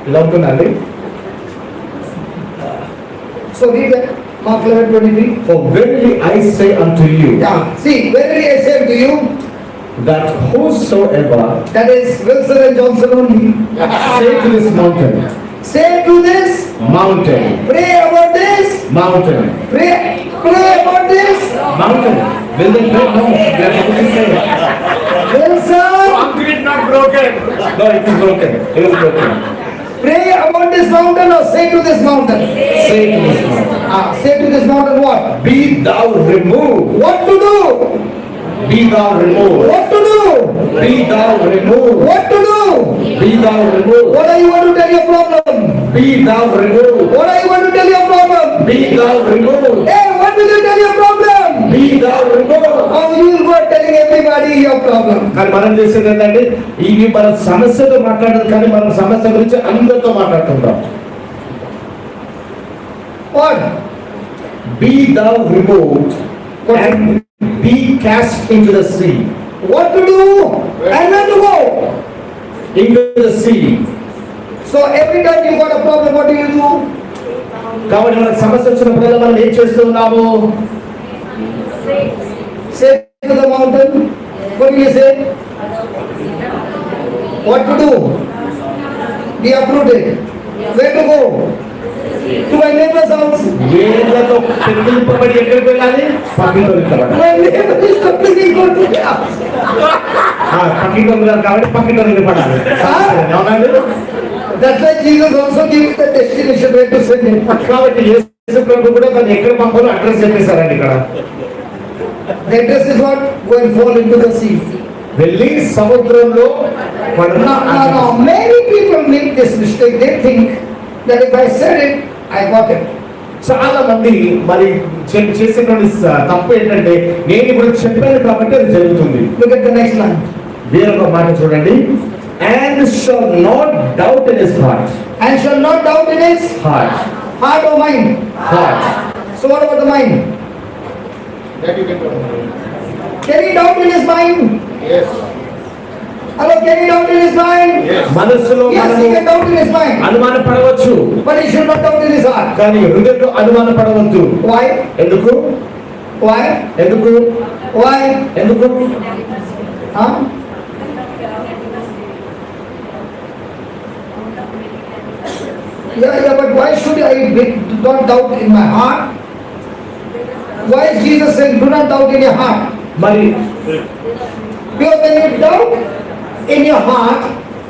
[SPEAKER 2] ఇలా ఉంటుందండి.
[SPEAKER 1] So read that. Mark 11:23.
[SPEAKER 2] For verily I say unto you
[SPEAKER 1] Yeah. See, verily I say to you,
[SPEAKER 2] that whosoever
[SPEAKER 1] that is Wilson and Johnson only.
[SPEAKER 2] say to this mountain,
[SPEAKER 1] Say to this,
[SPEAKER 2] mountain,
[SPEAKER 1] pray about this,
[SPEAKER 2] mountain,
[SPEAKER 1] pray about this.
[SPEAKER 2] mountain, will they break? No, they are able to say.
[SPEAKER 1] Wilson,
[SPEAKER 2] Concrete not broken. No, it is broken. It is broken.
[SPEAKER 1] pray about this mountain or say to this mountain.
[SPEAKER 2] Say to this mountain,
[SPEAKER 1] Say to this mountain what?
[SPEAKER 2] be thou removed.
[SPEAKER 1] What to do?
[SPEAKER 2] Be thou removed.
[SPEAKER 1] What to do?
[SPEAKER 2] Be thou removed.
[SPEAKER 1] What to do?
[SPEAKER 2] Be thou removed.
[SPEAKER 1] What are you going to tell your problem?
[SPEAKER 2] Be thou removed.
[SPEAKER 1] What are you going to tell your problem?
[SPEAKER 2] Be thou removed.
[SPEAKER 1] Hey, what will you tell your problem?
[SPEAKER 2] Be thou removed.
[SPEAKER 1] How you will go telling everybody your problem?
[SPEAKER 2] కానీ మనం చేసేది ఏంటంటే ఇవి మన సమస్యతో మాట్లాడదు, కానీ మనం సమస్య గురించి అందరితో మాట్లాడుతుంటాం.
[SPEAKER 1] What?
[SPEAKER 2] Be thou removed and be cast into the sea.
[SPEAKER 1] What to do and where to go?
[SPEAKER 2] Into the sea.
[SPEAKER 1] So every time you got a problem, what do you do?
[SPEAKER 2] కాబట్టి మనకు సమస్య వచ్చినప్పుడల్లా మనం ఏం చేస్తూ ఉన్నాము?
[SPEAKER 1] Say to the mountain. What do you say? What to do? Be uprooted. Where to go? To my neighbor's house.
[SPEAKER 2] వేళ్ళతో పెరిగిపబడి ఎక్కడికి వెళ్ళాలి? పక్కింటి వెళ్ళాలి.
[SPEAKER 1] My neighbor is completely good to the house.
[SPEAKER 2] పక్కింటి వెళ్ళాలి కాబట్టి పక్కింటి వెళ్ళిపడాలి. అవునండి.
[SPEAKER 1] That's why Jesus also gave the destination where to send him.
[SPEAKER 2] కాబట్టి యేసు ప్రభు కూడా తను ఎక్కడ పంపాలో అడ్రస్ చెప్పేశారండి ఇక్కడ.
[SPEAKER 1] The address is what? Go and fall into the sea.
[SPEAKER 2] వెళ్ళి సముద్రంలో పడన.
[SPEAKER 1] Now, many people make this mistake. They think that if I said it, I got it.
[SPEAKER 2] చాలా మంది మరి చేసేటువంటి తప్పు ఏంటంటే నేను ఇప్పుడు చెప్పాను కాబట్టి అది జరుగుతుంది.
[SPEAKER 1] Look at the next line.
[SPEAKER 2] వేరొక మాట చూడండి. And shall not doubt in his heart.
[SPEAKER 1] And shall not doubt in his
[SPEAKER 2] Heart.
[SPEAKER 1] heart or mind.
[SPEAKER 2] Heart.
[SPEAKER 1] So what about the mind?
[SPEAKER 2] That you can doubt.
[SPEAKER 1] Can he doubt in his mind?
[SPEAKER 2] Yes.
[SPEAKER 1] Hello, can he doubt in his mind?
[SPEAKER 2] Yes. మనసులో
[SPEAKER 1] Yes, he can doubt in his mind.
[SPEAKER 2] అనుమాన పడవచ్చు,
[SPEAKER 1] But he should not doubt in his heart.
[SPEAKER 2] కానీ హృదయంలో అనుమాన పడవద్దు.
[SPEAKER 1] Why?
[SPEAKER 2] ఎందుకు?
[SPEAKER 1] Why?
[SPEAKER 2] ఎందుకు?
[SPEAKER 1] Why?
[SPEAKER 2] ఎందుకు?
[SPEAKER 1] Huh? Yeah, but why should I not doubt in my heart? Why is Jesus saying, do not doubt in your heart?
[SPEAKER 2] మరి
[SPEAKER 1] Because when you doubt in your heart,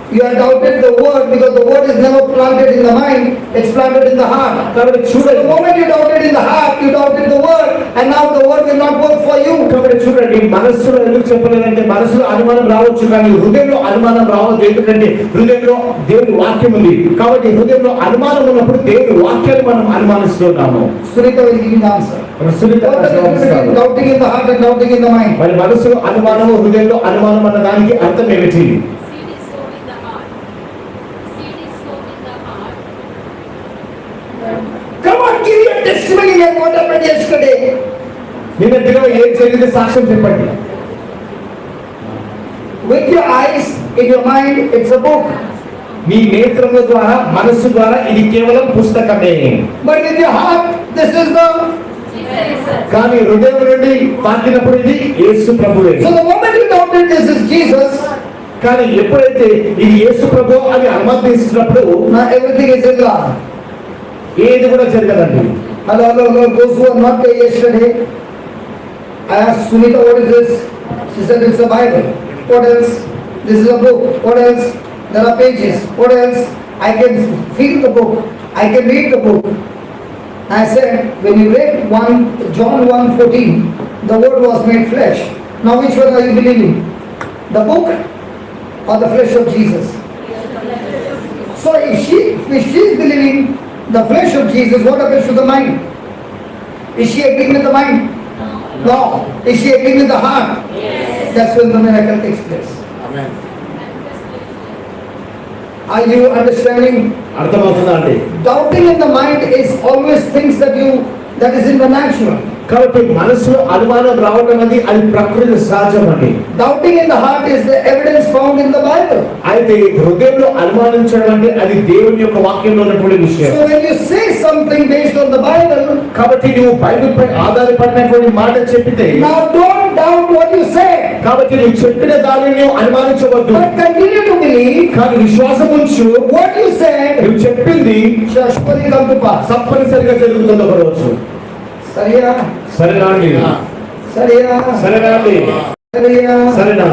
[SPEAKER 1] you have doubted the word, because the word is never planted in the mind, it's planted in the heart.
[SPEAKER 2] కాబట్టి
[SPEAKER 1] So the
[SPEAKER 2] చూడండి,
[SPEAKER 1] moment you doubted in the heart, you doubted the word, and now the word will not work for you.
[SPEAKER 2] కాబట్టి చూడండి, మనస్సులో ఎందుకు చెప్పలేదంటే మనసులో అనుమానం రావచ్చు కానీ హృదయంలో అనుమానం రావద్దు. ఎందుకంటే హృదయంలో దేవుని వాక్యం ఉంది. కాబట్టి హృదయంలో అనుమానం ఉన్నప్పుడు దేవుని వాక్యాన్ని మనం అనుమానిస్తున్నాము.
[SPEAKER 1] Sunita will give you the answer.
[SPEAKER 2] Sunitha
[SPEAKER 1] What is the difference between doubting in the heart and doubting in the mind?
[SPEAKER 2] మరి మనసులో అనుమానము హృదయంలో అనుమానం అన్న దానికి అర్థం ఏమిటి?
[SPEAKER 3] Seed is sown in the heart. Seed is sown in the heart.
[SPEAKER 1] Come on, give your testimony of what happened yesterday.
[SPEAKER 2] నిన్న దినం ఏం జరిగింది సాక్ష్యం చెప్పండి.
[SPEAKER 1] With your eyes, in your mind, it's a book.
[SPEAKER 2] నీ నేత్రముల ద్వారా మనస్సు ద్వారా ఇది కేవలం పుస్తకమే.
[SPEAKER 1] But with your heart, this is the...
[SPEAKER 3] Jesus.
[SPEAKER 2] కానీ హృదయం నుండి పాకినప్పుడు ఇది యేసు ప్రభువే.
[SPEAKER 1] So the moment you doubted this is Jesus,
[SPEAKER 2] కానీ ఎప్పుడైతే ఇది యేసు ప్రభు అని అనుమతిస్తున్నప్పుడు
[SPEAKER 1] now everything is in God.
[SPEAKER 2] ఏది కూడా జరగదండి.
[SPEAKER 1] Hello, those who are not there yesterday, I asked Sunita, what is this? She said, it's a Bible. What else? This is a book. What else? There are pages. What else? I can feel the book. I can read the book. I said, when you read John 1:14, the word was made flesh. Now which one are you believing? The book or the flesh of Jesus? So if she is believing the flesh of Jesus, what happens to the mind? Is she agreeing with the mind? No. Is she agreeing with the heart?
[SPEAKER 3] Yes.
[SPEAKER 1] That's when the miracle takes place. Are you understanding?
[SPEAKER 2] అర్థమవుతుందా అండి?
[SPEAKER 1] Doubting in the mind is always things that is in the natural.
[SPEAKER 2] కాబట్టి మనసులో అనుమానం రావడం అనేది అది ప్రకృతి సహజం అండి.
[SPEAKER 1] Doubting in the heart is the evidence found in the Bible.
[SPEAKER 2] అయితే హృదయంలో అనుమానించడం అంటే అది దేవుని యొక్క వాక్యంలో ఉన్నటువంటి విషయం.
[SPEAKER 1] So when you say something based on the Bible,
[SPEAKER 2] కాబట్టి నువ్వు బైబిల్ పై ఆధారపడినటువంటి మాట చెప్పితే
[SPEAKER 1] now don't doubt what you say,
[SPEAKER 2] కాబట్టి నువ్వు చెప్పిన దానిని నువ్వు అనుమానించవద్దు.
[SPEAKER 1] but continue to believe
[SPEAKER 2] కానీ విశ్వాసం ఉంచు.
[SPEAKER 1] what you said
[SPEAKER 2] నువ్వు చెప్పింది
[SPEAKER 1] shall surely come to pass.
[SPEAKER 2] తప్పనిసరిగా జరుగుతుంది ఒకరోజు.
[SPEAKER 1] Sariya,
[SPEAKER 2] సరేనా అండి?
[SPEAKER 1] Sariya,
[SPEAKER 2] సరేనా అండి?
[SPEAKER 1] Sariya.
[SPEAKER 2] సరేనా?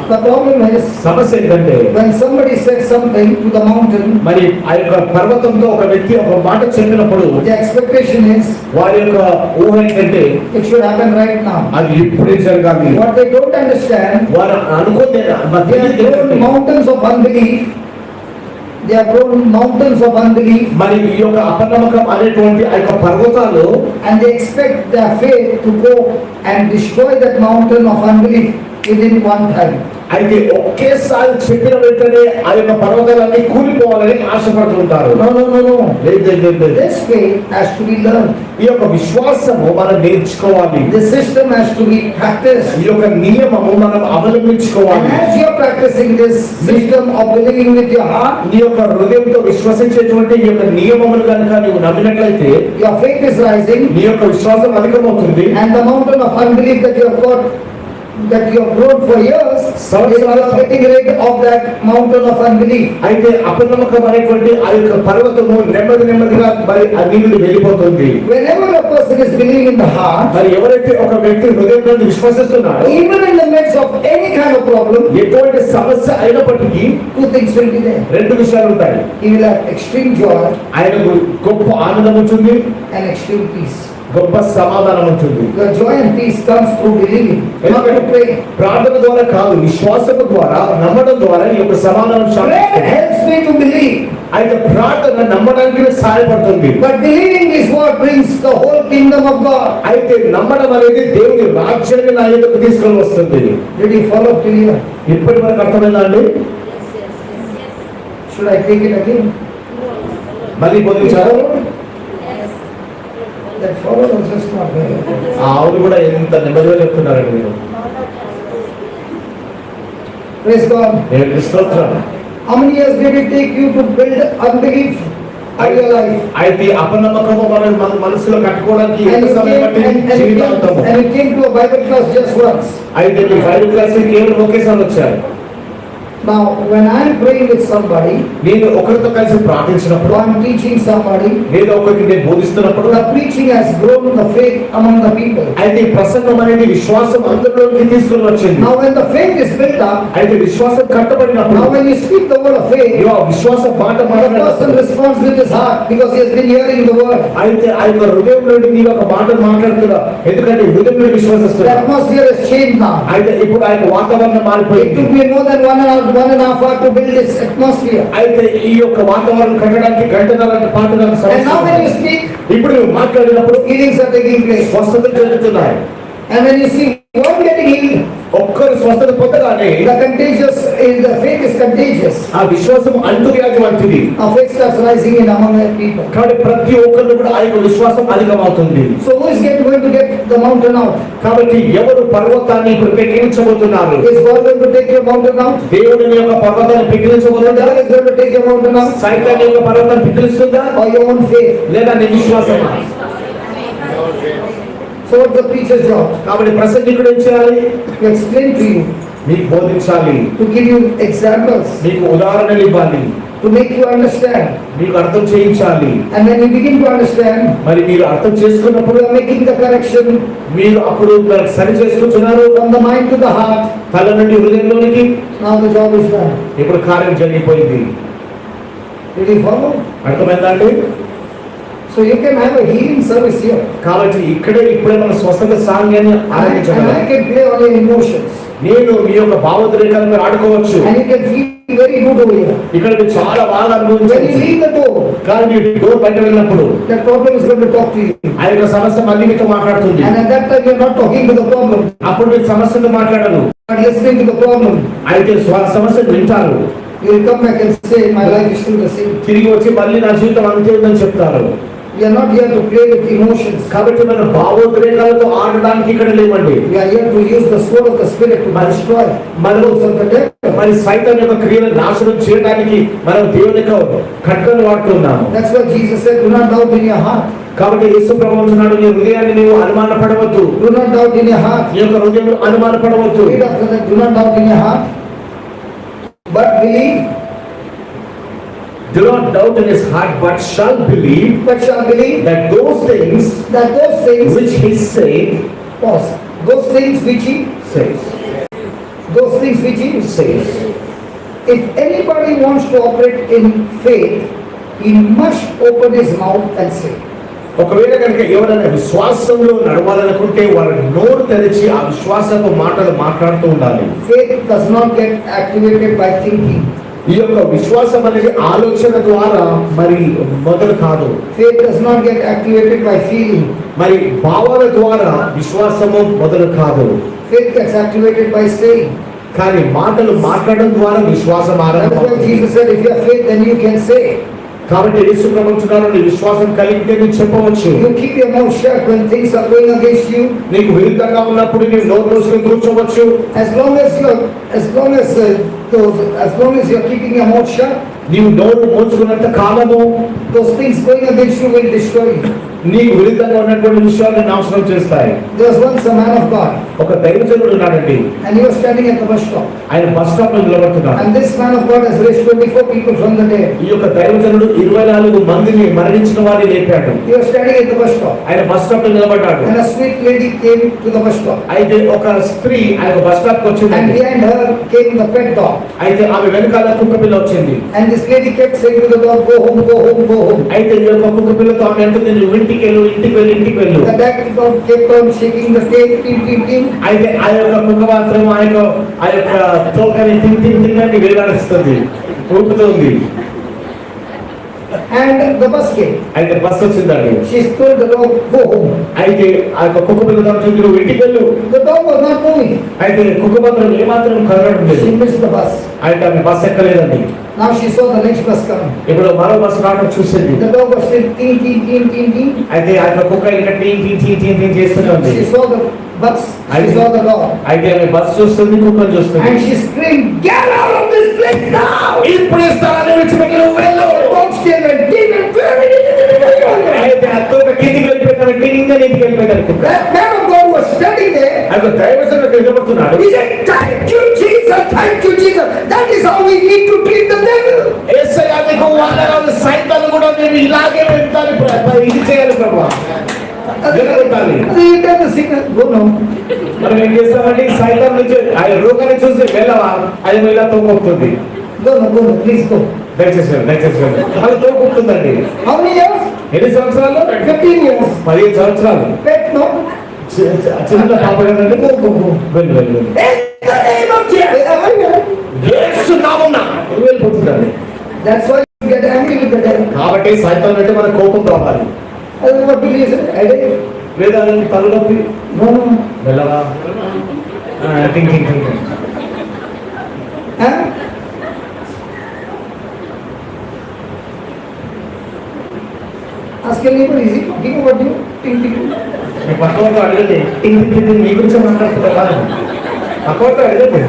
[SPEAKER 1] The problem is
[SPEAKER 2] సమస్య ఏంటంటే
[SPEAKER 1] when somebody said something to the mountain,
[SPEAKER 2] మరి ఆ యొక్క పర్వతంతో ఒక వ్యక్తి ఒక మాట చెప్పినప్పుడు
[SPEAKER 1] the expectation is
[SPEAKER 2] వారి యొక్క ఊహ ఏంటంటే
[SPEAKER 1] it should happen right now.
[SPEAKER 2] అది ఇప్పుడే జరగాలి.
[SPEAKER 1] What they don't understand,
[SPEAKER 2] వారు అనుకోతే
[SPEAKER 1] they have grown mountains of unbelief. They have grown mountains of unbelief,
[SPEAKER 2] మరి ఈ యొక్క అపనమ్మకం అనేటువంటి ఆ యొక్క పర్వతాలు
[SPEAKER 1] and they expect their faith to go and destroy that mountain of unbelief within one time.
[SPEAKER 2] అయితే ఒకేసారి చెప్పిన వెంటనే ఆ యొక్క పర్వతాలన్నీ కూలిపోవాలని ఆశపడుతుంటారు.
[SPEAKER 1] No.
[SPEAKER 2] లేదు, లేదు, లేదు, లేదు.
[SPEAKER 1] This faith has to be learned.
[SPEAKER 2] ఈ యొక్క విశ్వాసము మనం నేర్చుకోవాలి.
[SPEAKER 1] The system has to be practiced.
[SPEAKER 2] ఈ యొక్క నియమము మనం
[SPEAKER 1] And
[SPEAKER 2] అవలంబించుకోవాలి.
[SPEAKER 1] as you are practicing this system of believing with your heart,
[SPEAKER 2] నీ యొక్క హృదయంతో విశ్వసించేటువంటి ఈ యొక్క నియమమును కనుక నీవు నమ్మినట్లయితే
[SPEAKER 1] your faith is rising,
[SPEAKER 2] నీ యొక్క విశ్వాసం అధికమవుతుంది.
[SPEAKER 1] and the mountain of unbelief that you have got, that you have grown for years, you are getting rid of that mountain of unbelief.
[SPEAKER 2] అయితే అపనమ్మకం అనేటువంటి ఆ యొక్క పర్వతము నెమ్మదిగా మరి అన్ని నుండి వెళ్ళిపోతుంది.
[SPEAKER 1] Whenever a person is believing in the heart,
[SPEAKER 2] మరి ఎవరైతే ఒక వ్యక్తి హృదయంలో విశ్వసిస్తున్నాడో
[SPEAKER 1] even in the midst of any kind of problem,
[SPEAKER 2] ఎటువంటి సమస్య అయినప్పటికీ
[SPEAKER 1] two things will be there.
[SPEAKER 2] రెండు విషయాలు ఉంటాయి.
[SPEAKER 1] He will have extreme joy
[SPEAKER 2] ఆయనకు గొప్ప ఆనందం ఉంటుంది,
[SPEAKER 1] and extreme peace.
[SPEAKER 2] గొప్ప సమాధానం ఉంటుంది.
[SPEAKER 1] Your joy and peace comes through believing, not through praying.
[SPEAKER 2] ప్రార్థన ద్వారా కాదు, విశ్వాసము ద్వారా నమ్మడం ద్వారా ఈ యొక్క సమాధానం
[SPEAKER 1] Prayer helps me to believe,
[SPEAKER 2] అయితే ప్రార్థన నమ్మడానికి సహాయపడుతుంది.
[SPEAKER 1] but believing is what brings the whole kingdom of God.
[SPEAKER 2] అయితే నమ్మడం అనేది దేవుని రాజ్యాన్ని నా ఎదుకు తీసుకొని వస్తుంది.
[SPEAKER 1] Did you follow clear?
[SPEAKER 2] ఇప్పటి వరకు అర్థమైందా అండి?
[SPEAKER 1] Should I take it again?
[SPEAKER 2] మళ్ళీ
[SPEAKER 1] You
[SPEAKER 2] బోధించారు.
[SPEAKER 1] followed? That followed also is not there.
[SPEAKER 2] ఆ ఆవులు కూడా ఎంత నెమ్మదిగా చెప్తున్నారండి మీరు.
[SPEAKER 1] Praise God.
[SPEAKER 2] దేవునికి స్తోత్రం.
[SPEAKER 1] How many years did it take you to build unbelief in your life?
[SPEAKER 2] అయితే అపనమ్మకము మన మనసులో కట్టుకోవడానికి
[SPEAKER 1] And
[SPEAKER 2] ఎంత
[SPEAKER 1] you
[SPEAKER 2] సమయం
[SPEAKER 1] came,
[SPEAKER 2] పట్టింది? జీవితాంతము.
[SPEAKER 1] and you came to a Bible class just once.
[SPEAKER 2] అయితే మీ బైబిల్ క్లాస్ కేవలం ఒకేసారి వచ్చారు.
[SPEAKER 1] Now, when I am praying with somebody,
[SPEAKER 2] నేను ఒకరితో కలిసి ప్రార్థించినప్పుడు,
[SPEAKER 1] or I am teaching somebody,
[SPEAKER 2] లేదా ఒకరికి నేను బోధిస్తున్నప్పుడు,
[SPEAKER 1] the preaching has grown the faith among the people.
[SPEAKER 2] అయితే ఈ ప్రసంగం అనేది విశ్వాసం అందరిలోకి తీసుకుని వచ్చింది.
[SPEAKER 1] Now, when the faith is built up,
[SPEAKER 2] అయితే విశ్వాసం కట్టబడినప్పుడు,
[SPEAKER 1] now when you speak the word of faith,
[SPEAKER 2] ఆ విశ్వాస మాట
[SPEAKER 1] the person
[SPEAKER 2] మాట్లాడుతున్నారు.
[SPEAKER 1] responds with his heart because he has been hearing the word.
[SPEAKER 2] అయితే ఆ యొక్క హృదయం నుండి నీవు ఒక మాట మాట్లాడుతున్నా, ఎందుకంటే హృదయం నుండి
[SPEAKER 1] The
[SPEAKER 2] విశ్వాసిస్తున్నా.
[SPEAKER 1] atmosphere has changed now.
[SPEAKER 2] అయితే ఇప్పుడు ఆ యొక్క వాతావరణం
[SPEAKER 1] It
[SPEAKER 2] మారిపోయింది.
[SPEAKER 1] took me more than one and a half hour to build this atmosphere.
[SPEAKER 2] అయితే ఈ యొక్క వాతావరణం కట్టడానికి గంటన్నర పాటుగా
[SPEAKER 1] And now when you speak,
[SPEAKER 2] ఇప్పుడు నువ్వు మాట్లాడినప్పుడు
[SPEAKER 1] healings are taking place.
[SPEAKER 2] స్వస్థత జరుగుతున్నాయి.
[SPEAKER 1] And when you see one getting healed,
[SPEAKER 2] ఒక్కరు స్వస్థత పొందగానే
[SPEAKER 1] the faith is contagious.
[SPEAKER 2] ఆ విశ్వాసం అంటువ్యాధి వంటిది.
[SPEAKER 1] Our faith starts rising in among the people.
[SPEAKER 2] కాబట్టి ప్రతి ఒక్కరు కూడా ఆ యొక్క విశ్వాసం అధికమవుతుంది.
[SPEAKER 1] So who is going to get the mountain out?
[SPEAKER 2] కాబట్టి ఎవరు పర్వతాన్ని ఇప్పుడు పెకిలించబోతున్నారు?
[SPEAKER 1] Is God going to take your mountain out?
[SPEAKER 2] దేవుని యొక్క పర్వతాన్ని
[SPEAKER 1] The
[SPEAKER 2] పెకిలించబోతుందా?
[SPEAKER 1] devil is going to take your mountain out?
[SPEAKER 2] సైతాన్ యొక్క పర్వతాన్ని పెకిలిస్తుందా?
[SPEAKER 1] Or your own faith?
[SPEAKER 2] లేదా నీ విశ్వాసమా?
[SPEAKER 1] So what's the preacher's job?
[SPEAKER 2] కాబట్టి ప్రసంగికుడు ఏం చేయాలి?
[SPEAKER 1] To explain to you,
[SPEAKER 2] మీకు బోధించాలి,
[SPEAKER 1] to give you examples,
[SPEAKER 2] మీకు ఉదాహరణలు ఇవ్వాలి,
[SPEAKER 1] to make you understand.
[SPEAKER 2] మీకు అర్థం చేయించాలి.
[SPEAKER 1] And when you begin to understand,
[SPEAKER 2] మరి మీరు అర్థం చేసుకున్నప్పుడు
[SPEAKER 1] you are making the correction
[SPEAKER 2] మీరు అప్పుడు సరి చేసుకుంటున్నారు.
[SPEAKER 1] from the mind to the heart.
[SPEAKER 2] తల నుండి హృదయంలోనికి
[SPEAKER 1] Now the job is done.
[SPEAKER 2] ఇప్పుడు కార్యం జరిగిపోయింది.
[SPEAKER 1] Did you follow?
[SPEAKER 2] అర్థమైందా అండి?
[SPEAKER 1] So you can have a healing service here.
[SPEAKER 2] కాబట్టి ఇక్కడే ఇప్పుడే మన స్వస్థత సాంగ్యాన్ని
[SPEAKER 1] And
[SPEAKER 2] ఆరంభించగలం.
[SPEAKER 1] I can play on your emotions.
[SPEAKER 2] నేను మీ యొక్క భావోద్రేకాల మీద ఆడుకోవచ్చు.
[SPEAKER 1] And you can feel very good over here.
[SPEAKER 2] ఇక్కడ మీరు చాలా బాగా
[SPEAKER 1] When you
[SPEAKER 2] అనుభవించవచ్చు.
[SPEAKER 1] leave the door,
[SPEAKER 2] కానీ మీరు డోర్ బయట వెళ్ళినప్పుడు
[SPEAKER 1] that problem is going to talk to you.
[SPEAKER 2] ఆ యొక్క సమస్య మళ్ళీ మీతో మాట్లాడుతుంది.
[SPEAKER 1] And at that time you are not talking to the problem,
[SPEAKER 2] అప్పుడు మీరు సమస్యతో మాట్లాడరు,
[SPEAKER 1] but listening to the problem.
[SPEAKER 2] అయితే సమస్యను వింటారు.
[SPEAKER 1] You will come back and say, my life is still the same.
[SPEAKER 2] తిరిగి వచ్చి మళ్ళీ నా జీవితం అంతే ఉందని చెప్తారు.
[SPEAKER 1] We are not here to play with emotions.
[SPEAKER 2] కాబట్టి మన భావోద్రేకాలతో ఆడడానికి ఇక్కడ లేవండి.
[SPEAKER 1] We are here to use the sword of the spirit to destroy
[SPEAKER 2] మనము
[SPEAKER 1] of the devil.
[SPEAKER 2] మరి సైతాన్ యొక్క క్రియలను నాశనం చేయడానికి మనం దేవుని యొక్క ఖడ్గను వాడుతున్నాము.
[SPEAKER 1] That's why Jesus said, do not doubt in your heart.
[SPEAKER 2] కాబట్టి యేసు ప్రభువు అంటున్నాడు, నీ హృదయాన్ని నీవు అనుమానపడవద్దు.
[SPEAKER 1] Do not doubt in your heart.
[SPEAKER 2] నీ యొక్క హృదయం అనుమానపడవద్దు.
[SPEAKER 1] Read after that, do not doubt in your heart, but believe.
[SPEAKER 2] Do not doubt in his heart, but shall believe
[SPEAKER 1] But shall believe
[SPEAKER 2] that those things which he said,
[SPEAKER 1] pause. Those things which he
[SPEAKER 2] says.
[SPEAKER 1] says. If anybody wants to operate in faith, he must open his mouth and say.
[SPEAKER 2] ఒకవేళ కనుక ఎవరైనా విశ్వాసంలో నడవాలనుకుంటే వారి నోరు తెరిచి ఆ విశ్వాసపు మాటలు మాట్లాడుతూ ఉండాలి.
[SPEAKER 1] Faith does not get activated by thinking.
[SPEAKER 2] ఈ యొక్క విశ్వాసం అనేది ఆలోచన ద్వారా మరి మొదలు కాదు.
[SPEAKER 1] Faith does not get activated by feeling.
[SPEAKER 2] మరి భావాల ద్వారా విశ్వాసము మొదలు కాదు.
[SPEAKER 1] Faith gets activated by saying.
[SPEAKER 2] కానీ మాటలు మాట్లాడడం ద్వారా విశ్వాసం
[SPEAKER 1] That's why
[SPEAKER 2] ఆరంభమవుతుంది.
[SPEAKER 1] Jesus said, if you have faith, then you can say.
[SPEAKER 2] కాబట్టి యేసు ప్రభువును నీ విశ్వాసం కలిగితే నువ్వు చెప్పవచ్చు.
[SPEAKER 1] You keep your mouth shut when things are going against you.
[SPEAKER 2] నీకు విరుద్ధంగా ఉన్నప్పుడు నీవు నోరు మూసుకొని కూర్చోవచ్చు.
[SPEAKER 1] As long as you're keeping your mouth shut,
[SPEAKER 2] నీవు నోరు మూసుకున్నంత కాలము
[SPEAKER 1] those things going against you will destroy you.
[SPEAKER 2] నీకు విరుద్ధంగా ఉన్నటువంటి విషయాలను నాశనం చేస్తాయి.
[SPEAKER 1] There was once a man of God,
[SPEAKER 2] ఒక దైవజనుడు ఉన్నాడండి.
[SPEAKER 1] and he was standing at the bus stop.
[SPEAKER 2] ఆయన బస్ స్టాప్ లో నిలబడుతున్నాడు.
[SPEAKER 1] And this man of God has raised 24 people from the dead.
[SPEAKER 2] ఈ యొక్క దైవజనుడు 24 మందిని మరణించిన వారిని లేపాడు.
[SPEAKER 1] He was standing at the bus stop,
[SPEAKER 2] ఆయన బస్ స్టాప్ లో నిలబడ్డాడు.
[SPEAKER 1] and a sweet lady came to the bus stop.
[SPEAKER 2] అయితే ఒక స్త్రీ ఆయన బస్ స్టాప్ కి
[SPEAKER 1] And
[SPEAKER 2] వచ్చింది.
[SPEAKER 1] behind her came the pet dog.
[SPEAKER 2] అయితే ఆమె వెనకాల కుక్క పిల్ల వచ్చింది.
[SPEAKER 1] And this lady kept saying to the dog, go home, go home, go home.
[SPEAKER 2] అయితే ఈ యొక్క కుక్క పిల్లతో ఆమె అంటుంది, నువ్వు ఇంటికి వెళ్ళు, ఇంటికి వెళ్ళు, ఇంటికి వెళ్ళు.
[SPEAKER 1] The dog kept on shaking the tail, ting, ting, ting.
[SPEAKER 2] అయితే ఆ యొక్క కుక్క మాత్రం ఆ యొక్క తోకని తిని తిని తిని వేలాడిస్తుంది, ఊపుతుంది.
[SPEAKER 1] And the bus came.
[SPEAKER 2] అయితే బస్ వచ్చిందండి.
[SPEAKER 1] She told the dog, go home.
[SPEAKER 2] అయితే ఆ యొక్క కుక్క పిల్లతో అంటుంది, నువ్వు ఇంటికి వెళ్ళు.
[SPEAKER 1] The dog was not moving.
[SPEAKER 2] అయితే కుక్క మాత్రం ఏమాత్రం కదలడం లేదు.
[SPEAKER 1] She missed the bus.
[SPEAKER 2] అయితే ఆమె bus ఎక్కలేదండి.
[SPEAKER 1] Now she saw the next bus coming.
[SPEAKER 2] ఇప్పుడు మరో బస్ రావడం చూసింది.
[SPEAKER 1] The dog was still ting, ting, ting, ting, ting.
[SPEAKER 2] అయితే ఆ యొక్క కుక్క ఇంకా టీ టీ టీ టీ టీ చేస్తూనే ఉంది.
[SPEAKER 1] She saw the bus. She saw the dog.
[SPEAKER 2] అయితే ఆమె బస్ చూస్తుంది, కుక్కను చూస్తుంది.
[SPEAKER 1] And she screamed, get out of this place now!
[SPEAKER 2] ఇప్పుడు ఈ స్థలాన్ని విడిచిపెట్టి నువ్వు వెళ్ళు.
[SPEAKER 1] The dog came and came and
[SPEAKER 2] అయితే ఆ కుక్క కిందికి వెళ్ళిపోతాను, కింద నీటికి వెళ్ళిపోతాను కుక్క.
[SPEAKER 1] that man of God was standing there.
[SPEAKER 2] ఆ యొక్క దైవజనుడు నిలబడుతున్నాడు.
[SPEAKER 1] He said, thank you, Jesus. Jesus, thank you, Jesus. That is how we need to treat the devil.
[SPEAKER 2] యేసయ్య నీకు వందనాలు. సైతాన్ని కూడా మేము ఇలాగే వెళ్తాను, ఇది చేయాలి ప్రభువా, జరగొట్టాలి.
[SPEAKER 1] The signal, go no.
[SPEAKER 2] మనం ఏం చేస్తామండి? సైతం నుంచి ఆయన రోగాన్ని చూసి వెళ్ళవా, అది ఇలా తోకొస్తుంది.
[SPEAKER 1] Go no, please go.
[SPEAKER 2] దయచేసి అది తోకొస్తుందండి.
[SPEAKER 1] How many years?
[SPEAKER 2] ఎన్ని సంవత్సరాలు?
[SPEAKER 1] 15 years.
[SPEAKER 2] 15 సంవత్సరాలు.
[SPEAKER 1] Pet no.
[SPEAKER 2] చిన్న పాప కదండి. వెళ్ళు.
[SPEAKER 1] In the name of Jesus.
[SPEAKER 2] యేసు నామమున వెళ్ళిపోతుందండి.
[SPEAKER 1] That's why you get angry with the devil.
[SPEAKER 2] కాబట్టి సైతం అంటే మన కోపం రావాలి.
[SPEAKER 1] I don't know what to listen.
[SPEAKER 2] లేదా తలనొప్పి
[SPEAKER 1] No.
[SPEAKER 2] వెళ్ళవా, thinking.
[SPEAKER 1] Huh? Ask your neighbor, is he talking about you? Ting.
[SPEAKER 2] మీ పక్కవారితో అడగండి, టింగ్ మీ గురించి మాట్లాడుతున్నా కాదు, పక్కవారితో అడగండి.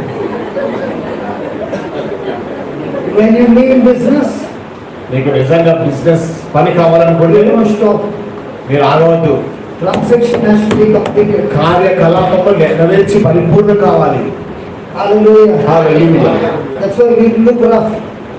[SPEAKER 1] When you mean business,
[SPEAKER 2] మీకు నిజంగా బిజినెస్ పని కావాలనుకోండి,
[SPEAKER 1] you don't stop.
[SPEAKER 2] మీరు ఆగవద్దు.
[SPEAKER 1] Transaction has to be completed.
[SPEAKER 2] కార్యకలాపంలో నెరవేర్చి పరిపూర్ణ కావాలి.
[SPEAKER 1] Hallelujah.
[SPEAKER 2] Hallelujah.
[SPEAKER 1] That's why we look rough.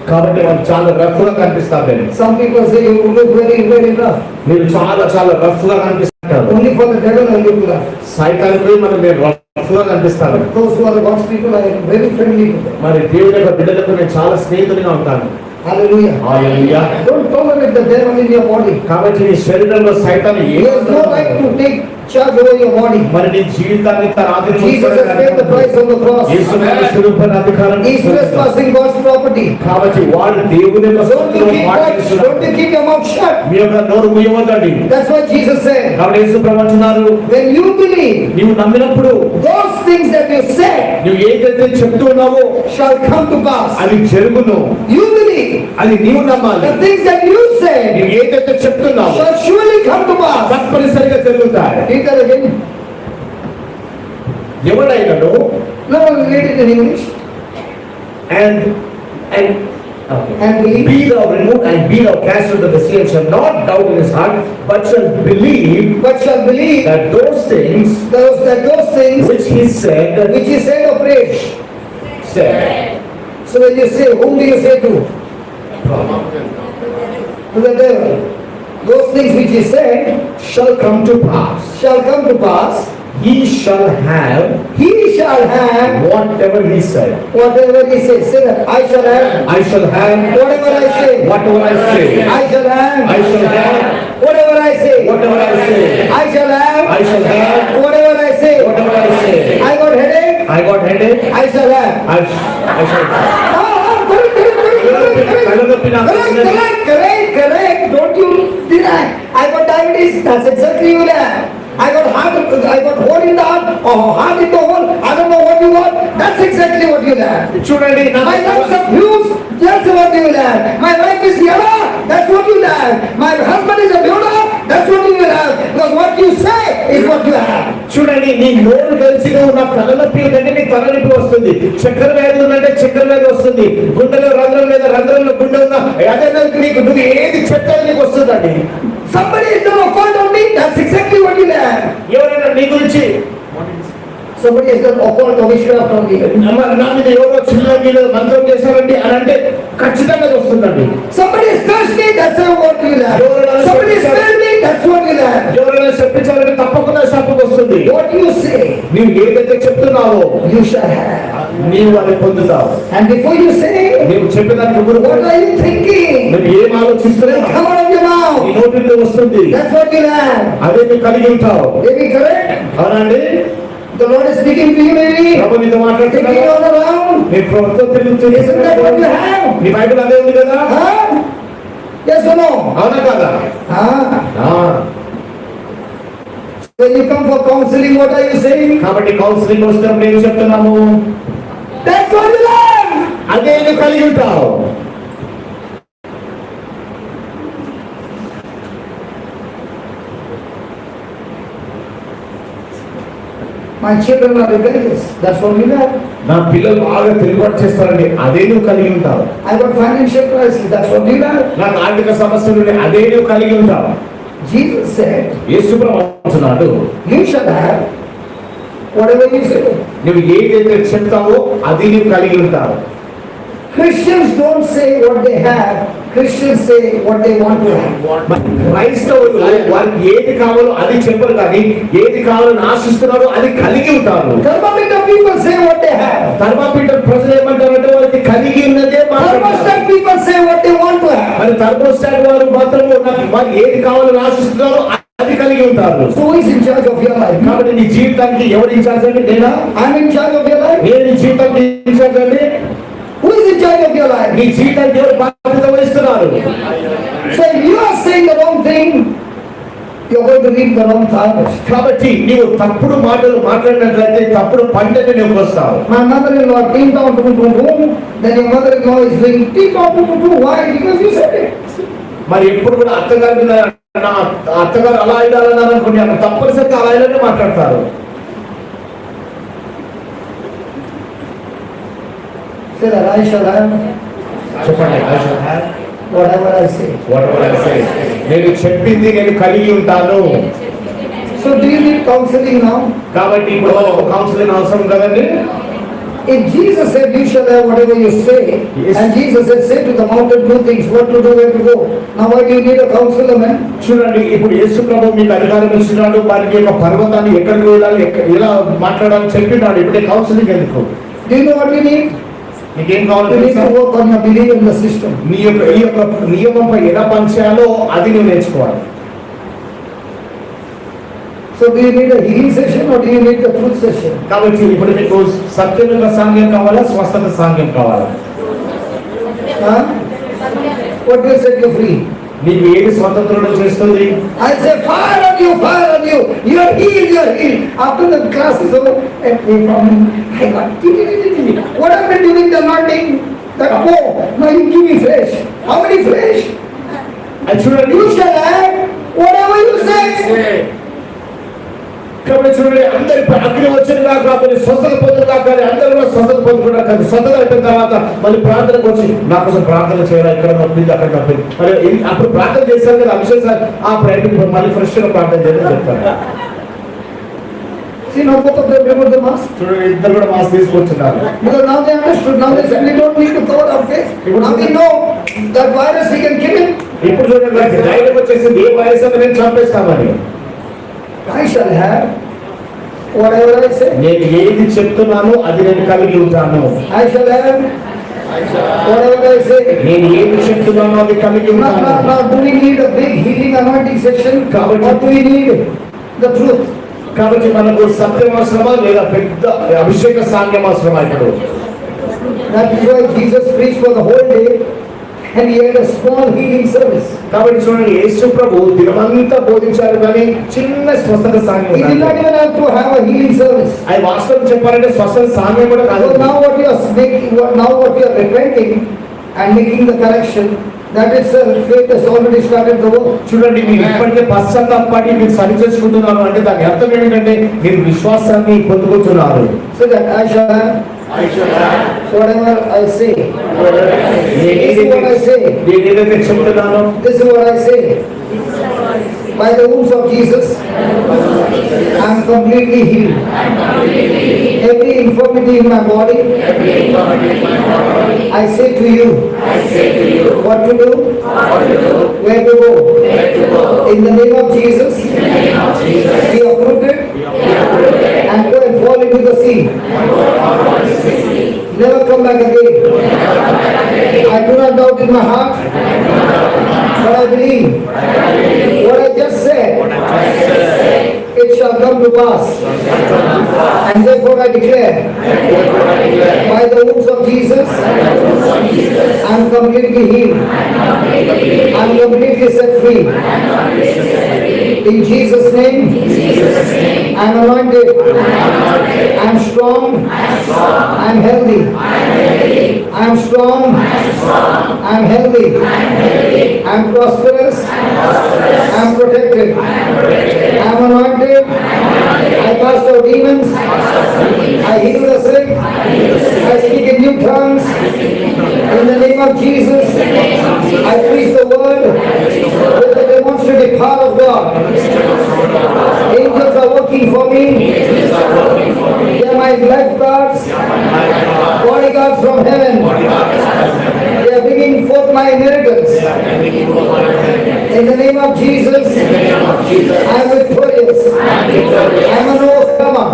[SPEAKER 2] కాబట్టి మనం చాలా రఫ్ గా కనిపిస్తాం.
[SPEAKER 1] Some people say you look very rough.
[SPEAKER 2] మీరు చాలా రఫ్ గా కనిపిస్తారు.
[SPEAKER 1] Only for the devil I look rough.
[SPEAKER 2] సైతానికి మనం రఫ్ గా కనిపిస్తాను.
[SPEAKER 1] But those who are God's people, I am very friendly to them.
[SPEAKER 2] మరి దేవుని యొక్క బిడ్డలకు నేను చాలా స్నేహితుడిగా ఉంటాను.
[SPEAKER 1] Hallelujah.
[SPEAKER 2] Hallelujah.
[SPEAKER 1] Don't tolerate the devil in your body.
[SPEAKER 2] కాబట్టి నీ శరీరంలో సైతాను
[SPEAKER 1] He has no right to take charge over your body.
[SPEAKER 2] మరి నీ జీవితాన్ని తన ఆధీనంలో
[SPEAKER 1] Jesus has paid the price on the cross.
[SPEAKER 2] యేసునామ స్వరూపమైన అధికారం.
[SPEAKER 1] He is trespassing God's property.
[SPEAKER 2] కాబట్టి వాడు దేవుని యొక్క
[SPEAKER 1] Don't you
[SPEAKER 2] సొత్తును
[SPEAKER 1] keep
[SPEAKER 2] వాడేస్తున్నాడు.
[SPEAKER 1] don't you keep your mouth shut.
[SPEAKER 2] మీ యొక్క నోరు మూయవద్దండి.
[SPEAKER 1] That's what Jesus said.
[SPEAKER 2] కాబట్టి యేసు ప్రభువు అంటున్నారు,
[SPEAKER 1] When you believe,
[SPEAKER 2] నీవు నమ్మినప్పుడు
[SPEAKER 1] those things that you said
[SPEAKER 2] నువ్వు ఏదైతే చెప్తున్నావో
[SPEAKER 1] shall come to pass.
[SPEAKER 2] అవి జరుగును.
[SPEAKER 1] You believe
[SPEAKER 2] అది నీవు నమ్మాలి.
[SPEAKER 1] the things that you said
[SPEAKER 2] నువ్వు ఏదైతే చెప్తున్నావో
[SPEAKER 1] shall surely come to pass.
[SPEAKER 2] తప్పనిసరిగా జరుగుతాయి.
[SPEAKER 1] Read that again.
[SPEAKER 2] ఎవడైనను
[SPEAKER 1] No, read it in English.
[SPEAKER 2] and
[SPEAKER 1] And believe.
[SPEAKER 2] be thou removed and be thou cast into the sea, and shall not doubt in his heart, but shall believe
[SPEAKER 1] But shall believe
[SPEAKER 2] that those things
[SPEAKER 1] those things
[SPEAKER 2] which he said.
[SPEAKER 1] which he said or preached. So when you say, whom do you say to? To the devil. Those things which he said
[SPEAKER 2] Shall come to pass.
[SPEAKER 1] shall come to pass.
[SPEAKER 2] He shall have
[SPEAKER 1] He shall have
[SPEAKER 2] whatever he said.
[SPEAKER 1] whatever he says. Say that. I shall have
[SPEAKER 2] I shall have
[SPEAKER 1] whatever I say.
[SPEAKER 2] whatever I say.
[SPEAKER 1] I shall have
[SPEAKER 2] I shall have
[SPEAKER 1] whatever I say.
[SPEAKER 2] whatever I say.
[SPEAKER 1] I shall have
[SPEAKER 2] I shall have
[SPEAKER 1] whatever I say.
[SPEAKER 2] whatever I say.
[SPEAKER 1] I got headache.
[SPEAKER 2] I got headache.
[SPEAKER 1] I shall have.
[SPEAKER 2] I shall have.
[SPEAKER 1] Correct. Don't you deny. I got diabetes. That's exactly you have. I got hole in the heart or heart in the hole. I don't know what you want. That's exactly what you have.
[SPEAKER 2] చూడండి,
[SPEAKER 1] My lungs are fused. That's what you will have. My wife is yellow. That's what you will have. My husband is a builder. That's what you will have. Because what you say is what you have.
[SPEAKER 2] చూడండి, నీ నోరు కలిసి నువ్వు నా తలనొప్పి ఉందంటే నీకు తలనొప్పి వస్తుంది. చక్కెర వ్యాధి ఉందంటే చక్కెర వ్యాధి వస్తుంది. గుండెలో రంధ్రం లేదా రంధ్రంలో గుండె ఉందా అదే నీకు నువ్వు ఏది చెప్తే నీకు వస్తుందండి.
[SPEAKER 1] Somebody is going to call on me. That's exactly what you have.
[SPEAKER 2] ఎవరైనా నీ గురించి
[SPEAKER 1] Somebody is going to call on witchcraft on me.
[SPEAKER 2] నా మీద ఎవరో చిన్న మీద మంత్రం చేశారండి అని అంటే ఖచ్చితంగా అది వస్తుందండి.
[SPEAKER 1] Somebody is cursed me. That's what you have. Somebody is spared me. That's what you have.
[SPEAKER 2] ఎవరైనా చెప్పించాలంటే తప్పకుండా శాపం వస్తుంది.
[SPEAKER 1] What you say,
[SPEAKER 2] నీవు ఏదైతే చెప్తున్నావో
[SPEAKER 1] you shall have.
[SPEAKER 2] నీవు అది పొందుతావు.
[SPEAKER 1] And before you say,
[SPEAKER 2] నీవు చెప్పేదానికి ముందు
[SPEAKER 1] what are you thinking?
[SPEAKER 2] నువ్వు ఏం ఆలోచిస్తున్నావు
[SPEAKER 1] Come out of your
[SPEAKER 2] నీ
[SPEAKER 1] mouth.
[SPEAKER 2] నోటి నుండి వస్తుంది.
[SPEAKER 1] That's what you have.
[SPEAKER 2] అదే నీవు కలిగి ఉంటావు.
[SPEAKER 1] May be correct?
[SPEAKER 2] అవునండి,
[SPEAKER 1] The Lord is speaking to you, maybe.
[SPEAKER 2] ప్రభు నీతో
[SPEAKER 1] Thinking
[SPEAKER 2] మాట్లాడుతున్నాడు.
[SPEAKER 1] all around.
[SPEAKER 2] నీ ప్రభుత్వం తిరుగుతుంది.
[SPEAKER 1] Isn't that what you have?
[SPEAKER 2] నీ బైబిల్ అదే ఉంది కదా,
[SPEAKER 1] Huh? Yes or no?
[SPEAKER 2] అవునా కదా?
[SPEAKER 1] Ah. When you come for counseling, what are you saying?
[SPEAKER 2] కాబట్టి కౌన్సిలింగ్ వస్తున్నప్పుడు ఏం చెప్తున్నాము?
[SPEAKER 1] That's what you have.
[SPEAKER 2] అదే నువ్వు కలిగి ఉంటావు.
[SPEAKER 1] My children are rebellious. That's what you have.
[SPEAKER 2] నా పిల్లలు బాగా తిరుగుబాటు చేస్తారండి, అదే నువ్వు కలిగి ఉంటావు.
[SPEAKER 1] I got financial crisis. That's what you have.
[SPEAKER 2] నాకు ఆర్థిక సమస్యలు ఉన్నాయి, అదే నువ్వు కలిగి ఉంటావు.
[SPEAKER 1] Jesus said,
[SPEAKER 2] యేసు ప్రభువు అంటున్నాడు,
[SPEAKER 1] you shall have whatever you say.
[SPEAKER 2] నువ్వు ఏదైతే చెప్తావో అది నువ్వు కలిగి ఉంటావు.
[SPEAKER 1] Christians don't say what they have, Christians say what they want to have.
[SPEAKER 2] మరి క్రైస్తవులు వారికి ఏది కావాలో అది చెప్పరు కానీ ఏది కావాలని ఆశిస్తున్నారో అది కలిగి ఉంటారు.
[SPEAKER 1] Thermometa people say what they have.
[SPEAKER 2] Thermometer ప్రజలు ఏమంటారంటే వాళ్ళకి కలిగి ఉన్నదే మాట్లాడతారు.
[SPEAKER 1] Thermostat people say what they want to have.
[SPEAKER 2] మరి థర్మోస్టాట్ వారు మాత్రమే వారు ఏది కావాలని ఆశిస్తున్నారో అది కలిగి ఉంటారు.
[SPEAKER 1] So who is in charge of your life?
[SPEAKER 2] కాబట్టి నీ జీవితానికి ఎవరు ఇన్ఛార్జ్ అంటే నేనా?
[SPEAKER 1] I'm in charge of your life.
[SPEAKER 2] నేను నీ జీవితానికి ఇన్ఛార్జ్ అంటే
[SPEAKER 1] Who is in charge of your life?
[SPEAKER 2] నీ జీవితానికి ఎవరు బాధ్యత వహిస్తున్నారు?
[SPEAKER 1] So if you are saying the wrong thing, you are going to reap the wrong harvest.
[SPEAKER 2] కాబట్టి నీవు తప్పుడు మాటలు మాట్లాడినట్లయితే తప్పుడు పంటని నువ్వు వస్తావు.
[SPEAKER 1] My mother-in-law came down to home, then your mother-in-law is doing ting down to why? Because you said it.
[SPEAKER 2] మరి ఎప్పుడు కూడా అత్తగారి మీద నా అత్తగారు అలా ఇడాలన్నారు అనుకోండి, అక్కడ తప్పనిసరిగా అలా ఇలానే మాట్లాడతారు.
[SPEAKER 1] Say that I shall have
[SPEAKER 2] చెప్పండి.
[SPEAKER 1] whatever I say.
[SPEAKER 2] నేను చెప్పింది నేను కలిగి ఉంటాను.
[SPEAKER 1] So do you need counseling now?
[SPEAKER 2] కాబట్టి ఇప్పుడు కౌన్సిలింగ్ అవసరం కదండి.
[SPEAKER 1] If Jesus said you shall have whatever you say,
[SPEAKER 2] Yes.
[SPEAKER 1] and Jesus said say to the mountain two things, what to do, where to go. Now why do you need a counselor, man?
[SPEAKER 2] చూడండి, ఇప్పుడు యేసు ప్రభు మీకు అధికారం ఇస్తున్నాడు, వారికి యొక్క పర్వతాన్ని ఎక్కడికి వెళ్ళాలి, ఎలా మాట్లాడాలని చెప్పినాడు. ఇప్పుడే కౌన్సిలింగ్ ఎందుకు?
[SPEAKER 1] Do you know what you need?
[SPEAKER 2] నీకేం కావాలో
[SPEAKER 1] You need
[SPEAKER 2] తెలుసా?
[SPEAKER 1] to work on your belief in the system.
[SPEAKER 2] ఈ యొక్క నియమంపై ఎలా పనిచేయాలో అది నువ్వు నేర్చుకోవాలి.
[SPEAKER 1] So do you need a healing session or do you need the truth session?
[SPEAKER 2] కాబట్టి ఇప్పుడు మీకు సత్యం యొక్క సాంగ్యం కావాలా, స్వస్థత సాంగ్యం కావాలా?
[SPEAKER 1] Huh? What will set you free?
[SPEAKER 2] నీకు ఏది స్వతంత్రం చేస్తుంది?
[SPEAKER 1] I say fire on you, fire on you. You are healed, you are healed. After the class is over, and pray for me. I got what happened during the morning? That oh, now you give me fresh. How many fresh?
[SPEAKER 2] అది చూడండి.
[SPEAKER 1] You shall have whatever you say.
[SPEAKER 2] కాబట్టి చూడండి, అందరి అగ్ని వచ్చిన కాక స్వస్థత పొందిన కాక అందరూ కూడా స్వస్థత పొందుకున్నారు కదా. స్వస్థత అయిపోయిన తర్వాత మళ్ళీ ప్రార్థనకు వచ్చి నా కోసం ప్రార్థన చేయాలి, ఇక్కడ నొప్పింది అక్కడ నొప్పింది, మరి అప్పుడు ప్రార్థన చేశారు కదా అభిషేక్ సార్, ఆ ప్రయత్నం మళ్ళీ ఫ్రెష్ గా ప్రార్థన చేయాలని చెప్తారు.
[SPEAKER 1] See now both of them remove the mask.
[SPEAKER 2] చూడండి, ఇద్దరు కూడా mask తీసుకొచ్చున్నారు.
[SPEAKER 1] Because now they understood. Now they said we don't need to cover our face. Now we know that virus we can kill it.
[SPEAKER 2] ఇప్పుడు చూడండి, ధైర్యం వచ్చేసింది, ఏ virus అని నేను చంపేస్తామని.
[SPEAKER 1] I shall have whatever I say.
[SPEAKER 2] నేను ఏది చెప్తున్నానో అది నేను కలిగి ఉంటాను.
[SPEAKER 1] I shall have whatever I say.
[SPEAKER 2] నేను ఏది చెప్తున్నానో అది కలిగి ఉంటాను.
[SPEAKER 1] Now do we need a big healing anointing section or do we need the truth?
[SPEAKER 2] కాబట్టి మనకు సత్యం అవసరమా లేదా పెద్ద అభిషేక సాంగ్యం అవసరమా? ఇప్పుడు
[SPEAKER 1] That is why Jesus preached for the whole day and he had a small healing service.
[SPEAKER 2] కాబట్టి చూడండి, యేసు ప్రభు దినమంతా బోధించారు కానీ చిన్న స్వస్థత సాంగ్యం
[SPEAKER 1] He did not even have to have a healing service.
[SPEAKER 2] అది వాస్తవం చెప్పాలంటే స్వస్థత సాంగ్యం కూడా కాదు.
[SPEAKER 1] So now what you are making, now what you are repenting and making the correction, that itself faith has already started the work.
[SPEAKER 2] చూడండి, మీరు ఇప్పటికే పశ్చాత్తాపడి మీరు సరి చేసుకుంటున్నారు అంటే దాని అర్థం ఏంటంటే మీరు విశ్వాసాన్ని పొందుకుంటున్నారు.
[SPEAKER 1] So that I shall have whatever I say. This is what I say.
[SPEAKER 2] నేను ఏదైతే చెప్తున్నానో
[SPEAKER 1] This is what I say. By the wounds of Jesus, I am completely healed. Every infirmity in my body, I say to you, what to do, where to go. In the name of Jesus, be uprooted and go and fall into the sea. Never come back again. I do not doubt in my heart, but I believe what I just said, it shall come to pass. And therefore I declare, by the wounds of Jesus, I am completely healed. I am completely set free. In Jesus' name, I am anointed. I am strong. I am healthy. I am strong. I am healthy. I am prosperous. I am protected. I am anointed. I cast out demons. I heal the sick. I speak in new tongues. In the name of Jesus, I preach the word with the demonstrative power of God. Angels are working for me. my lifeguards, bodyguards from heaven. They are bringing forth my inheritance. In the name of Jesus, I am victorious. I am an overcomer.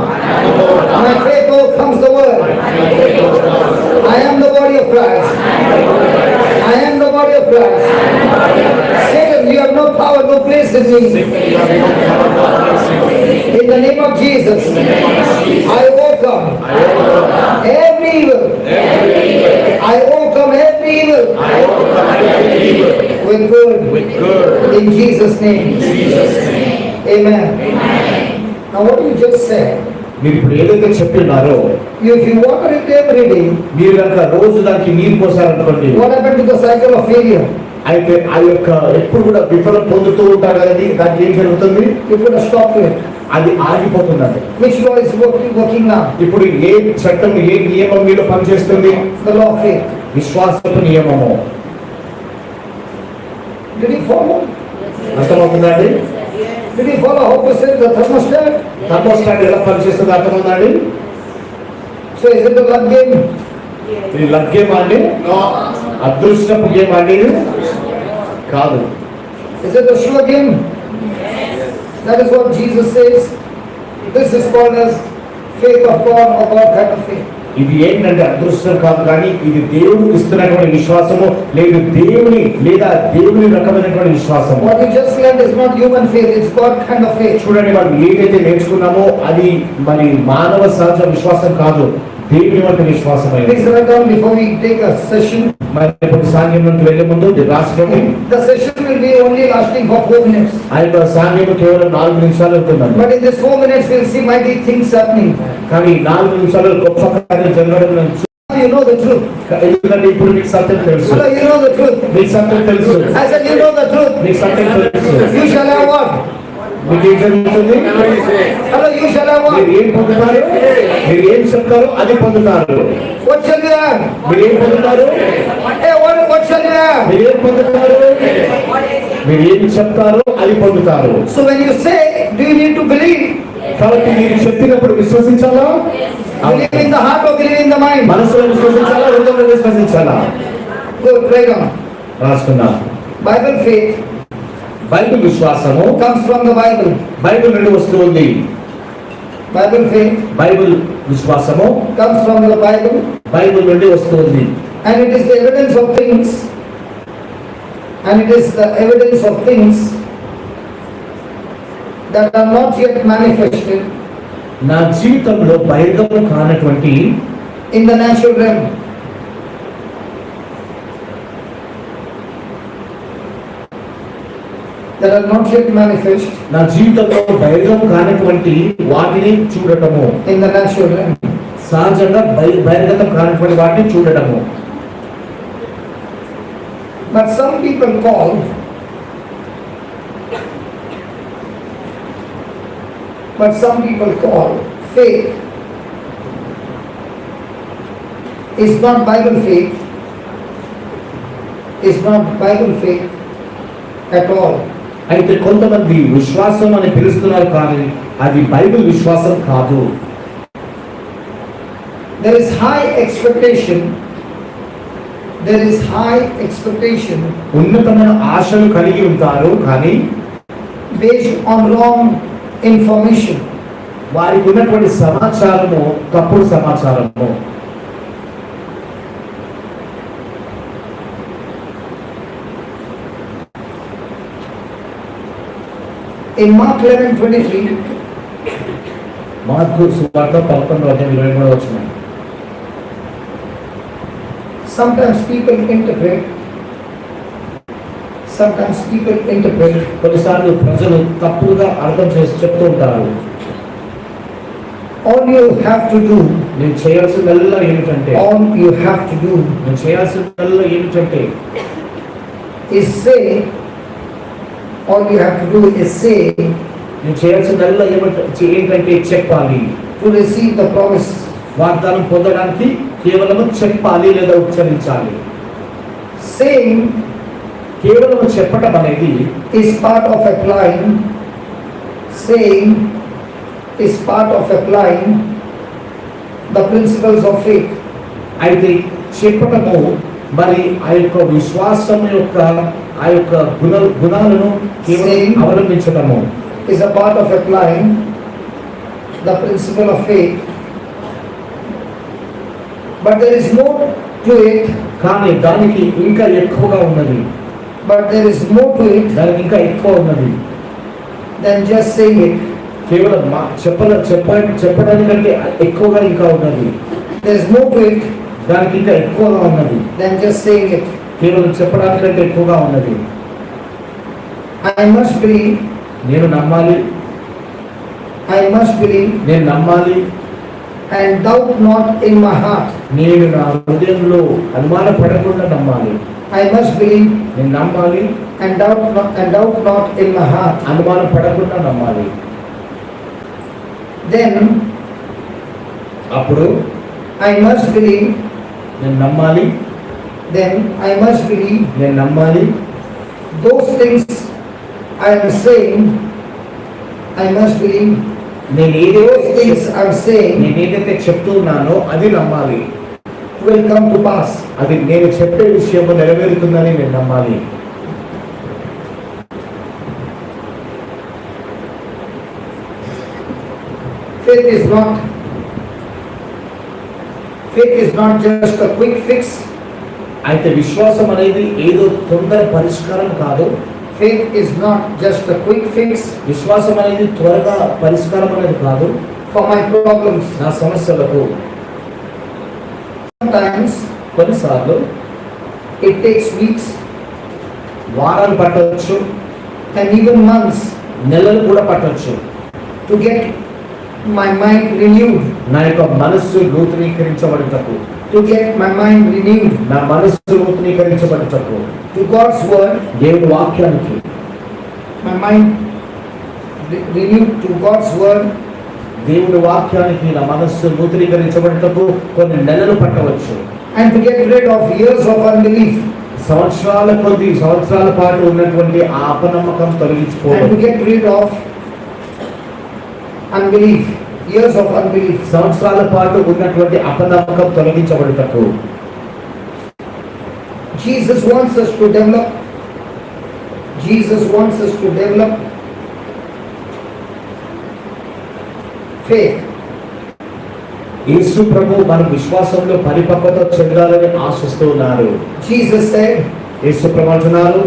[SPEAKER 1] My faith overcomes the world. I am the body of Christ. I am the body of Christ. Satan, you have no power, no place in me. In the name of Jesus, I overcome every evil. I overcome every evil with good. In Jesus' name. Amen. Now what you just said,
[SPEAKER 2] మీరు ఇప్పుడు ఏదైతే చెప్పినారో,
[SPEAKER 1] if you water it every day,
[SPEAKER 2] మీరు కనుక రోజు దానికి నీరు పోసారనుకోండి,
[SPEAKER 1] what happened to the cycle of failure?
[SPEAKER 2] అయితే ఆ యొక్క ఎప్పుడు కూడా విఫలం పొందుతూ ఉంటారు కదండి, దానికి ఏం జరుగుతుంది?
[SPEAKER 1] You put a stop to it.
[SPEAKER 2] అది ఆగిపోతుందండి.
[SPEAKER 1] Which law is working now?
[SPEAKER 2] ఇప్పుడు ఏ చట్టం, ఏ నియమం మీద పనిచేస్తుంది?
[SPEAKER 1] The law of faith.
[SPEAKER 2] విశ్వాసపు నియమము.
[SPEAKER 1] Did you follow?
[SPEAKER 2] అర్థమవుతుందండి?
[SPEAKER 1] Did you follow how to set the thermostat?
[SPEAKER 2] Thermostat ఎలా పనిచేస్తుంది అర్థమవుతుందండి?
[SPEAKER 1] So is it a luck game?
[SPEAKER 2] ఇది లక్ గేమ్ అండి? అదృష్టపు గేమ్ అండి? కాదు.
[SPEAKER 1] Is it a sure game? That is what Jesus says. This is called as faith of God or God kind of faith.
[SPEAKER 2] ఇది ఏంటంటే అదృష్టం కాదు, కానీ ఇది దేవుడు ఇస్తున్నటువంటి విశ్వాసము, లేదు దేవుని రకమైనటువంటి విశ్వాసము.
[SPEAKER 1] What you just learned is not human faith, it's God kind of faith.
[SPEAKER 2] చూడండి, మనం ఏదైతే నేర్చుకున్నామో అది మరి మానవ సహజ విశ్వాసం కాదు, దేవుని వంటి విశ్వాసం.
[SPEAKER 1] Please write down before we take a session.
[SPEAKER 2] మరి ఇప్పుడు సాంఘ్యంలోకి వెళ్లే ముందు రాసుకోండి.
[SPEAKER 1] The session will be only lasting for 4 minutes.
[SPEAKER 2] ఆ యొక్క సాంఘ్యం కేవలం 4 నిమిషాలు అవుతుందండి.
[SPEAKER 1] But in this 4 minutes we'll see mighty things happening.
[SPEAKER 2] కానీ 4 నిమిషాలు గొప్ప కార్యాలు జరగడం
[SPEAKER 1] You know the truth.
[SPEAKER 2] ఎందుకంటే ఇప్పుడు మీకు సత్యం తెలుసు.
[SPEAKER 1] Hello, you know the truth.
[SPEAKER 2] మీకు సత్యం తెలుసు.
[SPEAKER 1] I said you know the truth.
[SPEAKER 2] మీకు సత్యం తెలుసు.
[SPEAKER 1] You shall have what?
[SPEAKER 2] మీకు ఏం జరుగుతుంది?
[SPEAKER 1] Hello, you shall have
[SPEAKER 2] మీరు
[SPEAKER 1] what?
[SPEAKER 2] ఏం పొందుతారు? మీరు ఏం చెప్తారో అది పొందుతారు.
[SPEAKER 1] What shall you have?
[SPEAKER 2] మీరు ఏం పొందుతారు?
[SPEAKER 1] Hey, what shall you have?
[SPEAKER 2] మీరు ఏం పొందుతారు? మీరు ఏం చెప్తారో అది పొందుతారు.
[SPEAKER 1] So when you say, do you need to believe?
[SPEAKER 2] కాబట్టి మీరు చెప్పినప్పుడు విశ్వసించాలా?
[SPEAKER 1] Believe in the heart or believe in the mind?
[SPEAKER 2] మనసులో విశ్వసించాలా, హృదయంలో విశ్వసించాలా?
[SPEAKER 1] Good, write down.
[SPEAKER 2] రాసుకున్నా.
[SPEAKER 1] Bible faith
[SPEAKER 2] బైబిల్ విశ్వాసము
[SPEAKER 1] comes from the Bible.
[SPEAKER 2] Bible నుండి వస్తుంది.
[SPEAKER 1] Bible faith
[SPEAKER 2] బైబిల్ విశ్వాసము
[SPEAKER 1] comes from the Bible,
[SPEAKER 2] Bible నుండి వస్తుంది.
[SPEAKER 1] and it is the evidence of things, and it is the evidence of things that are not yet manifested
[SPEAKER 2] నా జీవితంలో బహిర్గతం కానటువంటి
[SPEAKER 1] in the natural realm. That are not yet manifest
[SPEAKER 2] నా జీవితంలో బహిర్గతం కానటువంటి వాటిని చూడటము,
[SPEAKER 1] in the natural realm.
[SPEAKER 2] సహజంగా బహిర్గతం కానటువంటి వాటిని చూడటము.
[SPEAKER 1] But some people call faith is not Bible faith, is not Bible faith at all.
[SPEAKER 2] అయితే కొంతమంది విశ్వాసం అని పిలుస్తున్నారు, కానీ అది బైబిల్ విశ్వాసం కాదు.
[SPEAKER 1] There is high expectation. There is high expectation
[SPEAKER 2] ఉన్నతమైన ఆశలు కలిగి ఉంటారు, కానీ
[SPEAKER 1] based on wrong information.
[SPEAKER 2] వారికి ఉన్నటువంటి సమాచారము తప్పుడు సమాచారము.
[SPEAKER 1] In Mark 11:23,
[SPEAKER 2] మార్కు సువార్త 11:23.
[SPEAKER 1] sometimes people interpret,
[SPEAKER 2] కొన్నిసార్లు ప్రజలు తప్పుగా అర్థం చేసి చెప్తూ ఉంటారు.
[SPEAKER 1] all you have to do,
[SPEAKER 2] నేను చేయాల్సిందల్లా ఏమిటంటే
[SPEAKER 1] all you have to do
[SPEAKER 2] నేను చేయాల్సిందల్లా ఏమిటంటే
[SPEAKER 1] is say, all you have to do is say
[SPEAKER 2] నేను చేయాల్సిందల్లా ఏంటంటే చెప్పాలి.
[SPEAKER 1] to receive the promise.
[SPEAKER 2] వాగ్దానం పొందడానికి కేవలం చెప్పాలి లేదా ఉచ్చరించాలి.
[SPEAKER 1] Saying
[SPEAKER 2] కేవలం చెప్పటం అనేది
[SPEAKER 1] is part of applying. Saying is part of applying the principles of faith.
[SPEAKER 2] అయితే చెప్పటము మరి ఆ యొక్క విశ్వాసం యొక్క ఆ యొక్క గుణాలను కేవలం అవలంబించటము
[SPEAKER 1] Is a part of applying the principle of faith. But there is more to it.
[SPEAKER 2] కానీ దానికి ఇంకా ఎక్కువగా ఉన్నది.
[SPEAKER 1] But there is more to it
[SPEAKER 2] దానికి ఇంకా ఎక్కువ ఉన్నది
[SPEAKER 1] than just saying it.
[SPEAKER 2] కేవలం చెప్పడానికంటే ఎక్కువగా ఇంకా ఉన్నది.
[SPEAKER 1] There is more to it
[SPEAKER 2] దానికి ఇంకా ఎక్కువగా ఉన్నది
[SPEAKER 1] than just saying it.
[SPEAKER 2] కేవలం చెప్పడానికంటే ఎక్కువగా ఉన్నది.
[SPEAKER 1] I must believe.
[SPEAKER 2] నేను నమ్మాలి.
[SPEAKER 1] I must believe
[SPEAKER 2] నేను నమ్మాలి.
[SPEAKER 1] and doubt not in my heart.
[SPEAKER 2] నేను నా హృదయంలో అనుమాన పడకుండా నమ్మాలి.
[SPEAKER 1] I must believe
[SPEAKER 2] నేను నమ్మాలి.
[SPEAKER 1] and doubt not in my heart.
[SPEAKER 2] అనుమానం పడకుండా నమ్మాలి.
[SPEAKER 1] Then
[SPEAKER 2] అప్పుడు
[SPEAKER 1] I must believe.
[SPEAKER 2] నేను నమ్మాలి.
[SPEAKER 1] Then I must believe
[SPEAKER 2] నేను నమ్మాలి.
[SPEAKER 1] those things I am saying. I must believe
[SPEAKER 2] నేను
[SPEAKER 1] those things
[SPEAKER 2] ఏదైతే
[SPEAKER 1] I am saying
[SPEAKER 2] నేను ఏదైతే చెప్తున్నానో అది నమ్మాలి.
[SPEAKER 1] will come to pass.
[SPEAKER 2] అది నేను చెప్పే విషయం నెరవేరుతుందని నేను నమ్మాలి.
[SPEAKER 1] Faith is not just a quick fix.
[SPEAKER 2] అయితే విశ్వాసం అనేది ఏదో తొందర పరిష్కారం కాదు.
[SPEAKER 1] Faith is not just a quick fix
[SPEAKER 2] విశ్వాసం అనేది త్వరగా పరిష్కారం అనేది కాదు.
[SPEAKER 1] for my problems.
[SPEAKER 2] నా సమస్యలకు
[SPEAKER 1] Sometimes
[SPEAKER 2] కొన్నిసార్లు
[SPEAKER 1] it takes weeks
[SPEAKER 2] వారాలు పట్టవచ్చు,
[SPEAKER 1] and even months
[SPEAKER 2] నెలలు కూడా పట్టవచ్చు.
[SPEAKER 1] to get my mind renewed.
[SPEAKER 2] నా యొక్క మనస్సు నూతనీకరించబడుటకు,
[SPEAKER 1] To get my mind renewed
[SPEAKER 2] నా మనస్సు నూతనీకరించబడుటకు,
[SPEAKER 1] to God's word.
[SPEAKER 2] దేవుని వాక్యానికి
[SPEAKER 1] My mind renewed to God's word.
[SPEAKER 2] దేవుని వాక్యానికి నా మనస్సు నూతనీకరించబడుటకు కొన్ని నెలలు పట్టవచ్చు.
[SPEAKER 1] And to get rid of years of unbelief.
[SPEAKER 2] సంవత్సరాల పాటు ఉన్నటువంటి ఆ అపనమ్మకం
[SPEAKER 1] And to
[SPEAKER 2] తొలగించుకోవాలి.
[SPEAKER 1] get rid of unbelief. Years of unbelief.
[SPEAKER 2] సంవత్సరాల పాటు ఉన్నటువంటి అపనమ్మకం తొలగించబడుటకు
[SPEAKER 1] Jesus wants us to develop. Jesus wants us to develop faith.
[SPEAKER 2] యేసు ప్రభు మన విశ్వాసంలో పరిపక్వత చెందాలని ఆశిస్తూ ఉన్నారు.
[SPEAKER 1] Jesus said,
[SPEAKER 2] యేసు ప్రభు అంటున్నారు,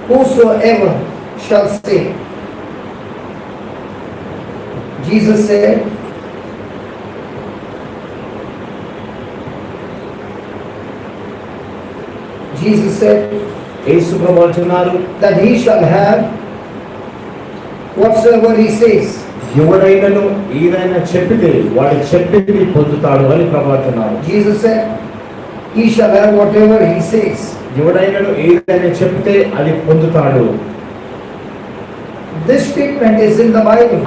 [SPEAKER 1] whosoever shall say. Jesus said,
[SPEAKER 2] యేసు ప్రభు అంటున్నారు,
[SPEAKER 1] that he shall have whatsoever he says.
[SPEAKER 2] ఎవడైనను ఏదైనా చెప్పితే వాడు చెప్పింది పొందుతాడు అని ప్రభు అంటున్నారు.
[SPEAKER 1] Jesus said, he shall have whatever he says.
[SPEAKER 2] ఎవడైనను ఏదైనా చెప్తే అది పొందుతాడు.
[SPEAKER 1] This statement is in the Bible.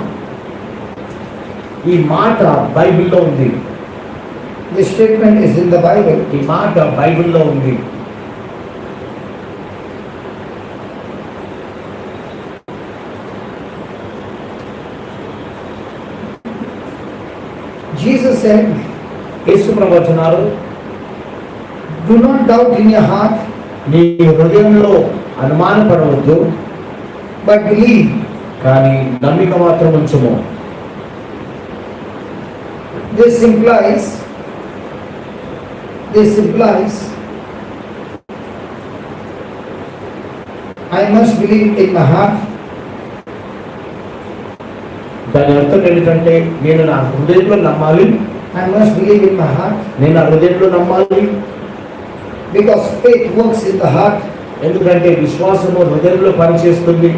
[SPEAKER 2] ఈ మాట బైబిల్లో ఉంది.
[SPEAKER 1] This statement is in the Bible.
[SPEAKER 2] ఈ మాట బైబిల్లో ఉంది.
[SPEAKER 1] Jesus said,
[SPEAKER 2] యేసు ప్రభు అంటున్నారు,
[SPEAKER 1] do not doubt in your heart,
[SPEAKER 2] నీ హృదయంలో అనుమానపడవద్దు,
[SPEAKER 1] but believe.
[SPEAKER 2] కానీ నమ్మిక మాత్రం ఉంచుము.
[SPEAKER 1] This implies I must believe in my heart.
[SPEAKER 2] దాని అర్థం ఏంటంటే నేను నా హృదయంలో నమ్మాలి.
[SPEAKER 1] I must believe in my heart
[SPEAKER 2] నేను నా హృదయంలో నమ్మాలి.
[SPEAKER 1] because faith works in the heart.
[SPEAKER 2] ఎందుకంటే విశ్వాసము హృదయంలో పనిచేస్తుంది.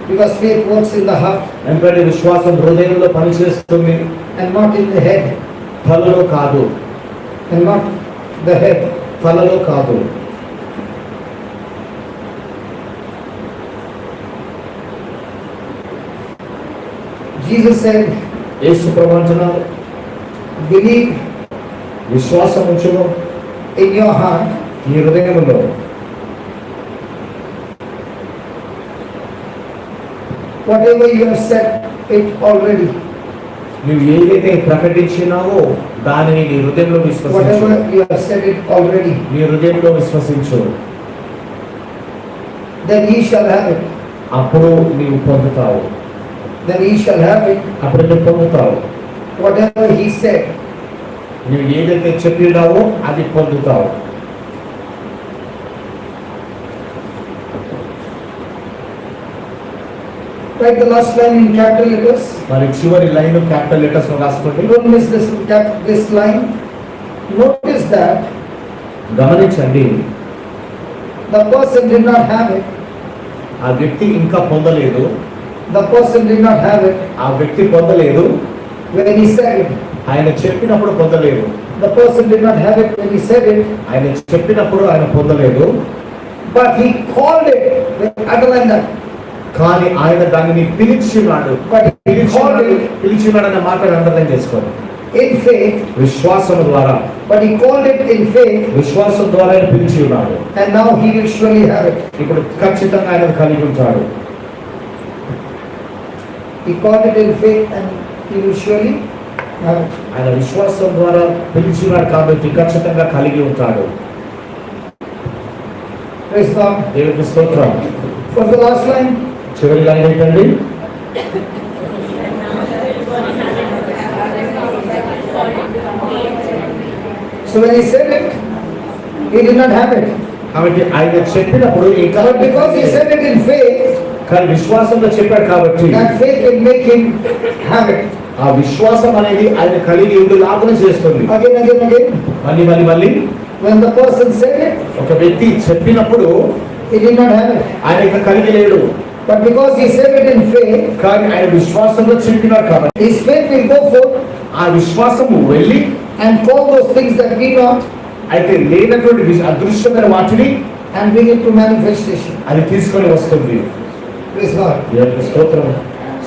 [SPEAKER 1] Because faith works in the heart
[SPEAKER 2] ఎందుకంటే విశ్వాసం హృదయంలో పనిచేస్తుంది,
[SPEAKER 1] and not in the head.
[SPEAKER 2] తలలో కాదు.
[SPEAKER 1] And not the head.
[SPEAKER 2] తలలో కాదు.
[SPEAKER 1] Jesus said,
[SPEAKER 2] యేసు ప్రభు అంటున్నారు,
[SPEAKER 1] believe
[SPEAKER 2] విశ్వాసం ఉంచుము
[SPEAKER 1] in your heart
[SPEAKER 2] నీ హృదయంలో.
[SPEAKER 1] whatever you have said it already.
[SPEAKER 2] నువ్వు ఏదైతే ప్రకటించినావో దానిని నీ హృదయంలో విశ్వసించు.
[SPEAKER 1] Whatever you have said it already,
[SPEAKER 2] నీ హృదయంలో విశ్వసించు,
[SPEAKER 1] then he shall have it.
[SPEAKER 2] అప్పుడు నీవు పొందుతావు.
[SPEAKER 1] Then he shall have it.
[SPEAKER 2] అప్పుడు నువ్వు పొందుతావు.
[SPEAKER 1] Whatever he said.
[SPEAKER 2] నువ్వు ఏదైతే చెప్పినావో అది పొందుతావు.
[SPEAKER 1] Write the last line in capital letters.
[SPEAKER 2] మరి చివరి లైన్ క్యాపిటల్ లెటర్స్ లో రాసుకోండి.
[SPEAKER 1] Don't miss this line. Notice that
[SPEAKER 2] గమనించండి,
[SPEAKER 1] the person did not have it.
[SPEAKER 2] ఆ వ్యక్తి ఇంకా పొందలేదు.
[SPEAKER 1] The person did not have it
[SPEAKER 2] ఆ వ్యక్తి పొందలేదు.
[SPEAKER 1] when he said it.
[SPEAKER 2] ఆయన చెప్పినప్పుడు పొందలేదు.
[SPEAKER 1] The person did not have it when he said it,
[SPEAKER 2] ఆయన చెప్పినప్పుడు ఆయన పొందలేదు.
[SPEAKER 1] but he called it. Underline that.
[SPEAKER 2] కానీ ఆయన దానిని పిలిచినాడు.
[SPEAKER 1] But he called it
[SPEAKER 2] పిలిచినాడు అనే మాట అండర్లైన్ చేసుకోండి.
[SPEAKER 1] in faith.
[SPEAKER 2] విశ్వాసం ద్వారా,
[SPEAKER 1] But he called it in faith,
[SPEAKER 2] విశ్వాసం ద్వారా ఆయన పిలిచి ఉన్నాడు.
[SPEAKER 1] and now he will surely have it.
[SPEAKER 2] ఇప్పుడు ఖచ్చితంగా ఆయన కలిగి ఉంటాడు.
[SPEAKER 1] He called it in faith, and he will surely have it.
[SPEAKER 2] ఆయన విశ్వాసం ద్వారా పిలిచి ఉన్నాడు కాబట్టి ఖచ్చితంగా కలిగి ఉంటాడు.
[SPEAKER 1] Praise God.
[SPEAKER 2] దేవునికి స్తోత్రం.
[SPEAKER 1] What's the last line?
[SPEAKER 2] చివరి లైన్ ఏంటండి?
[SPEAKER 1] So when he said it, he did not have it.
[SPEAKER 2] కాబట్టి ఆయన చెప్పినప్పుడు ఇంకా
[SPEAKER 1] But because he said it in faith,
[SPEAKER 2] కానీ విశ్వాసంతో చెప్పాడు కాబట్టి
[SPEAKER 1] that faith will make him have it.
[SPEAKER 2] ఆ విశ్వాసం అనేది ఆయన కలిగి ఉండేలాగా చేస్తుంది.
[SPEAKER 1] Again.
[SPEAKER 2] మళ్ళీ
[SPEAKER 1] When the person said it,
[SPEAKER 2] ఒక వ్యక్తి చెప్పినప్పుడు
[SPEAKER 1] he did not have it.
[SPEAKER 2] ఆయన ఇంకా కలిగి లేడు.
[SPEAKER 1] But because he said it in faith,
[SPEAKER 2] కానీ ఆయన విశ్వాసంలో చెప్పినాడు కాబట్టి
[SPEAKER 1] his faith will go forth
[SPEAKER 2] ఆ విశ్వాసము వెళ్ళి
[SPEAKER 1] and call those things that be not
[SPEAKER 2] అయితే లేనటువంటి అదృశ్యమైన వాటిని
[SPEAKER 1] and bring it to manifestation.
[SPEAKER 2] అది తీసుకొని వస్తుంది.
[SPEAKER 1] Praise God.
[SPEAKER 2] దేవునికి స్తోత్రం.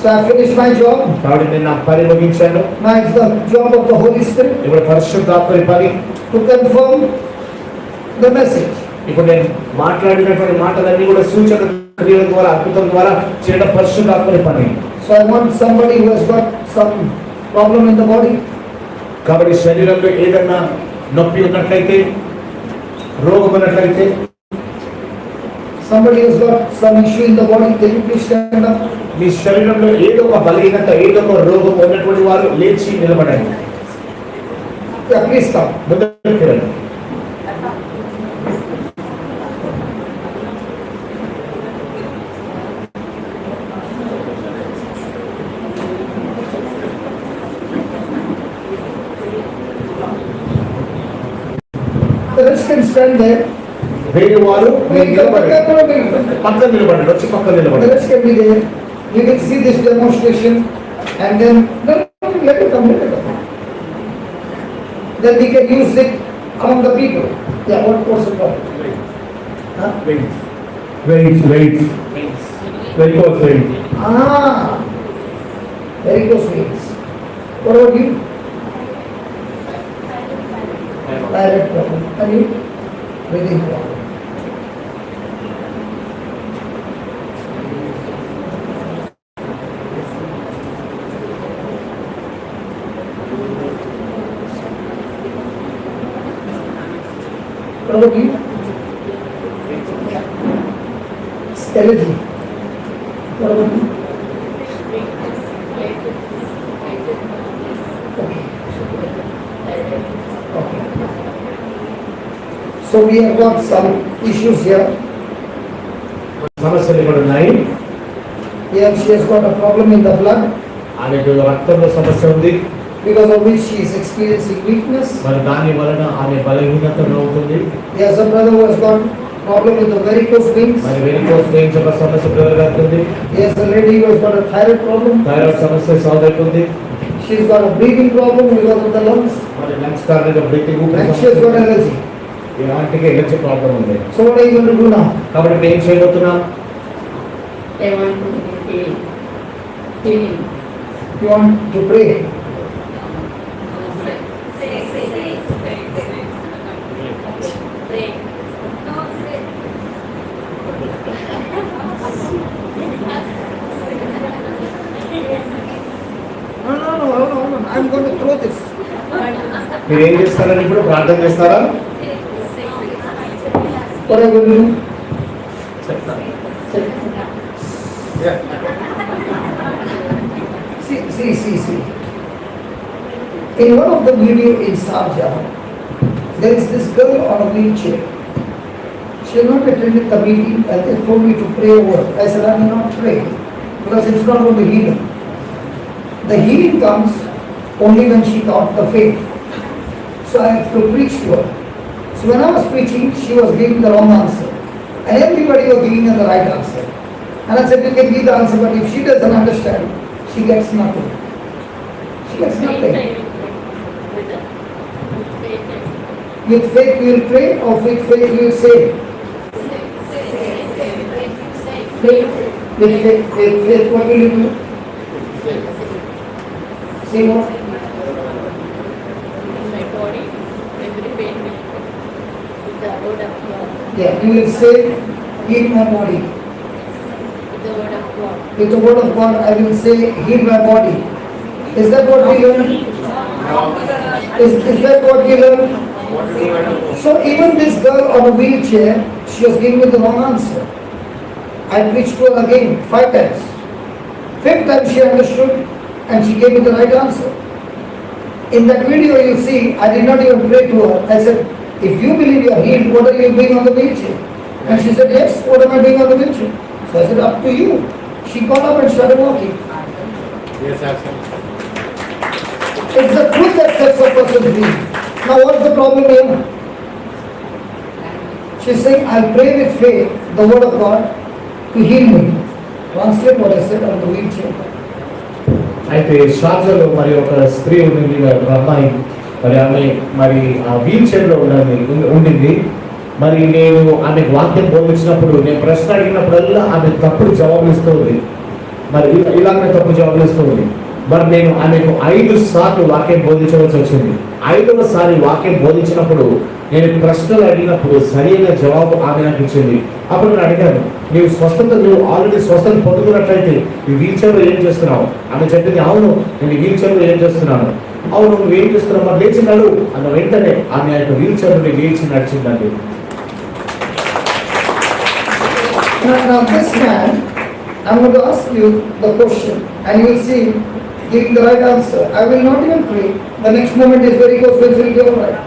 [SPEAKER 1] So I finished my job.
[SPEAKER 2] కాబట్టి నేను నా పని ముగించాను.
[SPEAKER 1] Now it's the job of the Holy Spirit
[SPEAKER 2] ఇప్పుడు పరిశుద్ధాత్మ పని
[SPEAKER 1] to confirm the message.
[SPEAKER 2] ఇప్పుడు నేను మాట్లాడినటువంటి మాటలన్నీ కూడా సూచన క్రియల ద్వారా అద్భుతం ద్వారా చేయడం పరిశుద్ధాత్మ పని.
[SPEAKER 1] So I want somebody who has got some problem in the body,
[SPEAKER 2] కాబట్టి శరీరంలో ఏదన్నా నొప్పి ఉన్నట్లయితే, రోగం ఉన్నట్లయితే,
[SPEAKER 1] somebody who's got some issue in the body, can you please stand up?
[SPEAKER 2] మీ శరీరంలో ఏదో ఒక బలహీనత, ఏదో ఒక రోగం ఉన్నటువంటి వారు లేచి నిలబడండి.
[SPEAKER 1] Yeah, please come.
[SPEAKER 2] ముందుకు రండి.
[SPEAKER 1] The rest can stand there.
[SPEAKER 2] వేరే వారు
[SPEAKER 1] We'll come,
[SPEAKER 2] నిలబడండి.
[SPEAKER 1] we'll
[SPEAKER 2] పక్కన నిలబడండి, వచ్చి పక్కన
[SPEAKER 1] The
[SPEAKER 2] నిలబడండి.
[SPEAKER 1] rest can be there. You can see this demonstration, and then no, let it come. Then we can use it among the people. Yeah, what's the problem? Huh?
[SPEAKER 4] Veins. Varicose veins.
[SPEAKER 1] Varicose veins. What about you? Thyroid problem. And you? Breathing problem. What about you? Allergy. What about you? Okay. So we have got some issues here.
[SPEAKER 2] సమస్యలు ఇక్కడ ఉన్నాయి.
[SPEAKER 1] Here she has got a problem in the blood,
[SPEAKER 2] ఆమెకు రక్తంలో సమస్య ఉంది.
[SPEAKER 1] because of which she is experiencing weakness.
[SPEAKER 2] మరి దాని వలన ఆమె బలహీనత అవుతుంది.
[SPEAKER 1] There is a brother who has got problem with the varicose veins.
[SPEAKER 2] మరి వెరికోస్ వెయిన్స్ ఒక సమస్య ప్రబలవుతుంది.
[SPEAKER 1] There is a lady who has got a thyroid problem.
[SPEAKER 2] Thyroid సమస్య సాల్వ్ అవుతుంది.
[SPEAKER 1] She has got a breathing problem because of the lungs.
[SPEAKER 2] మరి lungs కారణంగా breathing
[SPEAKER 1] And she has got allergy.
[SPEAKER 2] ఇలాంటికి allergy problem ఉంది.
[SPEAKER 1] So what are you going to do now?
[SPEAKER 2] కాబట్టి మేము ఏం చేయబోతున్నాం?
[SPEAKER 3] They want to heal. Healing.
[SPEAKER 1] You want to pray?
[SPEAKER 3] Pray.
[SPEAKER 1] No.
[SPEAKER 2] మీరు ఏం చేస్తారని ఇప్పుడు ప్రార్థన చేస్తారా?
[SPEAKER 1] What are you going to do?
[SPEAKER 2] చెప్తాను.
[SPEAKER 1] See. In one of the video in Sharjah, there is this girl on a wheelchair. She had not attended the meeting and they told me to pray over her. I said, I will not pray because it's not going to heal her. The healing comes only when she got the faith. So I have to preach to her. So when I was preaching, she was giving the wrong answer. And everybody was giving her the right answer. And I said, you can give the answer, but if she doesn't understand, she gets nothing. She gets nothing. With faith we will pray, or with faith we will say. With faith, what will you do? Say what?
[SPEAKER 3] My body, every pain will go with the word of God.
[SPEAKER 1] Yeah, you will say, heal my body.
[SPEAKER 3] With the word of God.
[SPEAKER 1] With the word of God, I will say, heal my body. Is that what we learn? Is that what we learn? So even this girl on a wheelchair, she was giving me the wrong answer. I preached to her again 5 times. 5th time she understood and she gave me the right answer. In that video you see, I did not even pray to her. I said, if you believe you are healed, what are you doing on the wheelchair? And she said, yes, what am I doing on the wheelchair? So I said, up to you. She got up and started walking.
[SPEAKER 2] Yes,
[SPEAKER 1] It's the truth that sets a person free. Now what's the problem here? She's saying, I'll pray with faith, the word of God, to heal me. Translate what I said on the wheelchair.
[SPEAKER 2] అయితే షార్జాలో మరి ఒక స్త్రీ ఉండింది, ఒక అమ్మాయి, మరి ఆమె మరి ఆ వీల్ చైర్లో ఉండింది. మరి నేను ఆమెకు వాక్యం బోధించినప్పుడు, నేను ప్రశ్న అడిగినప్పుడల్లా ఆమె తప్పుడు జవాబులు ఇస్తూ ఉంది. మరి ఇలాగనే తప్పుడు జవాబులు ఇస్తూ ఉంది. మరి నేను ఆమెకు 5 సార్లు వాక్యం బోధించవలసి వచ్చింది. 5వ సారి వాక్యం బోధించినప్పుడు నేను ప్రశ్నలు అడిగినప్పుడు సరైన జవాబు ఆమె నాకు ఇచ్చింది. అప్పుడు నేను అడిగాను, నువ్వు ఆల్రెడీ స్వస్థత పొందుకున్నట్లయితే ఈ వీల్ చైర్లో ఏం చేస్తున్నావు? ఆమె చెప్పింది, అవును నేను ఈ వీల్ చైర్లో ఏం చేస్తున్నాను. అవును నువ్వు ఏం చేస్తున్నావు, మరి లేచి నడు అన్న వెంటనే ఆమె ఆ యొక్క వీల్ చైర్ నుండి లేచి నడిచిందండి.
[SPEAKER 1] Now this man, I'm going to ask you the question and you will see giving the right answer. I will not even pray. The next moment is very close, will be all right.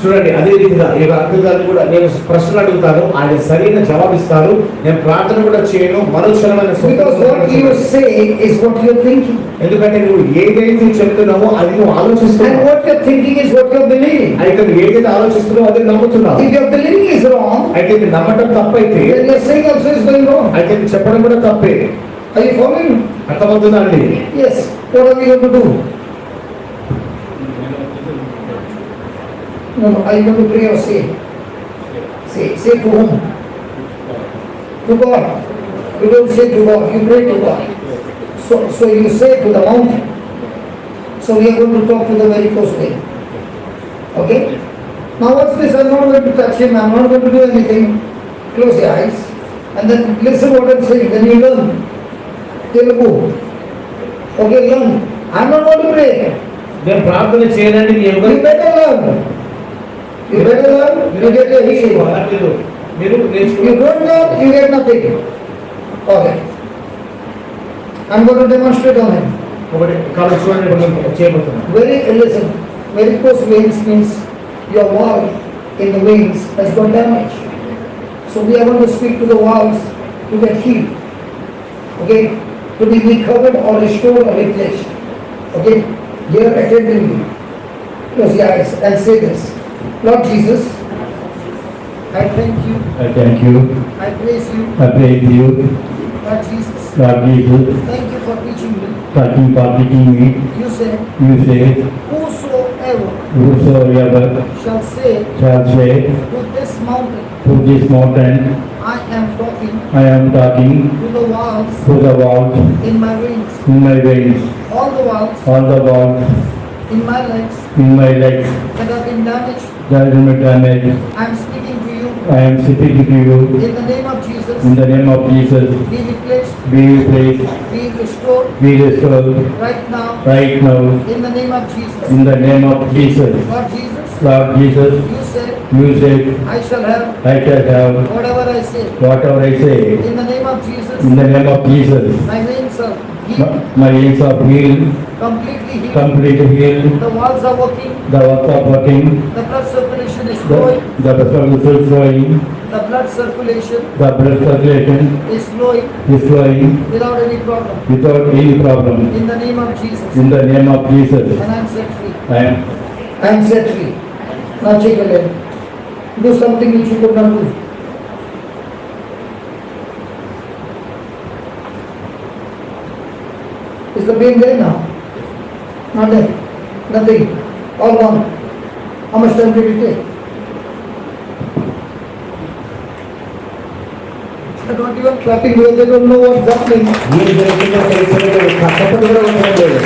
[SPEAKER 2] చూడండి, అదే రీతిగా ఈ అర్థాలు కూడా నేను ప్రశ్నలు అడుగుతాను, ఆయన సరైన జవాబిస్తారు. నేను ప్రార్థన కూడా చేయను, మరో క్షణమైన
[SPEAKER 1] Because what you say is what you're thinking.
[SPEAKER 2] ఎందుకంటే నువ్వు ఏదైతే చెప్తున్నావో అది నువ్వు
[SPEAKER 1] And
[SPEAKER 2] ఆలోచిస్తున్నావు.
[SPEAKER 1] what you're thinking is what you're believing.
[SPEAKER 2] అయితే నువ్వు ఏదైతే ఆలోచిస్తున్నావో అదే నమ్ముతున్నావు.
[SPEAKER 1] If your believing is wrong,
[SPEAKER 2] అయితే నీ నమ్మటం తప్పైతే
[SPEAKER 1] then your saying also is going wrong.
[SPEAKER 2] అయితే నీ చెప్పడం కూడా తప్పే.
[SPEAKER 1] Are you following?
[SPEAKER 2] అర్థమవుతుందా అండి?
[SPEAKER 1] Yes. What are we going to do? No, are you going to pray or say? Say to whom? To God. You don't say to God, you pray to God. So you say to the mountain. So we are going to talk to the very close thing. Okay? Now what's this? I'm not going to touch him, I'm not going to do anything. Close your eyes and then listen what I'm saying. Then you learn. Telugu. Okay, learn. I'm not going to pray.
[SPEAKER 2] నేను ప్రార్థన చేయనండి.
[SPEAKER 1] You better learn. You better learn. You get your healing.
[SPEAKER 2] మీరు
[SPEAKER 1] You don't learn, you get nothing. Okay. I'm going to demonstrate on him.
[SPEAKER 2] ఒకటి కాదు చూడండి, చేయబోతున్నాను.
[SPEAKER 1] Listen, varicose veins means your valve in the veins has got damage. So we are going to speak to the valves to get healed. Okay? To be recovered or restored or replaced. Okay? Here attentively. Close your eyes and say this. Lord Jesus, I thank you,
[SPEAKER 4] I thank you.
[SPEAKER 1] I praise you,
[SPEAKER 4] I praise you.
[SPEAKER 1] Lord Jesus.
[SPEAKER 4] Lord Jesus,
[SPEAKER 1] Thank you for teaching me.
[SPEAKER 4] thank you for teaching me.
[SPEAKER 1] You said,
[SPEAKER 4] You say,
[SPEAKER 1] whosoever
[SPEAKER 4] whosoever
[SPEAKER 1] shall say
[SPEAKER 4] shall say
[SPEAKER 1] to this mountain,
[SPEAKER 4] to this mountain,
[SPEAKER 1] I am talking
[SPEAKER 4] I am talking
[SPEAKER 1] to the walls
[SPEAKER 4] to the walls
[SPEAKER 1] in my veins,
[SPEAKER 4] in my veins,
[SPEAKER 1] all the walls
[SPEAKER 4] all the walls
[SPEAKER 1] in my legs
[SPEAKER 4] in my legs
[SPEAKER 1] that have been damaged.
[SPEAKER 4] that will be damaged.
[SPEAKER 1] I am speaking to you
[SPEAKER 4] I am sitting with you.
[SPEAKER 1] In the name of Jesus,
[SPEAKER 4] In the name of Jesus,
[SPEAKER 1] be replaced,
[SPEAKER 4] be replaced,
[SPEAKER 1] be restored
[SPEAKER 4] be restored
[SPEAKER 1] right now.
[SPEAKER 4] right now.
[SPEAKER 1] In the name of Jesus.
[SPEAKER 4] In the name of Jesus.
[SPEAKER 1] Lord Jesus,
[SPEAKER 4] Lord Jesus,
[SPEAKER 1] you said,
[SPEAKER 4] you said,
[SPEAKER 1] I shall have
[SPEAKER 4] I shall have
[SPEAKER 1] whatever I say.
[SPEAKER 4] whatever I say.
[SPEAKER 1] In the name of Jesus,
[SPEAKER 4] In the name of Jesus,
[SPEAKER 1] my veins are healed,
[SPEAKER 4] my veins are healed,
[SPEAKER 1] completely healed.
[SPEAKER 4] completely healed.
[SPEAKER 1] The walls are working,
[SPEAKER 4] The works are working.
[SPEAKER 1] the blood circulation is flowing,
[SPEAKER 4] The blood is flowing.
[SPEAKER 1] the blood circulation
[SPEAKER 4] The blood circulation
[SPEAKER 1] is flowing
[SPEAKER 4] is flowing
[SPEAKER 1] without any problem.
[SPEAKER 4] without any problem.
[SPEAKER 1] In the name of Jesus,
[SPEAKER 4] In the name of Jesus,
[SPEAKER 1] and I am set free.
[SPEAKER 4] I
[SPEAKER 1] I am set free. Now check again. Do something which you could not do. Is the pain there now? Not there. Nothing. All gone. How much time did it take? They're not even clapping because they don't know what's happening.
[SPEAKER 2] ఏం జరుగుతుందో తెలిసినట్టు కష్టపడి కూడా ఉండడం లేదు.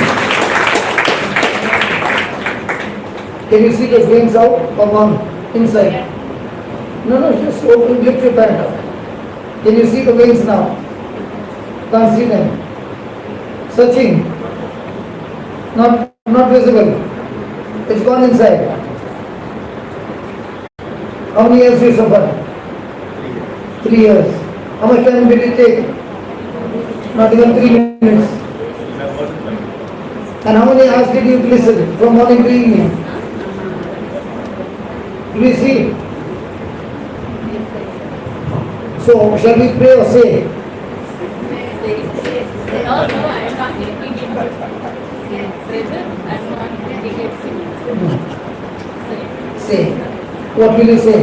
[SPEAKER 1] Can you see the veins out or one inside? No, just open, lift your pant up. Can you see the veins now? Can't see them. Searching. Not visible. It's gone inside. How many years you suffered? 3 years. How much time did it take? Not even 3 minutes. And how many hours did you listen from morning to evening? Do you see? So, shall we pray or say?
[SPEAKER 3] No, I can't repeat it. Brother, I'm not repeating it.
[SPEAKER 1] Say. What will you say?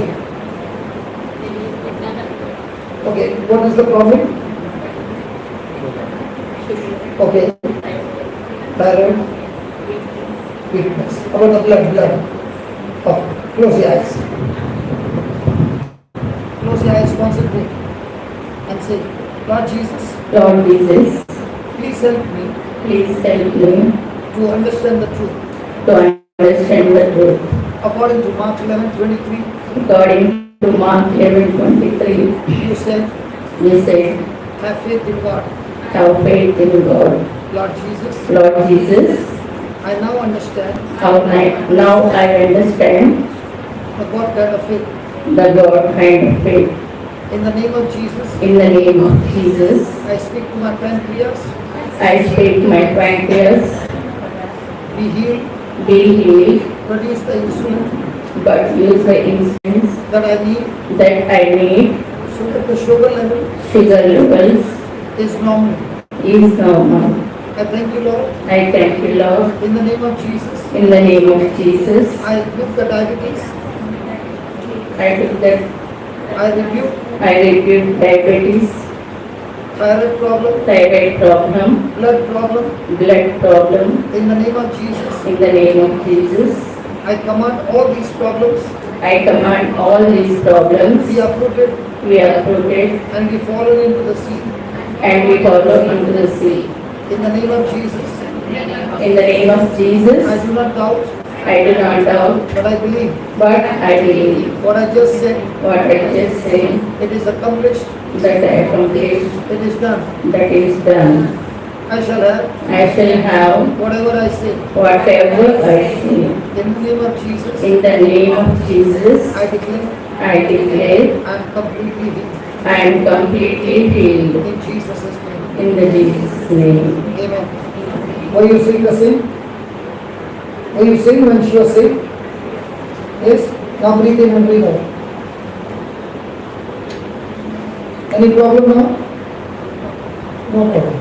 [SPEAKER 1] Okay, what is the problem? Okay. Thyroid. Weakness. How about the blood? Oh, close your eyes. Close your eyes, concentrate. And say, Lord Jesus,
[SPEAKER 5] Lord Jesus,
[SPEAKER 1] please help me
[SPEAKER 5] please help me
[SPEAKER 1] to understand the truth.
[SPEAKER 5] to understand the truth.
[SPEAKER 1] According to Mark 11:23,
[SPEAKER 5] According to Mark 11:23,
[SPEAKER 1] you said,
[SPEAKER 5] you said,
[SPEAKER 1] have faith in God.
[SPEAKER 5] have faith in God.
[SPEAKER 1] Lord Jesus,
[SPEAKER 5] Lord Jesus,
[SPEAKER 1] I now understand
[SPEAKER 5] now I understand
[SPEAKER 1] the God kind of faith.
[SPEAKER 5] the God kind of faith.
[SPEAKER 1] In the name of Jesus,
[SPEAKER 5] In the name of Jesus,
[SPEAKER 1] I speak to my pancreas,
[SPEAKER 5] I speak my pancreas,
[SPEAKER 1] be healed,
[SPEAKER 5] be healed,
[SPEAKER 1] produce the insulin
[SPEAKER 5] but use the insulins
[SPEAKER 1] that I need
[SPEAKER 5] that I need.
[SPEAKER 1] so that the sugar level
[SPEAKER 5] Sugar levels
[SPEAKER 1] is normal.
[SPEAKER 5] is normal.
[SPEAKER 1] I thank you, Lord.
[SPEAKER 5] I thank you, Lord.
[SPEAKER 1] In the name of Jesus,
[SPEAKER 5] In the name of Jesus,
[SPEAKER 1] I rebuke the diabetes,
[SPEAKER 5] I took that.
[SPEAKER 1] I rebuke
[SPEAKER 5] I rebuke diabetes,
[SPEAKER 1] thyroid problem,
[SPEAKER 5] thyroid problem,
[SPEAKER 1] blood problem.
[SPEAKER 5] blood problem.
[SPEAKER 1] In the name of Jesus,
[SPEAKER 5] In the name of Jesus,
[SPEAKER 1] I command all these problems
[SPEAKER 5] I command all these problems
[SPEAKER 1] be uprooted
[SPEAKER 5] we are rooted
[SPEAKER 1] and be fallen into the sea.
[SPEAKER 5] and we follow into the sea.
[SPEAKER 1] In the name of Jesus,
[SPEAKER 5] In the name of Jesus,
[SPEAKER 1] I do not doubt,
[SPEAKER 5] I do not doubt,
[SPEAKER 1] but I believe
[SPEAKER 5] but I believe
[SPEAKER 1] what I just said.
[SPEAKER 5] what I just said,
[SPEAKER 1] It is accomplished,
[SPEAKER 5] that I accomplished,
[SPEAKER 1] it is done.
[SPEAKER 5] that is done.
[SPEAKER 1] I shall have
[SPEAKER 5] I shall have
[SPEAKER 1] whatever I say.
[SPEAKER 5] whatever I say.
[SPEAKER 1] In the name of Jesus,
[SPEAKER 5] In the name of Jesus,
[SPEAKER 1] I declare
[SPEAKER 5] I declare
[SPEAKER 1] I am completely healed.
[SPEAKER 5] I am completely healed.
[SPEAKER 1] In Jesus' name.
[SPEAKER 5] In the Jesus' name.
[SPEAKER 1] Amen. Were you saying the same? Were you saying when she was saying? Yes? Now breathe in and breathe out. Any problem now? No problem.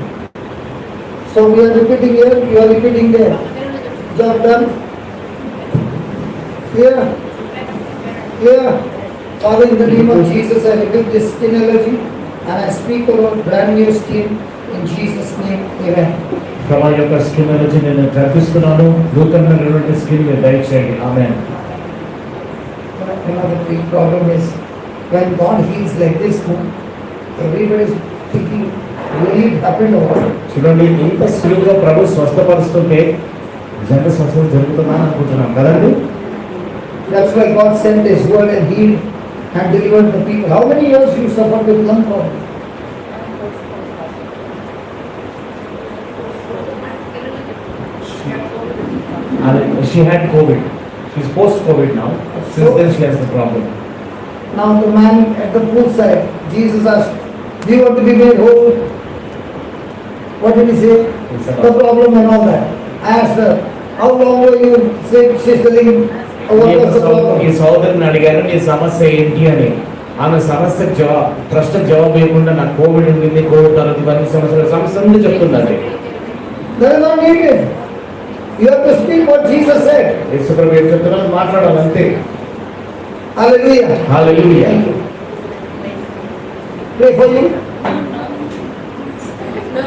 [SPEAKER 1] So we are repeating here, you are repeating there. Job done? Here? Here? Father, in the name of Jesus, I rebuke this skin allergy and I speak over brand new skin in Jesus' name. Amen.
[SPEAKER 2] ప్రభా యొక్క skin allergy నేను ప్రకటిస్తున్నాను. నూతనమైనటువంటి skin మీరు దయచేయండి. ఆమేన్.
[SPEAKER 1] Another big problem is when God heals like this, everybody is thinking, really it happened or what?
[SPEAKER 2] చూడండి, ఇంత సులువుగా ప్రభు స్వస్థపరుస్తుంటే నిజంగా స్వస్థత జరుగుతుందా అని అనుకుంటున్నాం కదండి.
[SPEAKER 1] That's why God sent His word and healed and delivered the people. How many years you suffered with lung problem?
[SPEAKER 2] She had COVID. She's post-COVID now. Since then she has the problem.
[SPEAKER 1] Now the man at the poolside, Jesus asked, do you want to be made whole? What did he say?
[SPEAKER 2] He said,
[SPEAKER 1] The problem and all that. I asked her, how long were you sick? She's telling, what was the
[SPEAKER 2] ఈ
[SPEAKER 1] problem?
[SPEAKER 2] సోదరుని అడిగాను నీ సమస్య ఏంటి అని. ఆమె సమస్య ప్రశ్న జవాబు ఇవ్వకుండా నాకు కోవిడ్ ఉంది, కోవిడ్ తర్వాత ఇవన్నీ సమస్య అన్ని చెప్తుందండి.
[SPEAKER 1] That is not needed. You have to speak what Jesus said.
[SPEAKER 2] యేసుప్రభు ఏం చెప్తున్నారో మాట్లాడాలి అంతే.
[SPEAKER 1] Hallelujah.
[SPEAKER 2] Hallelujah.
[SPEAKER 1] Pray for you.
[SPEAKER 3] No,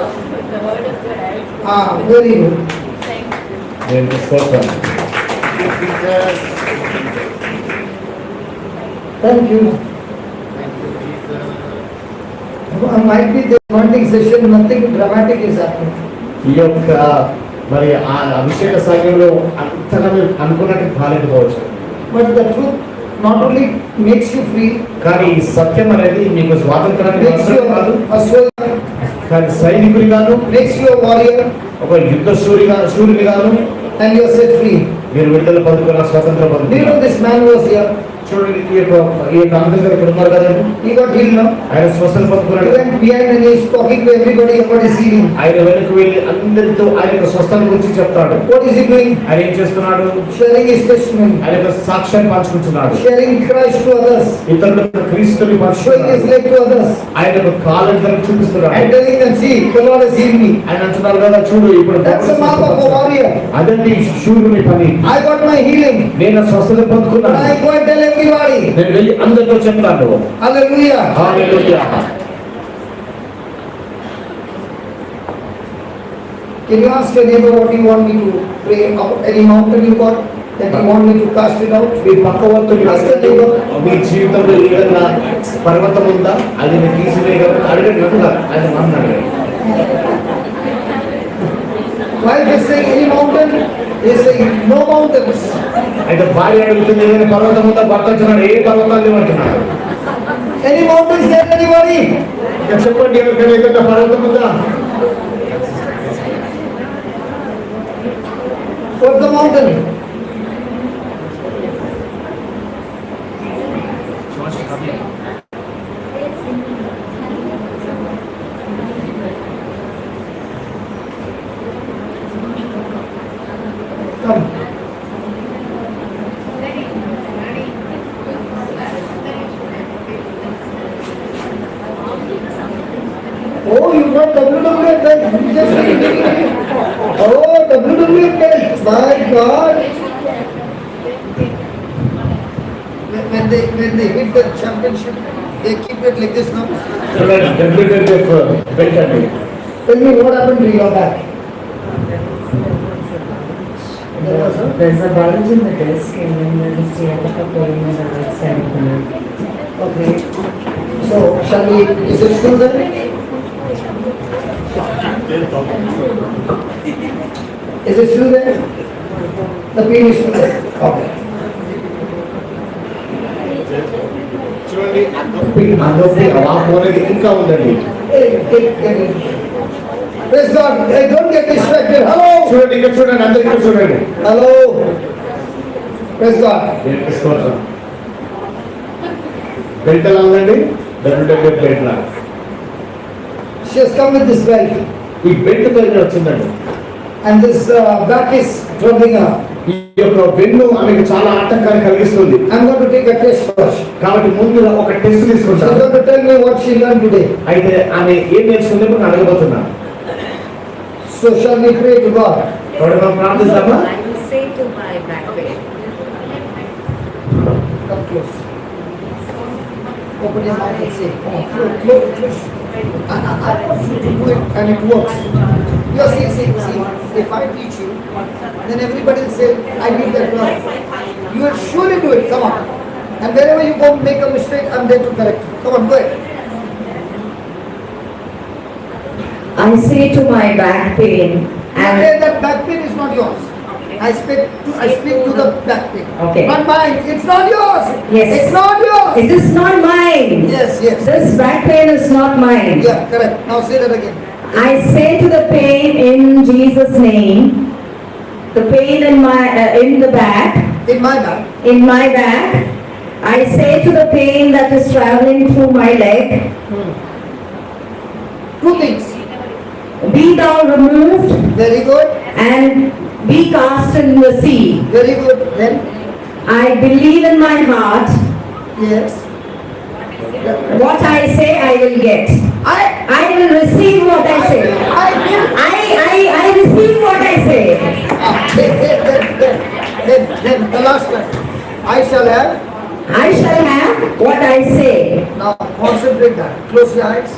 [SPEAKER 3] the word of God, I will
[SPEAKER 1] Ah, very good.
[SPEAKER 3] thank you.
[SPEAKER 2] దేవునికి స్తోత్రం.
[SPEAKER 1] Thank you. Might be the morning session, nothing dramatic is happening.
[SPEAKER 2] ఈ యొక్క మరి ఆ అభిషేక సమయంలో అంతగా మీరు అనుకున్నట్టు కాలేకపోవచ్చు.
[SPEAKER 1] But the truth not only makes you free,
[SPEAKER 2] కానీ ఈ సత్యం అనేది మీకు స్వాతంత్రాన్ని
[SPEAKER 1] makes you
[SPEAKER 2] మాత్రమే కాదు,
[SPEAKER 1] a soldier,
[SPEAKER 2] కానీ సైనికుడిగాను
[SPEAKER 1] makes you a warrior,
[SPEAKER 2] ఒక యుద్ధ శూరునిగాను
[SPEAKER 1] and you are set free.
[SPEAKER 2] మీరు విడుదల పొందుకున్న స్వతంత్ర
[SPEAKER 1] Do you
[SPEAKER 2] పొందుకున్నారు.
[SPEAKER 1] know this man was here?
[SPEAKER 2] చూడండి ఈ యొక్క అంకుల్ గారు ఇక్కడ ఉన్నారు కదండి.
[SPEAKER 1] He got healed now.
[SPEAKER 2] ఆయన స్వస్థత
[SPEAKER 1] He
[SPEAKER 2] పొందుకున్నాడు.
[SPEAKER 1] went behind and he is talking to everybody about his healing.
[SPEAKER 2] ఆయన వెనక్కి వెళ్ళి అందరితో ఆయన యొక్క స్వస్థత గురించి చెప్తాడు.
[SPEAKER 1] What is he doing?
[SPEAKER 2] ఆయన ఏం చేస్తున్నాడు?
[SPEAKER 1] Sharing his testimony,
[SPEAKER 2] ఆయన యొక్క సాక్ష్యాన్ని పంచుకుంటున్నాడు.
[SPEAKER 1] sharing Christ to others,
[SPEAKER 2] ఇతరులకు క్రీస్తుని
[SPEAKER 1] showing his
[SPEAKER 2] పంచుతున్నాడు.
[SPEAKER 1] leg to others,
[SPEAKER 2] ఆయన యొక్క కాళ్ళని చూపిస్తున్నాడు.
[SPEAKER 1] and telling them, see, the Lord has healed me.
[SPEAKER 2] ఆయన అంటున్నారు కదా, చూడు ఇప్పుడు
[SPEAKER 1] That's the mark of a warrior.
[SPEAKER 2] అదండి శూరుని పని.
[SPEAKER 1] I got my healing.
[SPEAKER 2] నేను స్వస్థత
[SPEAKER 1] But
[SPEAKER 2] పొందుకున్నాను.
[SPEAKER 1] I go and tell everybody.
[SPEAKER 2] నేను వెళ్ళి అందరితో చెప్తాను.
[SPEAKER 1] Hallelujah.
[SPEAKER 2] Hallelujah.
[SPEAKER 1] Can you ask your neighbor what you want me to pray about? Any mountain you got that you want me to cast it out?
[SPEAKER 2] మీ పక్క వర్తులు మీ జీవితంలో ఏదైనా పర్వతం ఉందా, అది నేను తీసివేయగలను అడగండి అంటున్నారు. ఆయన మాట్లాడారు.
[SPEAKER 1] Why they say any mountain? They say no mountains.
[SPEAKER 2] అయితే భార్య అడుగుతుంది ఏదైనా పర్వతం ఉందా, భర్త అంటున్నాడు ఏ పర్వతాలు లేవంటున్నాడు.
[SPEAKER 1] Any mountains there, anybody?
[SPEAKER 2] ఇక చెప్పండి ఎవరికైనా ఏదైనా పర్వతం ఉందా?
[SPEAKER 1] What's the mountain? Come. Oh, you got WWF belt. You just oh, WWF belt. My God. When they hit the championship, they keep it like this now.
[SPEAKER 2] చూడండి WWF పెట్టండి.
[SPEAKER 1] Tell me what happened to your back.
[SPEAKER 5] There's a bulge in the disc and then there's the other couple in the right side of the neck.
[SPEAKER 1] Okay. So, shall we, is it still there? Is it still there? The pain is still there. Okay.
[SPEAKER 2] చూడండి ఆ నొప్పి ఆ వాపు అనేది ఇంకా ఉందండి.
[SPEAKER 1] Hey, get it. Praise God. Hey, don't get distracted. Hello.
[SPEAKER 2] చూడండి ఇక్కడ చూడండి, అందరికీ చూడండి.
[SPEAKER 1] Hello. Praise God.
[SPEAKER 2] దేవునికి స్తోత్రం. బెల్ట్ ఎలా ఉందండి? WWF belt law.
[SPEAKER 1] She has come with this belt
[SPEAKER 2] ఈ బెల్ట్ కలిగి వచ్చిందండి.
[SPEAKER 1] and this back is troubling her.
[SPEAKER 2] ఈ యొక్క వెన్ను ఆమెకు చాలా ఆటంకాన్ని కలిగిస్తుంది.
[SPEAKER 1] I'm going to take a test first.
[SPEAKER 2] కాబట్టి ముందు ఒక టెస్ట్
[SPEAKER 1] She's
[SPEAKER 2] తీసుకుంటాను.
[SPEAKER 1] going to tell me what she learned today.
[SPEAKER 2] అయితే ఆమె ఏం నేర్చుకుందో నేను అడగబోతున్నా.
[SPEAKER 1] So shall we pray to God?
[SPEAKER 2] కాబట్టి మనం ప్రార్థిస్తామా?
[SPEAKER 5] I will say to my back pain.
[SPEAKER 1] Come close. Open your mouth and say, come on, close. I want you to do it and it works. You see, if I teach you, then everybody will say, I need that class. You will surely do it, come on. And wherever you go make a mistake, I'm there to correct you. Come on, go ahead.
[SPEAKER 5] I say to my back pain
[SPEAKER 1] And that back pain is not yours. I speak to the back pain.
[SPEAKER 5] Okay.
[SPEAKER 1] Not mine. It's not yours.
[SPEAKER 5] Yes.
[SPEAKER 1] It's not yours.
[SPEAKER 5] It is not mine.
[SPEAKER 1] Yes, yes.
[SPEAKER 5] This back pain is not mine.
[SPEAKER 1] Yeah, correct. Now say that again.
[SPEAKER 5] I say to the pain in Jesus' name, the pain in the back,
[SPEAKER 1] In my back.
[SPEAKER 5] I say to the pain that is traveling through my leg,
[SPEAKER 1] Two things.
[SPEAKER 5] be thou removed
[SPEAKER 1] Very good.
[SPEAKER 5] and be cast in the sea.
[SPEAKER 1] Very good. Then,
[SPEAKER 5] I believe in my heart,
[SPEAKER 1] yes.
[SPEAKER 5] what I say I will get. I will receive what I say. I receive what I say.
[SPEAKER 1] Then the last one. I shall have.
[SPEAKER 5] I shall have what I say.
[SPEAKER 1] Now concentrate that. Close your eyes.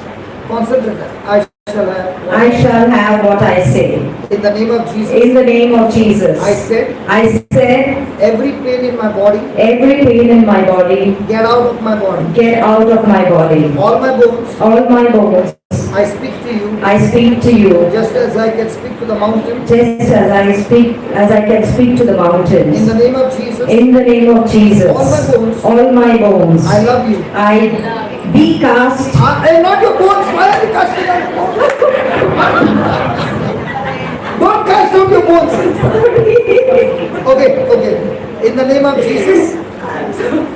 [SPEAKER 1] Concentrate that. I shall have.
[SPEAKER 5] I shall have what I say.
[SPEAKER 1] In the name of Jesus.
[SPEAKER 5] In the name of Jesus.
[SPEAKER 1] I said, every pain in my body,
[SPEAKER 5] every pain in my body,
[SPEAKER 1] get out of my body.
[SPEAKER 5] get out of my body.
[SPEAKER 1] All my bones,
[SPEAKER 5] All my bones,
[SPEAKER 1] I speak to you,
[SPEAKER 5] I speak to you,
[SPEAKER 1] just as I can speak to the mountain.
[SPEAKER 5] just as I can speak to the
[SPEAKER 1] In
[SPEAKER 5] mountains.
[SPEAKER 1] the name of Jesus,
[SPEAKER 5] In the name of Jesus.
[SPEAKER 1] All my bones.
[SPEAKER 5] All my bones.
[SPEAKER 1] I love you.
[SPEAKER 5] I be cast.
[SPEAKER 1] And not your bones. Why are you casting out your bones? Don't cast out your bones. Okay. In the name of Jesus.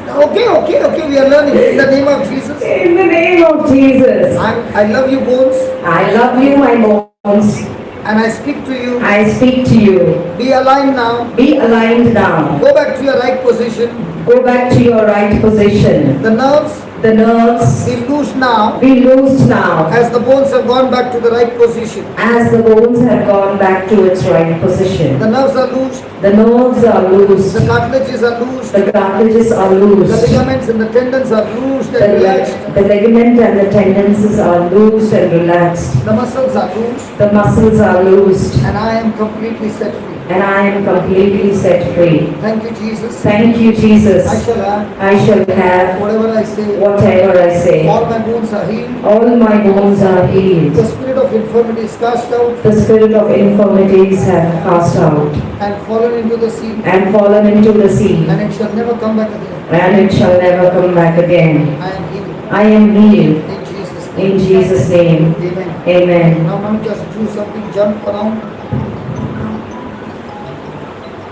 [SPEAKER 1] Okay. We are learning. In the name of Jesus.
[SPEAKER 5] In the name of Jesus.
[SPEAKER 1] I love you, bones.
[SPEAKER 5] I love you, my bones.
[SPEAKER 1] And I speak to you.
[SPEAKER 5] I speak to you.
[SPEAKER 1] Be aligned now.
[SPEAKER 5] Be aligned now.
[SPEAKER 1] Go back to your right position.
[SPEAKER 5] Go back to your right position.
[SPEAKER 1] The nerves
[SPEAKER 5] The nerves
[SPEAKER 1] be loose now.
[SPEAKER 5] be loosed now
[SPEAKER 1] As the bones have gone back to the right position.
[SPEAKER 5] as the bones have gone back to its right position.
[SPEAKER 1] The nerves are loose.
[SPEAKER 5] The nerves are loosed.
[SPEAKER 1] The cartilages are loose.
[SPEAKER 5] The cartilages are
[SPEAKER 1] The
[SPEAKER 5] loosed.
[SPEAKER 1] ligaments and the tendons are loosed and relaxed.
[SPEAKER 5] The ligament and the tendons are loosed and relaxed.
[SPEAKER 1] The muscles are loose.
[SPEAKER 5] The muscles are loosed.
[SPEAKER 1] And I am completely set free.
[SPEAKER 5] And I am completely set free.
[SPEAKER 1] Thank you, Jesus.
[SPEAKER 5] Thank you, Jesus.
[SPEAKER 1] I shall have
[SPEAKER 5] I shall have
[SPEAKER 1] whatever I say.
[SPEAKER 5] whatever I say.
[SPEAKER 1] All my bones are healed.
[SPEAKER 5] All my bones are healed.
[SPEAKER 1] The spirit of infirmity is cast out
[SPEAKER 5] The spirit of infirmities have cast out
[SPEAKER 1] and fallen into the sea.
[SPEAKER 5] and fallen into the sea,
[SPEAKER 1] And it shall never come back again.
[SPEAKER 5] and it shall never come back again.
[SPEAKER 1] I am healed.
[SPEAKER 5] I am healed
[SPEAKER 1] In Jesus' name.
[SPEAKER 5] in Jesus' name.
[SPEAKER 1] Amen.
[SPEAKER 5] Amen.
[SPEAKER 1] Now just do something, jump around.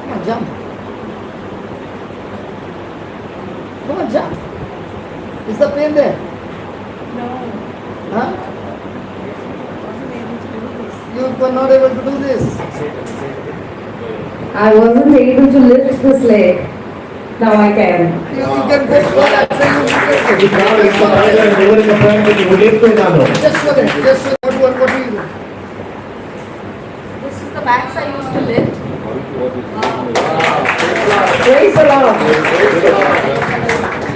[SPEAKER 1] Come on, jump. Come on, jump. Is the pain there?
[SPEAKER 3] No.
[SPEAKER 1] Huh? You were not able to do this.
[SPEAKER 5] I wasn't able to lift this leg. Now I can.
[SPEAKER 1] You can go for that.
[SPEAKER 2] ఇది కాదు, ఇంత బాగా ఎవరికి ప్రయాణించి లేపుతున్నాను.
[SPEAKER 1] Just for that. Just for that. What do you do?
[SPEAKER 3] This is the bags I used to lift.
[SPEAKER 5] Praise the Lord.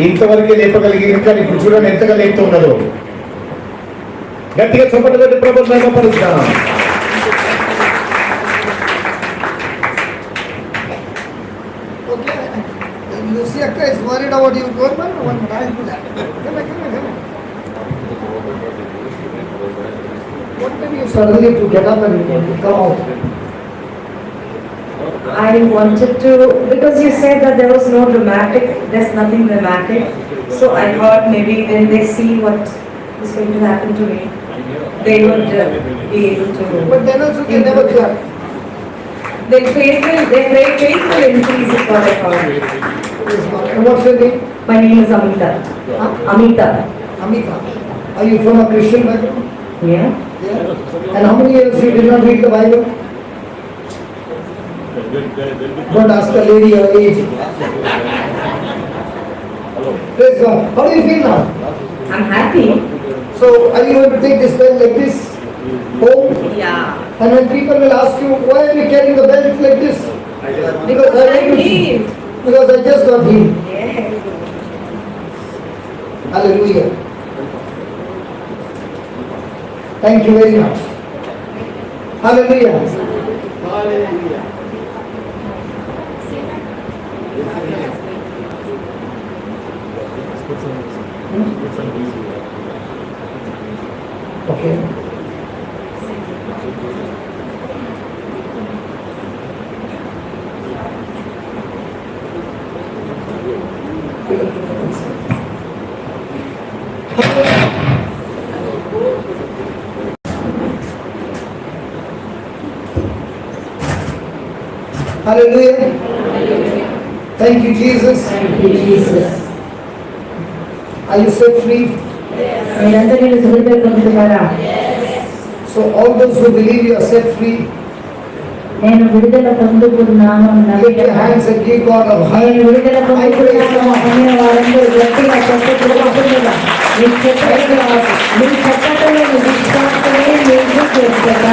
[SPEAKER 2] ఇంతవరకే లేపగలిగి ఇంకా ఇప్పుడు చూడండి ఎంతగా లేపుతున్నదో. గట్టిగా చప్పట్లు కొట్టి ప్రభువుని మహిమపరుస్తాను.
[SPEAKER 1] Okay. Lucy Akka is worried about you. Go on, I'll do that. Come on. What made you suddenly to get up and come out?
[SPEAKER 5] I wanted to, because you said that there was no dramatic, there's nothing dramatic. So I thought maybe when they see what is going to happen to me, they would be able to.
[SPEAKER 1] But then also you can never cry.
[SPEAKER 5] They faithful in peace is what I thought.
[SPEAKER 1] And what's your name?
[SPEAKER 5] My name is Amita.
[SPEAKER 1] Huh?
[SPEAKER 5] Amita.
[SPEAKER 1] Amita. Are you from a Christian background?
[SPEAKER 5] Yeah.
[SPEAKER 1] Yeah. And how many years you did not read the Bible? Don't ask a lady her age. Praise God. How do you feel now?
[SPEAKER 5] I'm happy.
[SPEAKER 1] So are you going to take this belt like this home?
[SPEAKER 5] Yeah.
[SPEAKER 1] And when people will ask you, why are you carrying the belt like this? Because I want to see. Because I just got healed.
[SPEAKER 5] Yes.
[SPEAKER 1] Hallelujah. Thank you very much. Hallelujah. Okay. Hallelujah. Thank you, Jesus.
[SPEAKER 5] Thank you, Jesus.
[SPEAKER 1] Are you set free?
[SPEAKER 5] మీరందరూ విడుదల పొందుతున్నారా?
[SPEAKER 1] So all those who believe you are set free,
[SPEAKER 5] నేను విడుదల పొందుకున్నాను
[SPEAKER 1] lift your hands and give God a
[SPEAKER 5] నేను
[SPEAKER 1] high.
[SPEAKER 5] విడుదల పొందుకున్నాను అనే వారందరూ గట్టిగా చెప్పకుండా మీకు చెప్పటంలో విశ్వాసమే మీకు స్వస్థత,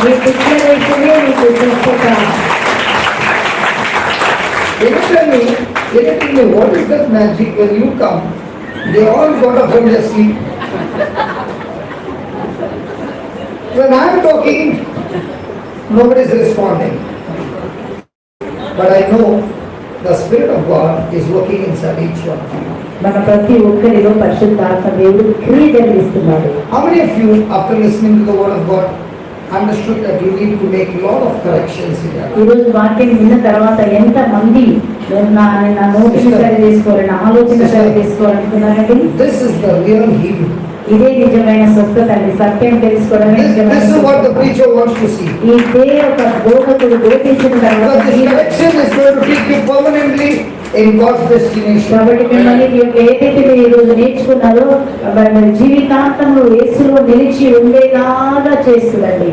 [SPEAKER 5] మీ డిక్లరేషనే మీకు స్వస్థత.
[SPEAKER 1] Can you tell me what is that magic when you come? They all got up from their sleep. When I am talking, nobody is responding. But I know the Spirit of God is working inside each one of you.
[SPEAKER 5] మన ప్రతి ఒక్కరిలో పరిశుద్ధాత్మ దేవుడు క్రియ జరిగిస్తున్నాడు.
[SPEAKER 1] How many of you, after listening to the Word of God, understood that you need to make a lot of corrections in your life?
[SPEAKER 5] ఈరోజు వాక్యం విన్న తర్వాత ఎంత మంది నా నోటిని సరి చేసుకోవాలి, నా ఆలోచన సరి చేసుకోవాలనుకున్నారండి?
[SPEAKER 1] This is the real healing.
[SPEAKER 5] ఇదే నిజమైన స్వస్థత అండి. సత్యం తెలుసుకోవడమే నిజమైన
[SPEAKER 1] This is what the
[SPEAKER 5] స్వస్థత.
[SPEAKER 1] preacher wants to see.
[SPEAKER 5] ఇదే ఒక బోధకుడు బోధించిన తర్వాత
[SPEAKER 1] But this correction is going to take you permanently in God's destination.
[SPEAKER 5] కాబట్టి మిమ్మల్ని ఏదైతే మీరు ఈ రోజు నేర్చుకున్నారో మరి జీవితాంతంలో యేసులో నిలిచి ఉండేలాగా చేస్తుందండి.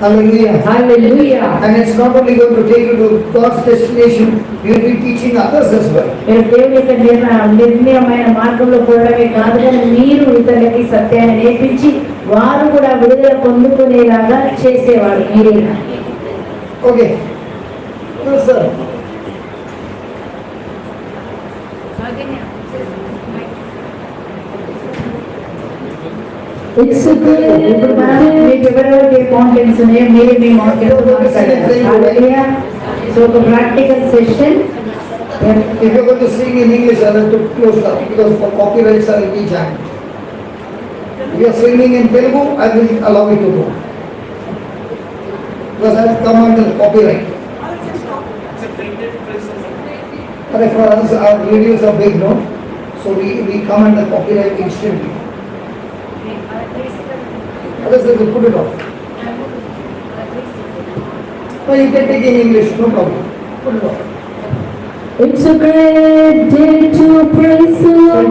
[SPEAKER 1] Hallelujah.
[SPEAKER 5] Hallelujah.
[SPEAKER 1] And it's not only going to take you to God's destination, you'll be teaching others as well.
[SPEAKER 5] మీరు దేవుని యొక్క నిర్ణయమైన మార్గంలో పోవడమే కాదు, కానీ మీరు ఇతరులకి సత్యాన్ని నేర్పించి వారు కూడా విడుదల పొందుకునేలాగా చేసేవాడు మీరే.
[SPEAKER 1] Okay. Yes, sir.
[SPEAKER 5] ఇప్పుడు మనం మీకు ఎవరెవరికి మౌంటైన్స్ ఉన్నాయో మీరు మీ మౌంటైన్స్ మాట్లాడాలి. సో ఒక practical session.
[SPEAKER 1] If you're going to sing in English, I'll have to close up because for copyrights I'll be jammed. If you're singing in Telugu, I will allow you to go. Because I'll come under copyright. But for us, our videos are big, no? So we come under copyright instantly. Others they will put it off. No, you can take in English, no problem. Put it off.
[SPEAKER 5] It's a great day to praise the Lord.